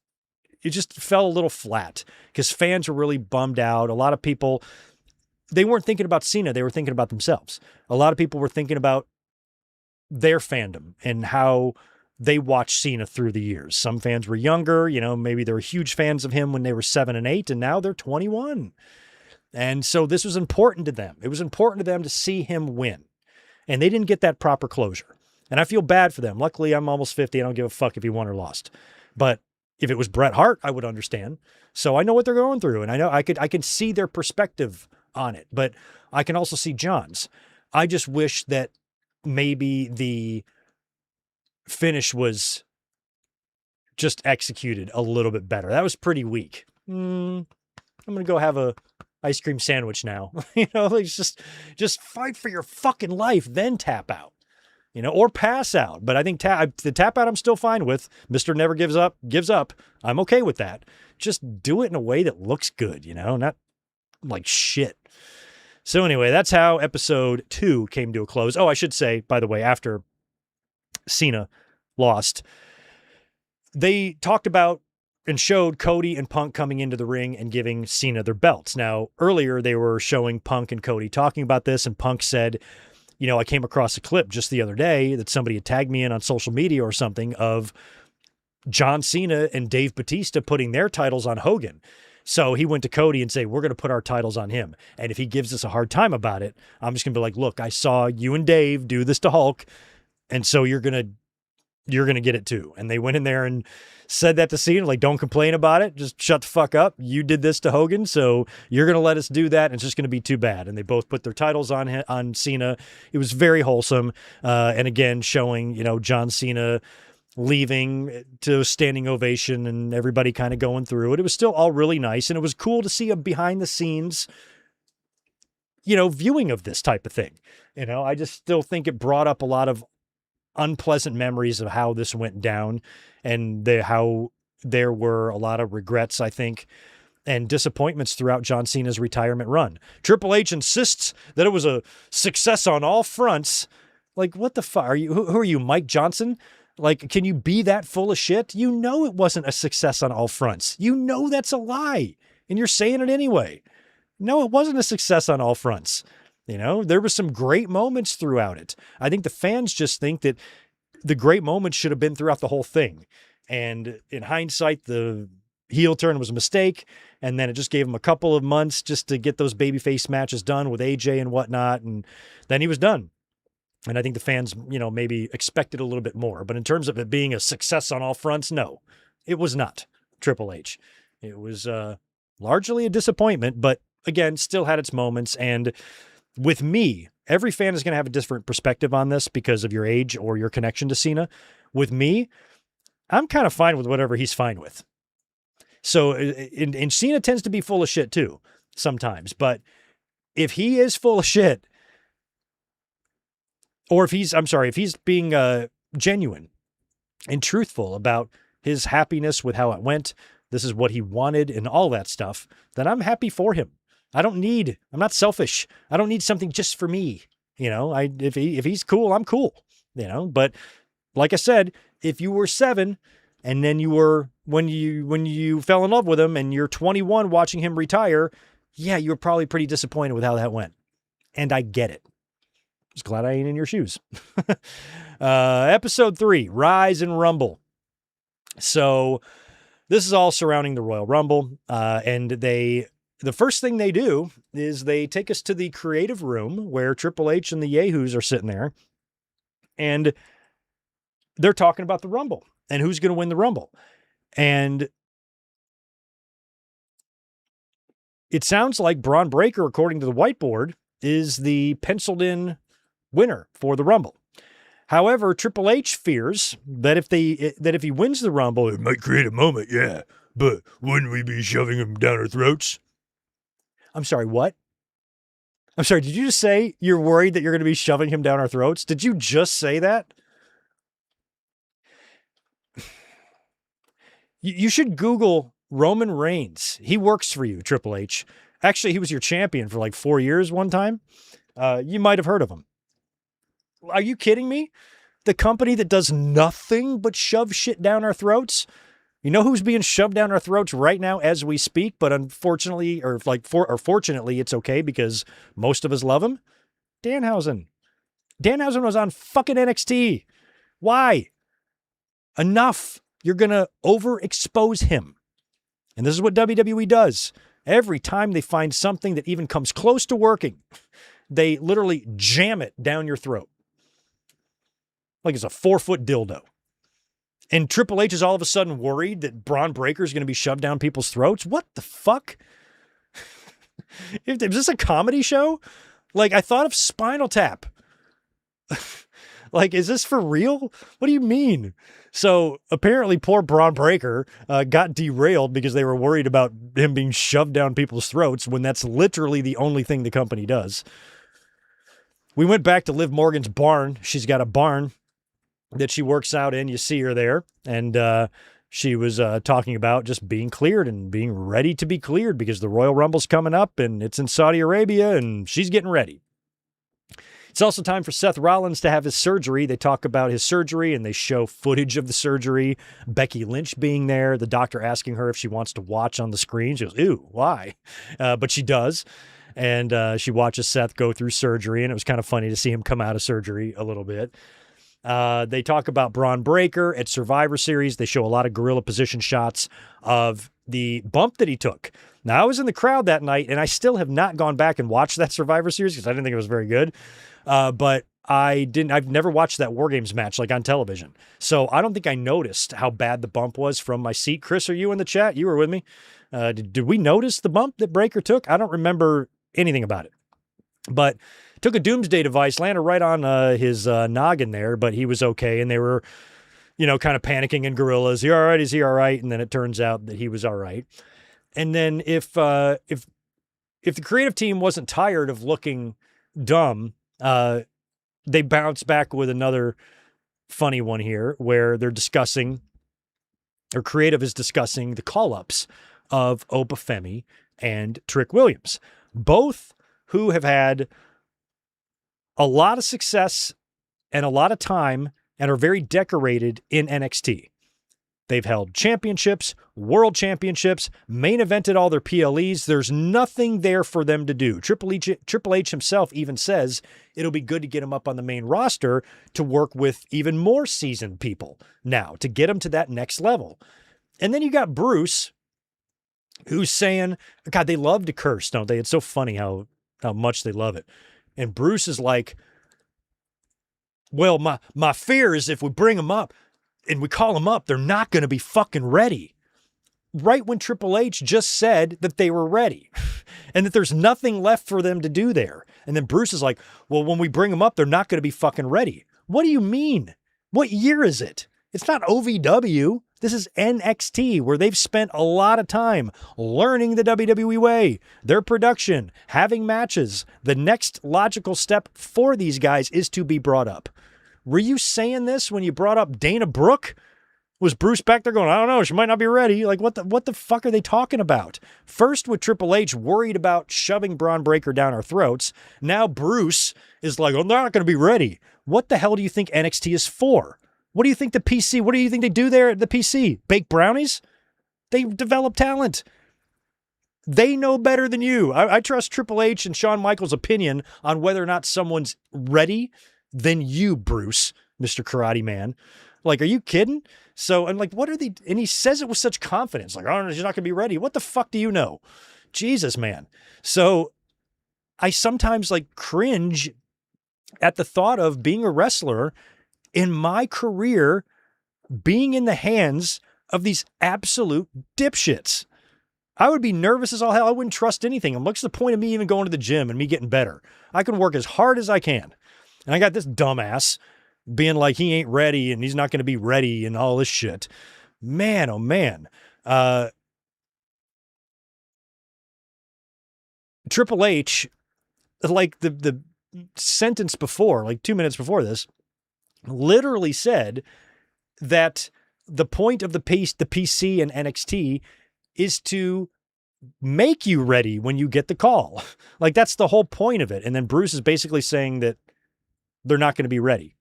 [SPEAKER 1] fell a little flat because fans were really bummed out. A lot of people, they weren't thinking about Cena. They were thinking about themselves. A lot of people were thinking about their fandom and how they watched Cena through the years. Some fans were younger, maybe they were huge fans of him when they were 7 and 8, and now they're 21. And so this was important to them. It was important to them to see him win. And they didn't get that proper closure. And I feel bad for them. Luckily, I'm almost 50. I don't give a fuck if he won or lost. But if it was Bret Hart, I would understand. So I know what they're going through, and I know I can see their perspective on it, but I can also see John's. I just wish that maybe the finish was just executed a little bit better. That was pretty weak. I'm going to go have a ice cream sandwich now. Like just fight for your fucking life, then tap out. Or pass out. But I think the tap out I'm still fine with. Mr. Never gives up. I'm okay with that. Just do it in a way that looks good, not like shit. So anyway, that's how episode 2 came to a close. Oh, I should say, by the way, after Cena lost, they talked about and showed Cody and Punk coming into the ring and giving Cena their belts. Now, earlier they were showing Punk and Cody talking about this, and Punk said, I came across a clip just the other day that somebody had tagged me in on social media or something of John Cena and Dave Bautista putting their titles on Hogan. So he went to Cody and say, we're going to put our titles on him. And if he gives us a hard time about it, I'm just going to be like, look, I saw you and Dave do this to Hulk. And so you're going to get it too. And they went in there and said that to Cena, like, don't complain about it. Just shut the fuck up. You did this to Hogan, so you're going to let us do that, and it's just going to be too bad. And they both put their titles on Cena. It was very wholesome. And again, showing, John Cena leaving to a standing ovation and everybody kind of going through it. It was still all really nice. And it was cool to see a behind the scenes, viewing of this type of thing. I just still think it brought up a lot of unpleasant memories of how this went down, and how there were a lot of regrets, I think, and disappointments throughout John Cena's retirement run. Triple H insists that it was a success on all fronts. Like, what the fuck? Who are you, Mike Johnson? Like, can you be that full of shit? It wasn't a success on all fronts. That's a lie, and you're saying it anyway. No, it wasn't a success on all fronts. There were some great moments throughout it. I think the fans just think that the great moments should have been throughout the whole thing. And in hindsight, the heel turn was a mistake. And then it just gave him a couple of months just to get those babyface matches done with AJ and whatnot. And then he was done. And I think the fans, maybe expected a little bit more. But in terms of it being a success on all fronts, no, it was not Triple H. It was largely a disappointment, but again, still had its moments. And with me, every fan is going to have a different perspective on this because of your age or your connection to Cena. With me, I'm kind of fine with whatever he's fine with. So, and Cena tends to be full of shit too, sometimes. But if he is full of shit, or if he's being genuine and truthful about his happiness with how it went, this is what he wanted and all that stuff, then I'm happy for him. I'm not selfish. I don't need something just for me. If he's cool, I'm cool, but like I said, if you were 7 and then you were, when you fell in love with him and you're 21 watching him retire, yeah, you were probably pretty disappointed with how that went. And I get it. Just glad I ain't in your shoes. Episode 3, Rise and Rumble. So this is all surrounding the Royal Rumble. And the first thing they do is they take us to the creative room where Triple H and the Yahoos are sitting there, and they're talking about the Rumble and who's going to win the Rumble. And it sounds like Braun Breaker, according to the whiteboard, is the penciled in winner for the Rumble. However, Triple H fears that if he wins the Rumble, it might create a moment, yeah, but wouldn't we be shoving him down our throats? I'm sorry, what? I'm sorry, did you just say you're worried that you're going to be shoving him down our throats? Did you just say that? You should Google Roman Reigns. He works for you, Triple H. Actually, he was your champion for like 4 years one time. You might have heard of him. Are you kidding me? The company that does nothing but shove shit down our throats? You know who's being shoved down our throats right now as we speak, but unfortunately, or fortunately, it's okay because most of us love him? Danhausen. Danhausen was on fucking NXT. Why? Enough. You're going to overexpose him. And this is what WWE does. Every time they find something that even comes close to working, They literally jam it down your throat. Like it's a 4-foot dildo. And Triple H is all of a sudden worried that Braun Breaker is going to be shoved down people's throats. What the fuck? Is this a comedy show? Like, I thought of Spinal Tap. Like, is this for real? What do you mean? So apparently poor Braun Breaker got derailed because they were worried about him being shoved down people's throats when that's literally the only thing the company does. We went back to Liv Morgan's barn. She's got a barn that she works out in. You see her there. And she was talking about just being cleared and being ready to be cleared because the Royal Rumble's coming up and it's in Saudi Arabia and she's getting ready. It's also time for Seth Rollins to have his surgery. They talk about his surgery and they show footage of the surgery. Becky Lynch being there, the doctor asking her if she wants to watch on the screen. She goes, ew, why? But she does. And she watches Seth go through surgery, and it was kind of funny to see him come out of surgery a little bit. They talk about Braun Breaker at Survivor Series. They show a lot of gorilla position shots of the bump that he took. Now, I was in the crowd that night, and I still have not gone back and watched that Survivor Series because I didn't think it was very good. But I've never watched that War Games match like on television. So I don't think I noticed how bad the bump was from my seat. Chris, are you in the chat? You were with me. Did we notice the bump that Breaker took? I don't remember anything about it. But took a doomsday device, landed right on his noggin there, but he was okay. And they were, kind of panicking in gorillas. Is he all right? Is he all right? And then it turns out that he was all right. And then if the creative team wasn't tired of looking dumb, they bounce back with another funny one here where they're discussing, or creative is discussing, the call-ups of Oba Femi and Trick Williams, both who have had a lot of success and a lot of time and are very decorated in NXT. They've held championships, world championships, main evented all their PLEs. There's nothing there for them to do. Triple H himself even says it'll be good to get him up on the main roster to work with even more seasoned people now to get him to that next level. And then you got Bruce, who's saying, God, they love to curse, don't they? It's so funny how much they love it. And Bruce is like, well, my fear is if we bring him up, and we call them up, they're not going to be fucking ready. Right when Triple H just said that they were ready and that there's nothing left for them to do there. And then Bruce is like, well, when we bring them up, they're not going to be fucking ready. What do you mean? What year is it? It's not OVW. This is NXT, where they've spent a lot of time learning the WWE way, their production, having matches. The next logical step for these guys is to be brought up. Were you saying this when you brought up Dana Brooke? Was Bruce back there going, I don't know, she might not be ready? Like, what the fuck are they talking about? First with Triple H worried about shoving Braun Breaker down our throats. Now Bruce is like, oh, they're not going to be ready. What the hell do you think NXT is for? What do you think the PC, what do you think they do there at the PC? Bake brownies? They develop talent. They know better than you. I trust Triple H and Shawn Michaels' opinion on whether or not someone's ready than you, Bruce, Mr. Karate Man. Like, are you kidding? So, and like, what are they? And he says it with such confidence. Like, oh, she's not going to be ready. What the fuck do you know? Jesus, man. So I sometimes like cringe at the thought of being a wrestler in my career, being in the hands of these absolute dipshits. I would be nervous as all hell. I wouldn't trust anything. And what's the point of me even going to the gym and me getting better? I can work as hard as I can. And I got this dumbass being like, he ain't ready and he's not going to be ready and all this shit. Man, oh man. Triple H, like the sentence before, like 2 minutes before this, literally said that the point of the PC and NXT is to make you ready when you get the call. Like, that's the whole point of it. And then Bruce is basically saying that they're not going to be ready.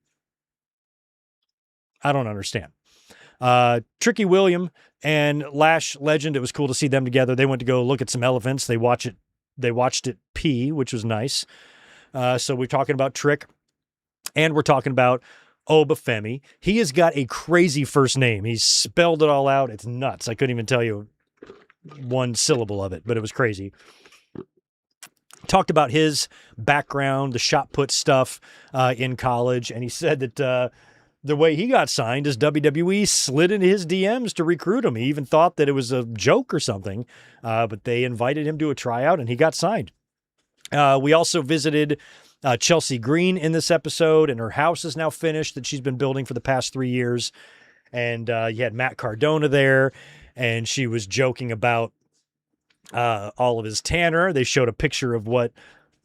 [SPEAKER 1] I don't understand. Tricky William and Lash Legend, it was cool to see them together. They went to go look at some elephants. They watched it pee, which was nice. So we're talking about Trick, and we're talking about Oba Femi. He has got a crazy first name. He's spelled it all out. It's nuts. I couldn't even tell you one syllable of it, but it was crazy. talked about his background, the shot put stuff in college, and he said that the way he got signed is WWE slid into his DMs to recruit him. He even thought that it was a joke or something, but they invited him to a tryout, and he got signed. We also visited Chelsea Green in this episode, and her house is now finished that she's been building for the past 3 years. And you had Matt Cardona there, and she was joking about all of his tanner. They showed a picture of what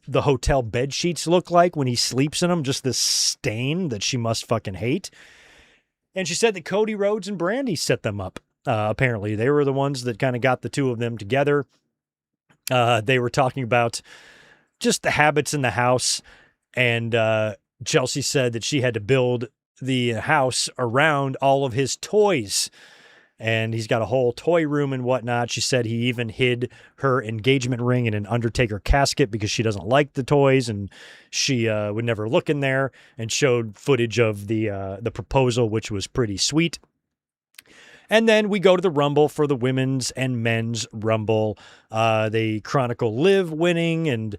[SPEAKER 1] the hotel bed sheets look like when he sleeps in them, just this stain that she must fucking hate. And she said that Cody Rhodes and Brandy set them up. Apparently, they were the ones that kind of got the two of them together. They were talking about just the habits in the house. And Chelsea said that she had to build the house around all of his toys. And he's got a whole toy room and whatnot. She said he even hid her engagement ring in an Undertaker casket because she doesn't like the toys, and she would never look in there, and showed footage of the proposal, which was pretty sweet. And then we go to the Rumble for the women's and men's Rumble. They chronicle Liv winning and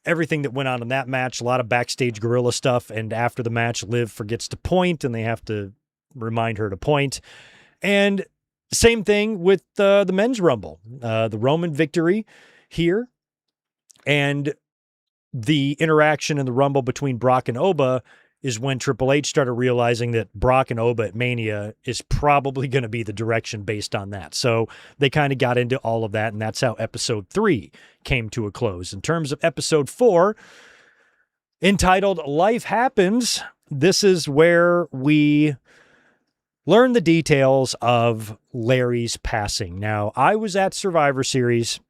[SPEAKER 1] everything that went on in that match. A lot of backstage guerrilla stuff. And after the match, Liv forgets to point, and they have to remind her to point. And same thing with the men's Rumble, the Roman victory here, and the interaction in the Rumble between Brock and Oba is when Triple H started realizing that Brock and Oba at Mania is probably going to be the direction based on that. So they kind of got into all of that, and that's how episode 3 came to a close. In terms of episode 4, entitled Life Happens, this is where we learn the details of Larry's passing. Now, I was at Survivor Series,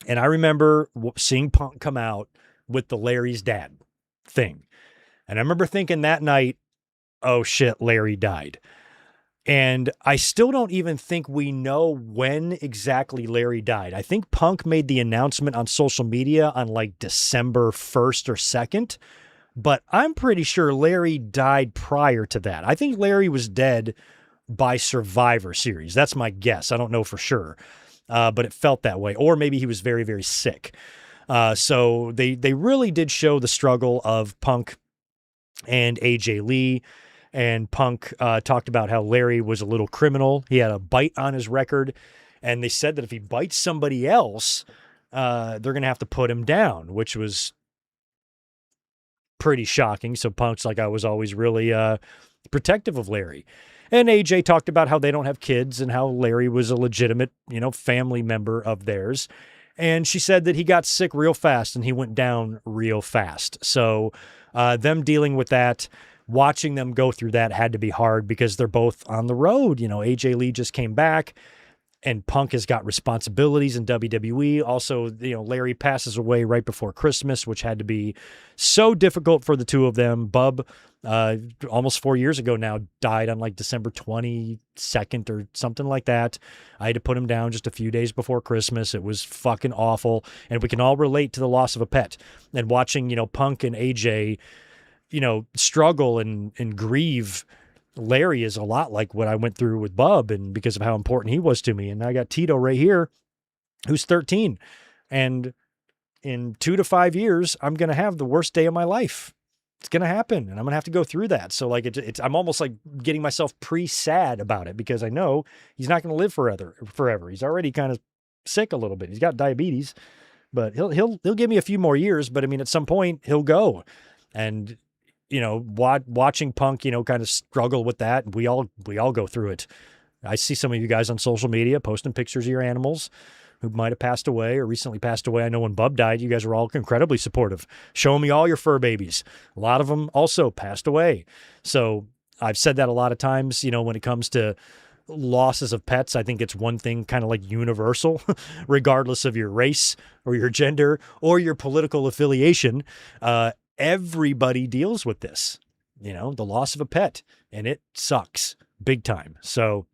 [SPEAKER 1] and I remember seeing Punk come out with the Larry's dad thing. And I remember thinking that night, oh shit, Larry died. And I still don't even think we know when exactly Larry died. I think Punk made the announcement on social media on like December 1st or 2nd. But I'm pretty sure Larry died prior to that. I think Larry was dead by Survivor Series. That's my guess. I don't know for sure, but it felt that way. Or maybe he was very, very sick. So they really did show the struggle of Punk and AJ Lee. And Punk talked about how Larry was a little criminal. He had a bite on his record. And they said that if he bites somebody else, they're going to have to put him down, which was pretty shocking. So Punk's like, I was always really protective of Larry. And AJ talked about how they don't have kids and how Larry was a legitimate, family member of theirs. And she said that he got sick real fast and he went down real fast. So them dealing with that, watching them go through that had to be hard because they're both on the road. AJ Lee just came back. And Punk has got responsibilities in WWE. Also, Larry passes away right before Christmas, which had to be so difficult for the two of them. Bub, almost 4 years ago now, died on like December 22nd or something like that. I had to put him down just a few days before Christmas. It was fucking awful. And we can all relate to the loss of a pet. And watching, Punk and AJ, struggle and grieve Larry is a lot like what I went through with Bub, and because of how important he was to me. And I got Tito right here, who's 13. And in 2 to 5 years, I'm going to have the worst day of my life. It's going to happen, and I'm going to have to go through that. So like I'm almost like getting myself pre-sad about it because I know he's not going to live forever. He's already kind of sick a little bit. He's got diabetes, but he'll give me a few more years. But I mean, at some point he'll go. And watching Punk, kind of struggle with that. We all go through it. I see some of you guys on social media posting pictures of your animals who might have passed away or recently passed away. I know when Bub died, you guys were all incredibly supportive, showing me all your fur babies. A lot of them also passed away. So I've said that a lot of times, when it comes to losses of pets, I think it's one thing kind of like universal, regardless of your race or your gender or your political affiliation. Everybody deals with this, the loss of a pet, and it sucks big time. So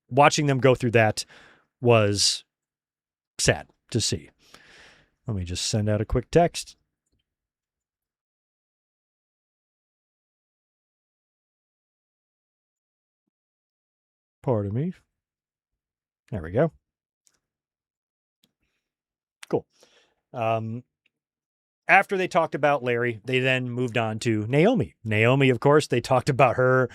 [SPEAKER 1] watching them go through that was sad to see. Let me just send out a quick text. Pardon me. There we go. Cool. After they talked about Larry, they then moved on to Naomi. Naomi, of course, they talked about her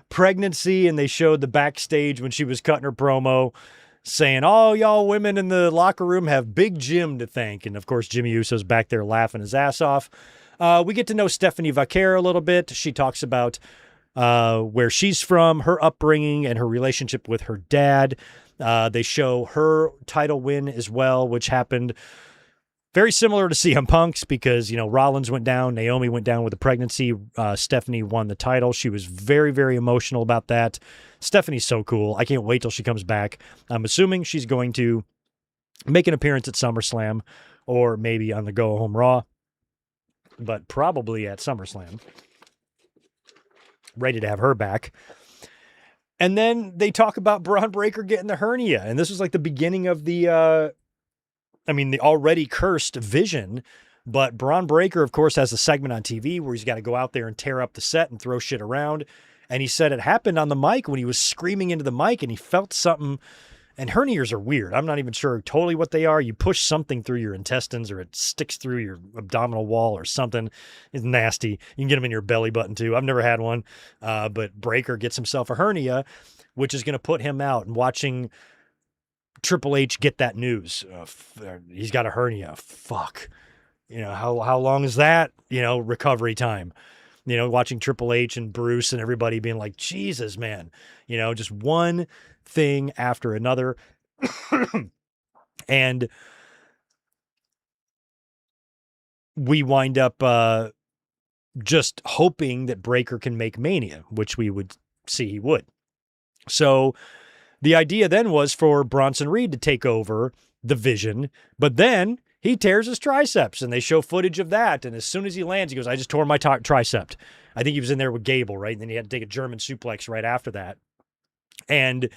[SPEAKER 1] pregnancy, and they showed the backstage when she was cutting her promo saying, "Oh, y'all women in the locker room have Big Jim to thank." And of course, Jimmy Uso's back there laughing his ass off. We get to know Stephanie Vaquer a little bit. She talks about where she's from, her upbringing, and her relationship with her dad. They show her title win as well, which happened very similar to CM Punk's because, Rollins went down, Naomi went down with a pregnancy. Stephanie won the title. She was very, very emotional about that. Stephanie's so cool. I can't wait till she comes back. I'm assuming she's going to make an appearance at SummerSlam or maybe on the Go Home Raw, but probably at SummerSlam. Ready to have her back. And then they talk about Braun Breaker getting the hernia. And this was like the beginning of the already cursed Vision. But Braun Breaker, of course, has a segment on TV where he's got to go out there and tear up the set and throw shit around. And he said it happened on the mic when he was screaming into the mic and he felt something. And hernias are weird. I'm not even sure totally what they are. You push something through your intestines or it sticks through your abdominal wall or something. It's nasty. You can get them in your belly button too. I've never had one. But Breaker gets himself a hernia, which is going to put him out. And watching Triple H get that news, he's got a hernia. Fuck. How long is that, recovery time? Watching Triple H and Bruce and everybody being like, Jesus, man, just one thing after another. And we wind up just hoping that Breaker can make Mania, which we would see he would. So the idea then was for Bronson Reed to take over the Vision, but then he tears his triceps, and they show footage of that. And as soon as he lands, he goes, "I just tore my tricep." I think he was in there with Gable, right? And then he had to take a German suplex right after that. And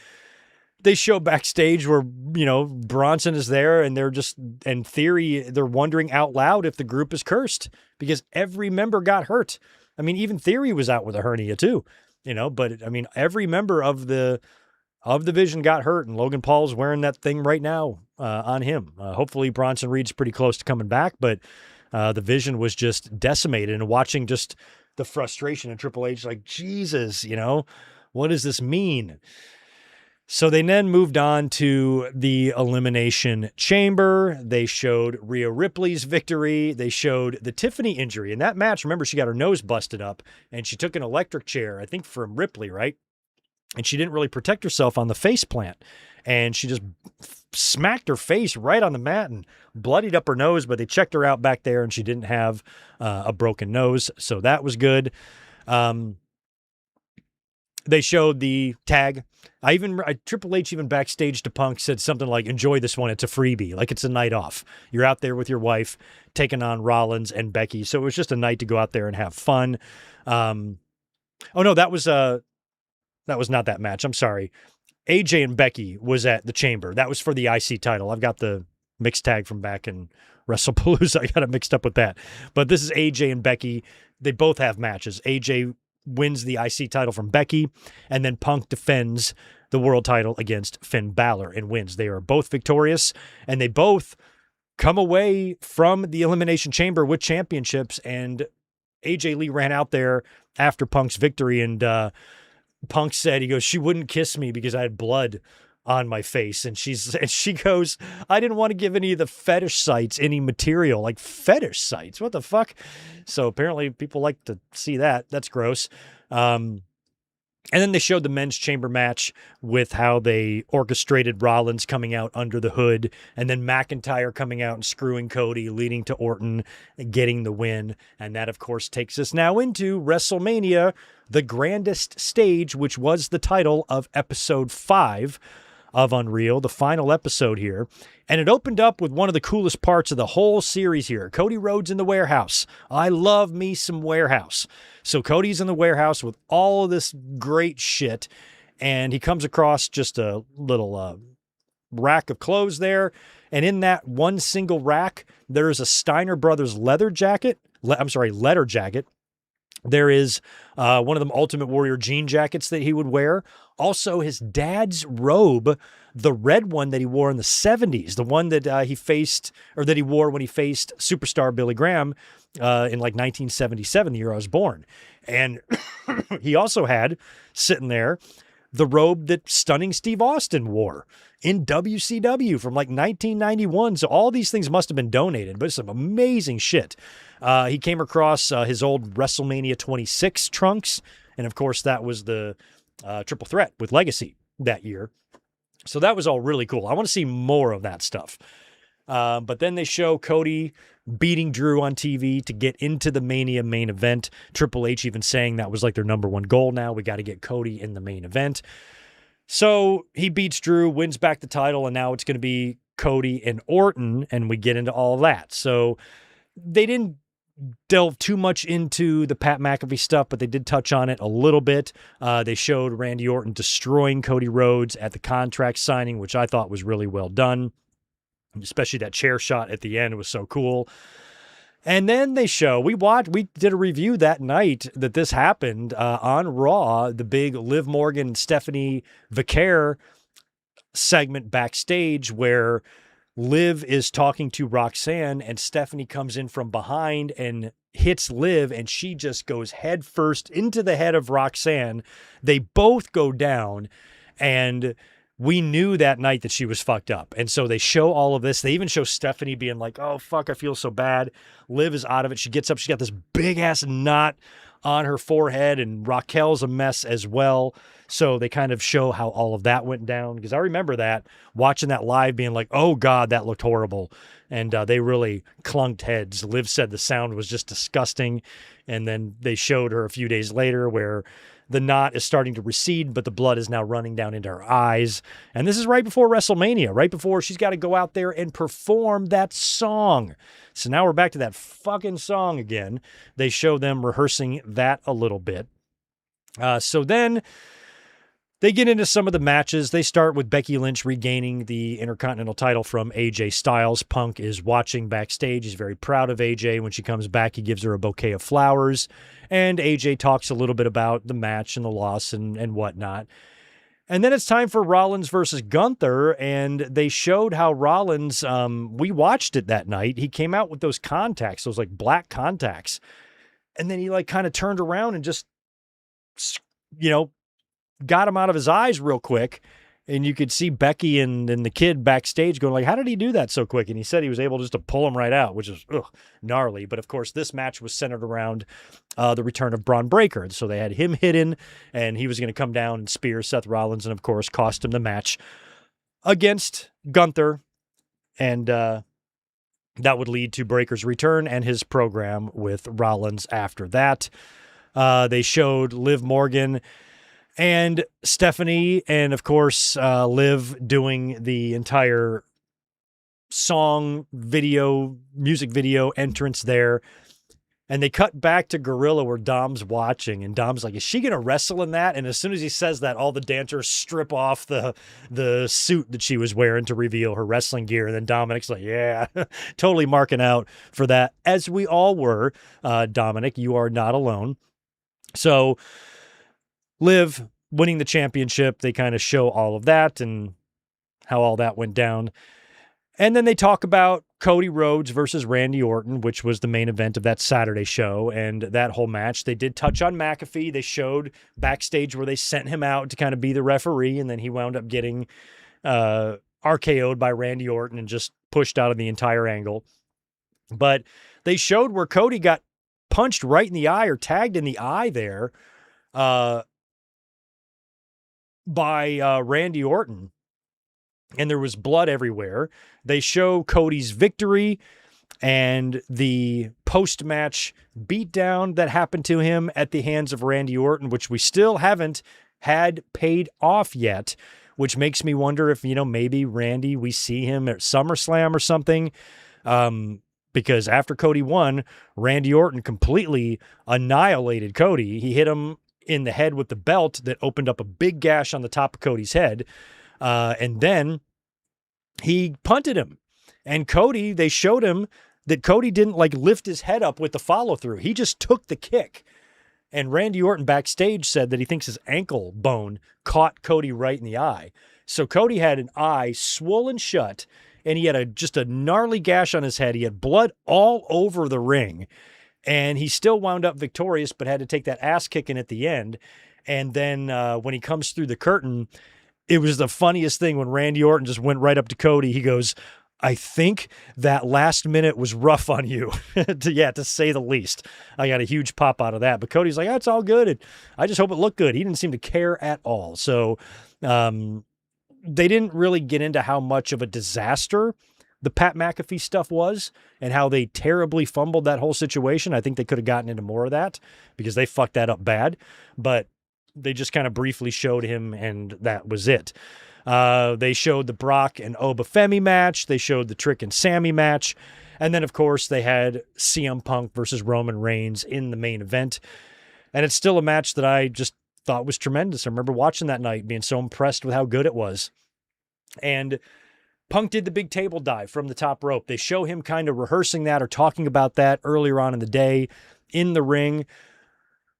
[SPEAKER 1] they show backstage where, Bronson is there, and they're just, in theory, they're wondering out loud if the group is cursed because every member got hurt. I mean, even Theory was out with a hernia too, but every member of the Vision got hurt, and Logan Paul's wearing that thing right now on him. Hopefully Bronson Reed's pretty close to coming back, but the Vision was just decimated, and watching just the frustration in Triple H, like, Jesus, what does this mean? So they then moved on to the Elimination Chamber. They showed Rhea Ripley's victory. They showed the Tiffany injury. In that match, remember, she got her nose busted up, and she took an electric chair, I think from Ripley, right? And she didn't really protect herself on the face plant. And she just smacked her face right on the mat and bloodied up her nose, but they checked her out back there and she didn't have a broken nose. So that was good. They showed the tag. Triple H even backstage to Punk said something like, "Enjoy this one. It's a freebie. Like it's a night off. You're out there with your wife taking on Rollins and Becky." So it was just a night to go out there and have fun. That was not that match. I'm sorry. AJ and Becky was at the Chamber. That was for the IC title. I've got the mixed tag from back in WrestlePalooza. I got it mixed up with that. But this is AJ and Becky. They both have matches. AJ wins the IC title from Becky, and then Punk defends the world title against Finn Balor and wins. They are both victorious, and they both come away from the Elimination Chamber with championships, and AJ Lee ran out there after Punk's victory, and Punk said, he goes, "She wouldn't kiss me because I had blood on my face." And she goes, "I didn't want to give any of the fetish sites any material." Like, fetish sites? What the fuck? So apparently people like to see that. That's gross. And then they showed the men's chamber match with how they orchestrated Rollins coming out under the hood, and then McIntyre coming out and screwing Cody, leading to Orton getting the win. And that, of course, takes us now into WrestleMania, the grandest stage, which was the title of episode 5 of Unreal, the final episode here. And it opened up with one of the coolest parts of the whole series here. Cody Rhodes in the warehouse. I love me some warehouse. So Cody's in the warehouse with all of this great shit, and he comes across just a little rack of clothes there. And in that one single rack, there is a Steiner Brothers leather jacket. There is one of them Ultimate Warrior jean jackets that he would wear. Also, his dad's robe, the red one that he wore in the 70s, the one that he wore when he faced superstar Billy Graham in like 1977, the year I was born. And he also had sitting there the robe that Stunning Steve Austin wore in WCW from like 1991. So all these things must have been donated, but it's some amazing shit. He came across his old WrestleMania 26 trunks. And of course, that was the triple threat with Legacy that year. So that was all really cool. I want to see more of that stuff. But then they show Cody beating Drew on TV to get into the Mania main event. Triple H even saying that was like their number one goal now. We got to get Cody in the main event. So he beats Drew, wins back the title, and now it's going to be Cody and Orton, and we get into all that. So they didn't delve too much into the Pat McAfee stuff, but they did touch on it a little bit. They showed Randy Orton destroying Cody Rhodes at the contract signing, which I thought was really well done. Especially that chair shot at the end was so cool. And then we did a review that night that this happened on Raw, the big Liv Morgan, Stephanie Vicaire segment backstage where Liv is talking to Roxanne and Stephanie comes in from behind and hits Liv, and she just goes head first into the head of Roxanne. They both go down, and we knew that night that she was fucked up. And so they show all of this. They even show Stephanie being like, oh, fuck, I feel so bad. Liv is out of it. She gets up. She's got this big-ass knot on her forehead, and Raquel's a mess as well. So they kind of show how all of that went down. Because I remember that, watching that live, being like, oh, God, that looked horrible. And they really clunked heads. Liv said the sound was just disgusting. And then they showed her a few days later where the knot is starting to recede, but the blood is now running down into her eyes. And this is right before WrestleMania, right before she's got to go out there and perform that song. So now we're back to that fucking song again. They show them rehearsing that a little bit. So then they get into some of the matches. They start with Becky Lynch regaining the Intercontinental title from AJ Styles. Punk is watching backstage. He's very proud of AJ. When she comes back, he gives her a bouquet of flowers. And AJ talks a little bit about the match and the loss and whatnot. And then it's time for Rollins versus Gunther. And they showed how Rollins, we watched it that night. He came out with those contacts, those like black contacts. And then he like kind of turned around and just, got him out of his eyes real quick. And you could see Becky and the kid backstage going like, how did he do that so quick? And he said he was able just to pull him right out, which is gnarly. But of course, this match was centered around the return of Braun Breaker. So they had him hidden, and he was going to come down and spear Seth Rollins, and of course, cost him the match against Gunther. And that would lead to Breaker's return and his program with Rollins after that. They showed Liv Morgan and Stephanie, and of course, Liv doing the entire music video entrance there. And they cut back to Gorilla where Dom's watching, and Dom's like, is she going to wrestle in that? And as soon as he says that, all the dancers strip off the suit that she was wearing to reveal her wrestling gear. And then Dominic's like, yeah, totally marking out for that, as we all were. Dominic, you are not alone. So Liv winning the championship, they kind of show all of that and how all that went down. And then they talk about Cody Rhodes versus Randy Orton, which was the main event of that Saturday show. And that whole match, they did touch on McAfee. They showed backstage where they sent him out to kind of be the referee. And then he wound up getting RKO'd by Randy Orton and just pushed out of the entire angle. But they showed where Cody got punched right in the eye or tagged in the eye there by Randy Orton, and there was blood everywhere. They show Cody's victory and the post-match beatdown that happened to him at the hands of Randy Orton, which we still haven't had paid off yet, which makes me wonder if, maybe Randy, we see him at SummerSlam or something. Because after Cody won, Randy Orton completely annihilated Cody. He hit him in the head with the belt that opened up a big gash on the top of Cody's head. And then he punted him. And Cody, they showed him that Cody didn't lift his head up with the follow through. He just took the kick. And Randy Orton backstage said that he thinks his ankle bone caught Cody right in the eye. So Cody had an eye swollen shut, and he had just a gnarly gash on his head. He had blood all over the ring, and he still wound up victorious, but had to take that ass kicking at the end. And then when he comes through the curtain, it was the funniest thing when Randy Orton just went right up to Cody. He goes, I think that last minute was rough on you, to say the least. I got a huge pop out of that. But Cody's like, it's all good. And I just hope it looked good. He didn't seem to care at all. So they didn't really get into how much of a disaster the Pat McAfee stuff was and how they terribly fumbled that whole situation. I think they could have gotten into more of that because they fucked that up bad. But they just kind of briefly showed him, and that was it. They showed the Brock and Obafemi match. They showed the Trick and Sammy match. And then, of course, they had CM Punk versus Roman Reigns in the main event. And it's still a match that I just thought was tremendous. I remember watching that night, being so impressed with how good it was. And Punk did the big table dive from the top rope. They show him kind of rehearsing that or talking about that earlier on in the day in the ring,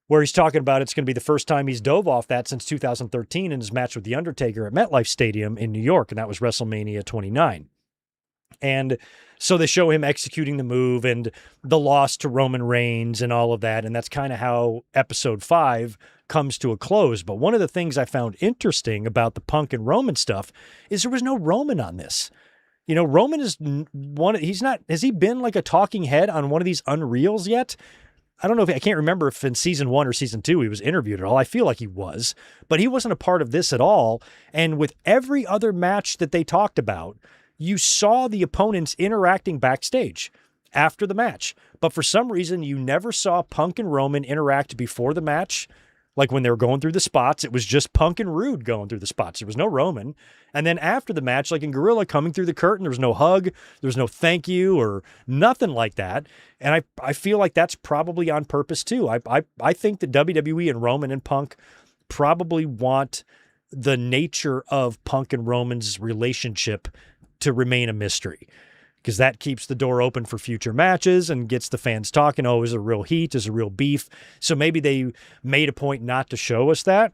[SPEAKER 1] where he's talking about it's going to be the first time he's dove off that since 2013 in his match with The Undertaker at MetLife Stadium in New York, and that was WrestleMania 29. And so they show him executing the move and the loss to Roman Reigns and all of that, and that's kind of how episode 5 comes to a close. But one of the things I found interesting about the Punk and Roman stuff is there was no Roman on this. You know, Roman is has he been like a talking head on one of these Unreals yet? I don't know I can't remember if in season 1 or season 2 he was interviewed at all. I feel like he was, but he wasn't a part of this at all. And with every other match that they talked about, you saw the opponents interacting backstage after the match. But for some reason, you never saw Punk and Roman interact before the match. Like when they were going through the spots, it was just Punk and Rude going through the spots. There was no Roman. And then after the match, like in Gorilla coming through the curtain, there was no hug, there was no thank you or nothing like that. And I feel like that's probably on purpose too. I think that WWE and Roman and Punk probably want the nature of Punk and Roman's relationship to remain a mystery, because that keeps the door open for future matches and gets the fans talking. Oh, is there real heat? Is there real beef? So maybe they made a point not to show us that.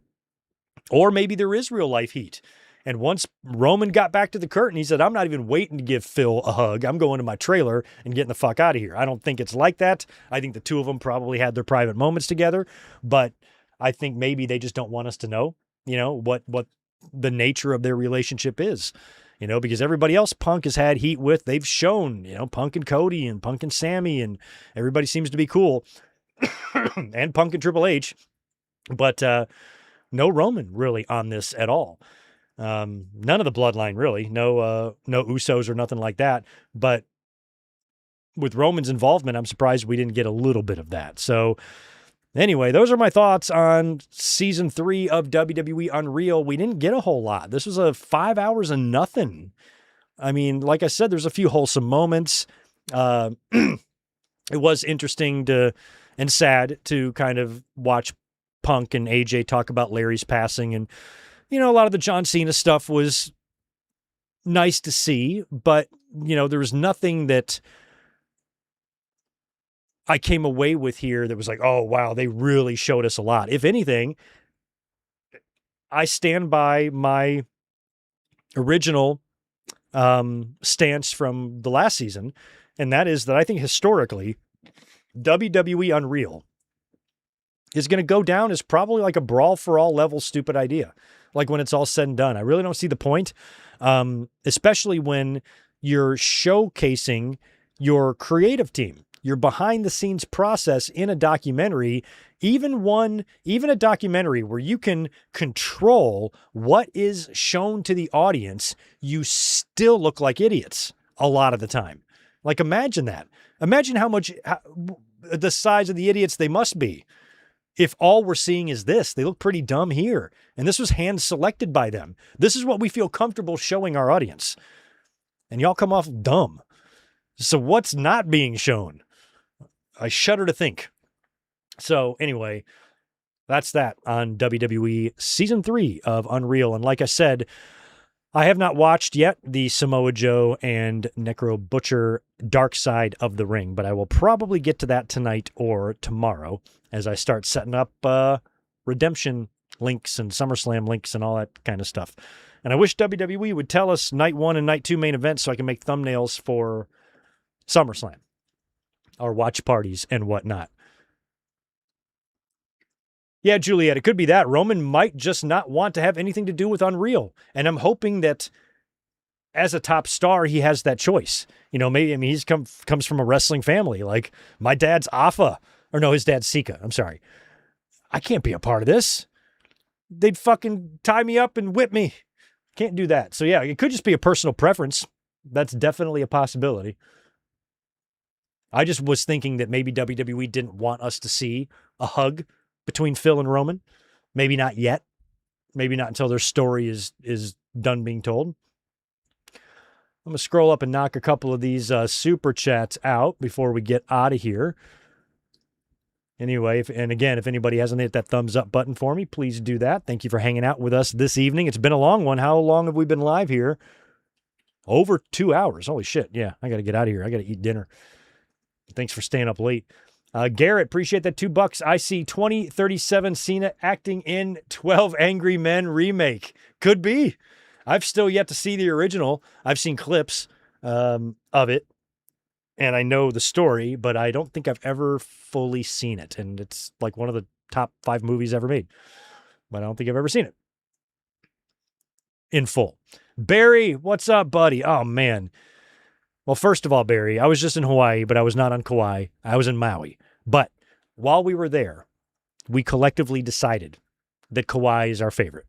[SPEAKER 1] Or maybe there is real life heat. And once Roman got back to the curtain, he said, I'm not even waiting to give Phil a hug. I'm going to my trailer and getting the fuck out of here. I don't think it's like that. I think the two of them probably had their private moments together, but I think maybe they just don't want us to know, what the nature of their relationship is. Because everybody else Punk has had heat with, they've shown, Punk and Cody and Punk and Sammy, and everybody seems to be cool. And Punk and Triple H. But no Roman really on this at all. None of the bloodline really. No Usos or nothing like that. But with Roman's involvement, I'm surprised we didn't get a little bit of that. So anyway, those are my thoughts on season 3 of WWE Unreal. We didn't get a whole lot. This was a 5 hours and nothing. I mean, like I said, there's a few wholesome moments. It was interesting and sad to kind of watch Punk and AJ talk about Larry's passing. And, a lot of the John Cena stuff was nice to see, but, there was nothing that I came away with here that was like, oh, wow, they really showed us a lot. If anything, I stand by my original stance from the last season, and that is that I think historically, WWE Unreal is going to go down as probably like a brawl for all level stupid idea. Like when it's all said and done, I really don't see the point, especially when you're showcasing your creative team, your behind the scenes process in a documentary, even a documentary where you can control what is shown to the audience. You still look like idiots a lot of the time. Like imagine that. Imagine how the size of the idiots they must be. If all we're seeing is this, they look pretty dumb here. And this was hand selected by them. This is what we feel comfortable showing our audience. And y'all come off dumb. So what's not being shown? I shudder to think. So anyway, that's that on WWE Season 3 of Unreal. And like I said, I have not watched yet the Samoa Joe and Necro Butcher Dark Side of the Ring, but I will probably get to that tonight or tomorrow as I start setting up redemption links and SummerSlam links and all that kind of stuff. And I wish WWE would tell us night 1 and night 2 main events so I can make thumbnails for SummerSlam or watch parties and whatnot. Yeah, Juliet, it could be that. Roman might just not want to have anything to do with Unreal. And I'm hoping that as a top star, he has that choice. You know, maybe, I mean, he's comes from a wrestling family. Like, my dad's Afa. Or no, his dad's Sika. I'm sorry. I can't be a part of this. They'd fucking tie me up and whip me. Can't do that. So yeah, it could just be a personal preference. That's definitely a possibility. I just was thinking that maybe WWE didn't want us to see a hug between Phil and Roman. Maybe not yet. Maybe not until their story is done being told. I'm going to scroll up and knock a couple of these super chats out before we get out of here. Anyway, and again, if anybody hasn't hit that thumbs up button for me, please do that. Thank you for hanging out with us this evening. It's been a long one. How long have we been live here? Over 2 hours. Holy shit. Yeah, I got to get out of here. I got to eat dinner. Thanks for staying up late. Garrett, appreciate that $2. I see 2037 Cena acting in 12 Angry Men remake. Could be. I've still yet to see the original. I've seen clips of it, and I know the story, but I don't think I've ever fully seen it. And it's like one of the top 5 movies ever made, but I don't think I've ever seen it in full. Barry, what's up, buddy? Oh, man. Well, first of all, Barry, I was just in Hawaii, but I was not on Kauai. I was in Maui. But while we were there, we collectively decided that Kauai is our favorite.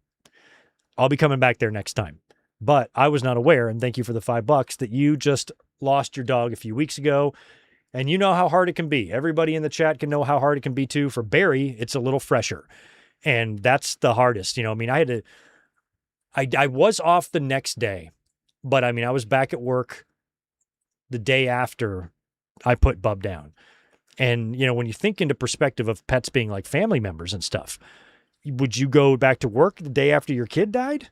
[SPEAKER 1] I'll be coming back there next time. But I was not aware, and thank you for the $5, that you just lost your dog a few weeks ago, and you know how hard it can be. Everybody in the chat can know how hard it can be, too. For Barry, it's a little fresher, and that's the hardest. You know, I mean, I was off the next day, but I mean, I was back at work the day after I put Bub down. And, you know, when you think into perspective of pets being like family members and stuff, would you go back to work the day after your kid died?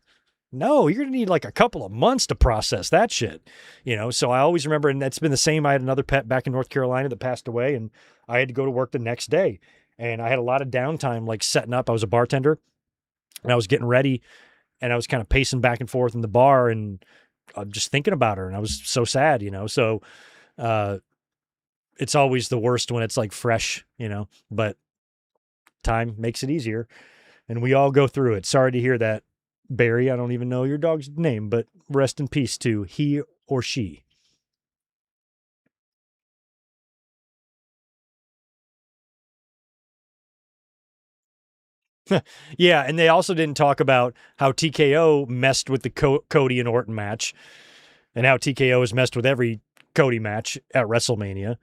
[SPEAKER 1] No, you're going to need like a couple of months to process that shit, you know? So I always remember, and that's been the same. I had another pet back in North Carolina that passed away, and I had to go to work the next day. And I had a lot of downtime, like setting up. I was a bartender, and I was getting ready, and I was kind of pacing back and forth in the bar, and I'm just thinking about her, and I was so sad, you know? So, it's always the worst when it's like fresh, you know, but time makes it easier, and we all go through it. Sorry to hear that, Barry. I don't even know your dog's name, but rest in peace to he or she. Yeah, and they also didn't talk about how TKO messed with the Cody and Orton match, and how TKO has messed with every Cody match at WrestleMania.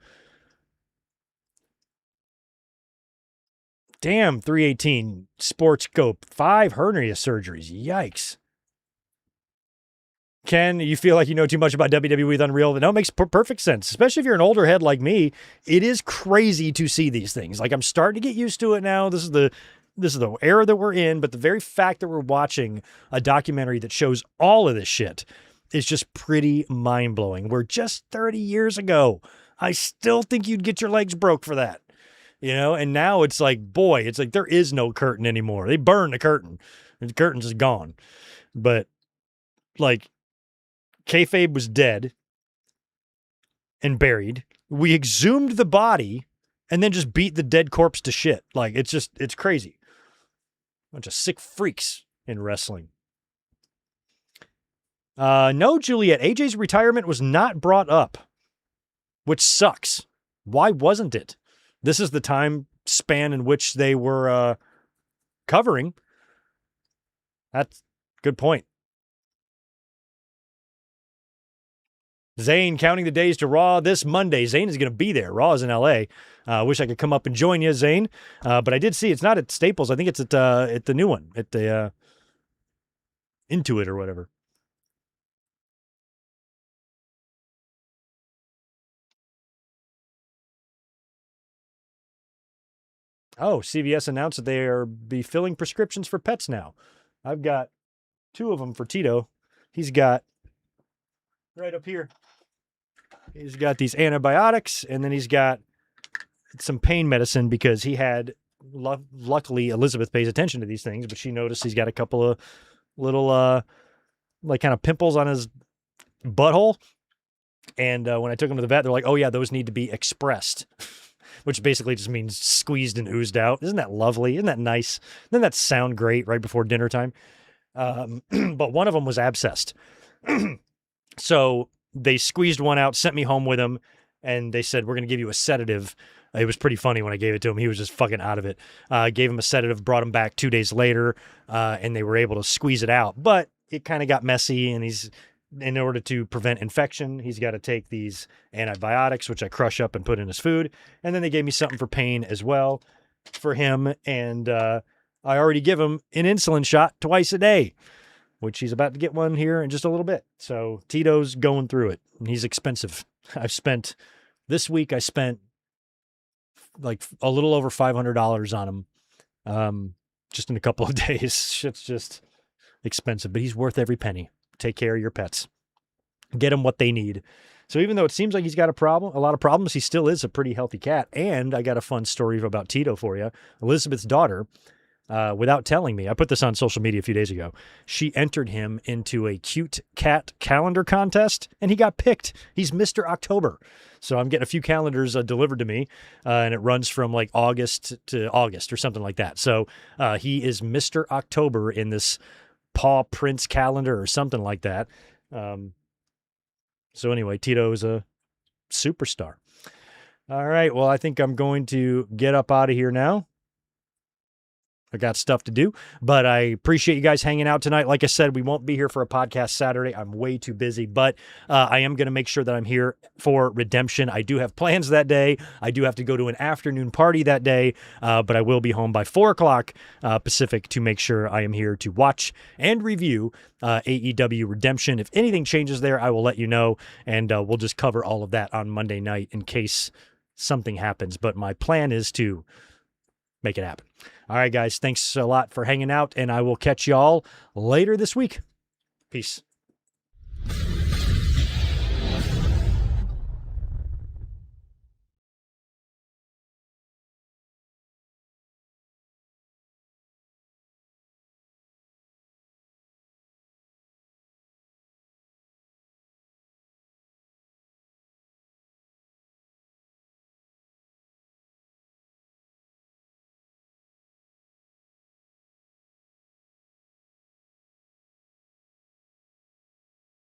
[SPEAKER 1] Damn, 318 sports scope, 5 hernia surgeries. Yikes. Ken, you feel like you know too much about WWE with Unreal? No, it makes perfect sense, especially if you're an older head like me. It is crazy to see these things. Like, I'm starting to get used to it now. This is the era that we're in, but the very fact that we're watching a documentary that shows all of this shit is just pretty mind-blowing. We're just 30 years ago. I still think you'd get your legs broke for that. You know, and now it's like, boy, it's like there is no curtain anymore. They burned the curtain. The curtain's just gone. But, like, kayfabe was dead and buried. We exhumed the body and then just beat the dead corpse to shit. Like, it's crazy. Bunch of sick freaks in wrestling. No, Juliet, AJ's retirement was not brought up, which sucks. Why wasn't it? This is the time span in which they were covering. That's a good point. Zane counting the days to Raw this Monday. Zane is going to be there. Raw is in L.A. I wish I could come up and join you, Zane. But I did see it's not at Staples. I think it's at the new one, at the Intuit or whatever. Oh, CVS announced that they are be filling prescriptions for pets now. I've got 2 of them for Tito. he's got right up here, he's got these antibiotics, and then he's got some pain medicine because he had, luckily Elizabeth pays attention to these things, but she noticed he's got a couple of little, like kind of pimples on his butthole. And when I took him to the vet, they're like, oh yeah, those need to be expressed, which basically just means squeezed and oozed out. Isn't that lovely? Isn't that nice? Doesn't that sound great right before dinner time? But one of them was abscessed. So they squeezed one out, sent me home with him, and they said, we're going to give you a sedative. It was pretty funny when I gave it to him. He was just fucking out of it. Gave him a sedative, brought him back 2 days later, and they were able to squeeze it out. But it kind of got messy, and in order to prevent infection, he's got to take these antibiotics, which I crush up and put in his food. And then they gave me something for pain as well for him. And I already give him an insulin shot twice a day, which he's about to get one here in just a little bit. So Tito's going through it, and he's expensive. This week I spent like a little over $500 on him, just in a couple of days. Shit's just expensive, but he's worth every penny. Take care of your pets. Get them what they need. So even though it seems like he's got a lot of problems, he still is a pretty healthy cat. And I got a fun story about Tito for you. Elizabeth's daughter, without telling me, I put this on social media a few days ago. She entered him into a cute cat calendar contest, and he got picked. He's Mr. October. So I'm getting a few calendars delivered to me, and it runs from like August to August or something like that. So he is Mr. October in this Paw Prince calendar or something like that. So anyway, Tito is a superstar. All right. Well, I think I'm going to get up out of here now. I got stuff to do, but I appreciate you guys hanging out tonight. Like I said, we won't be here for a podcast Saturday. I'm way too busy, but I am going to make sure that I'm here for Redemption. I do have plans that day. I do have to go to an afternoon party that day, but I will be home by 4 o'clock Pacific to make sure I am here to watch and review AEW Redemption. If anything changes there, I will let you know, and we'll just cover all of that on Monday night in case something happens. But my plan is to make it happen. All right, guys, thanks a lot for hanging out, and I will catch y'all later this week. Peace.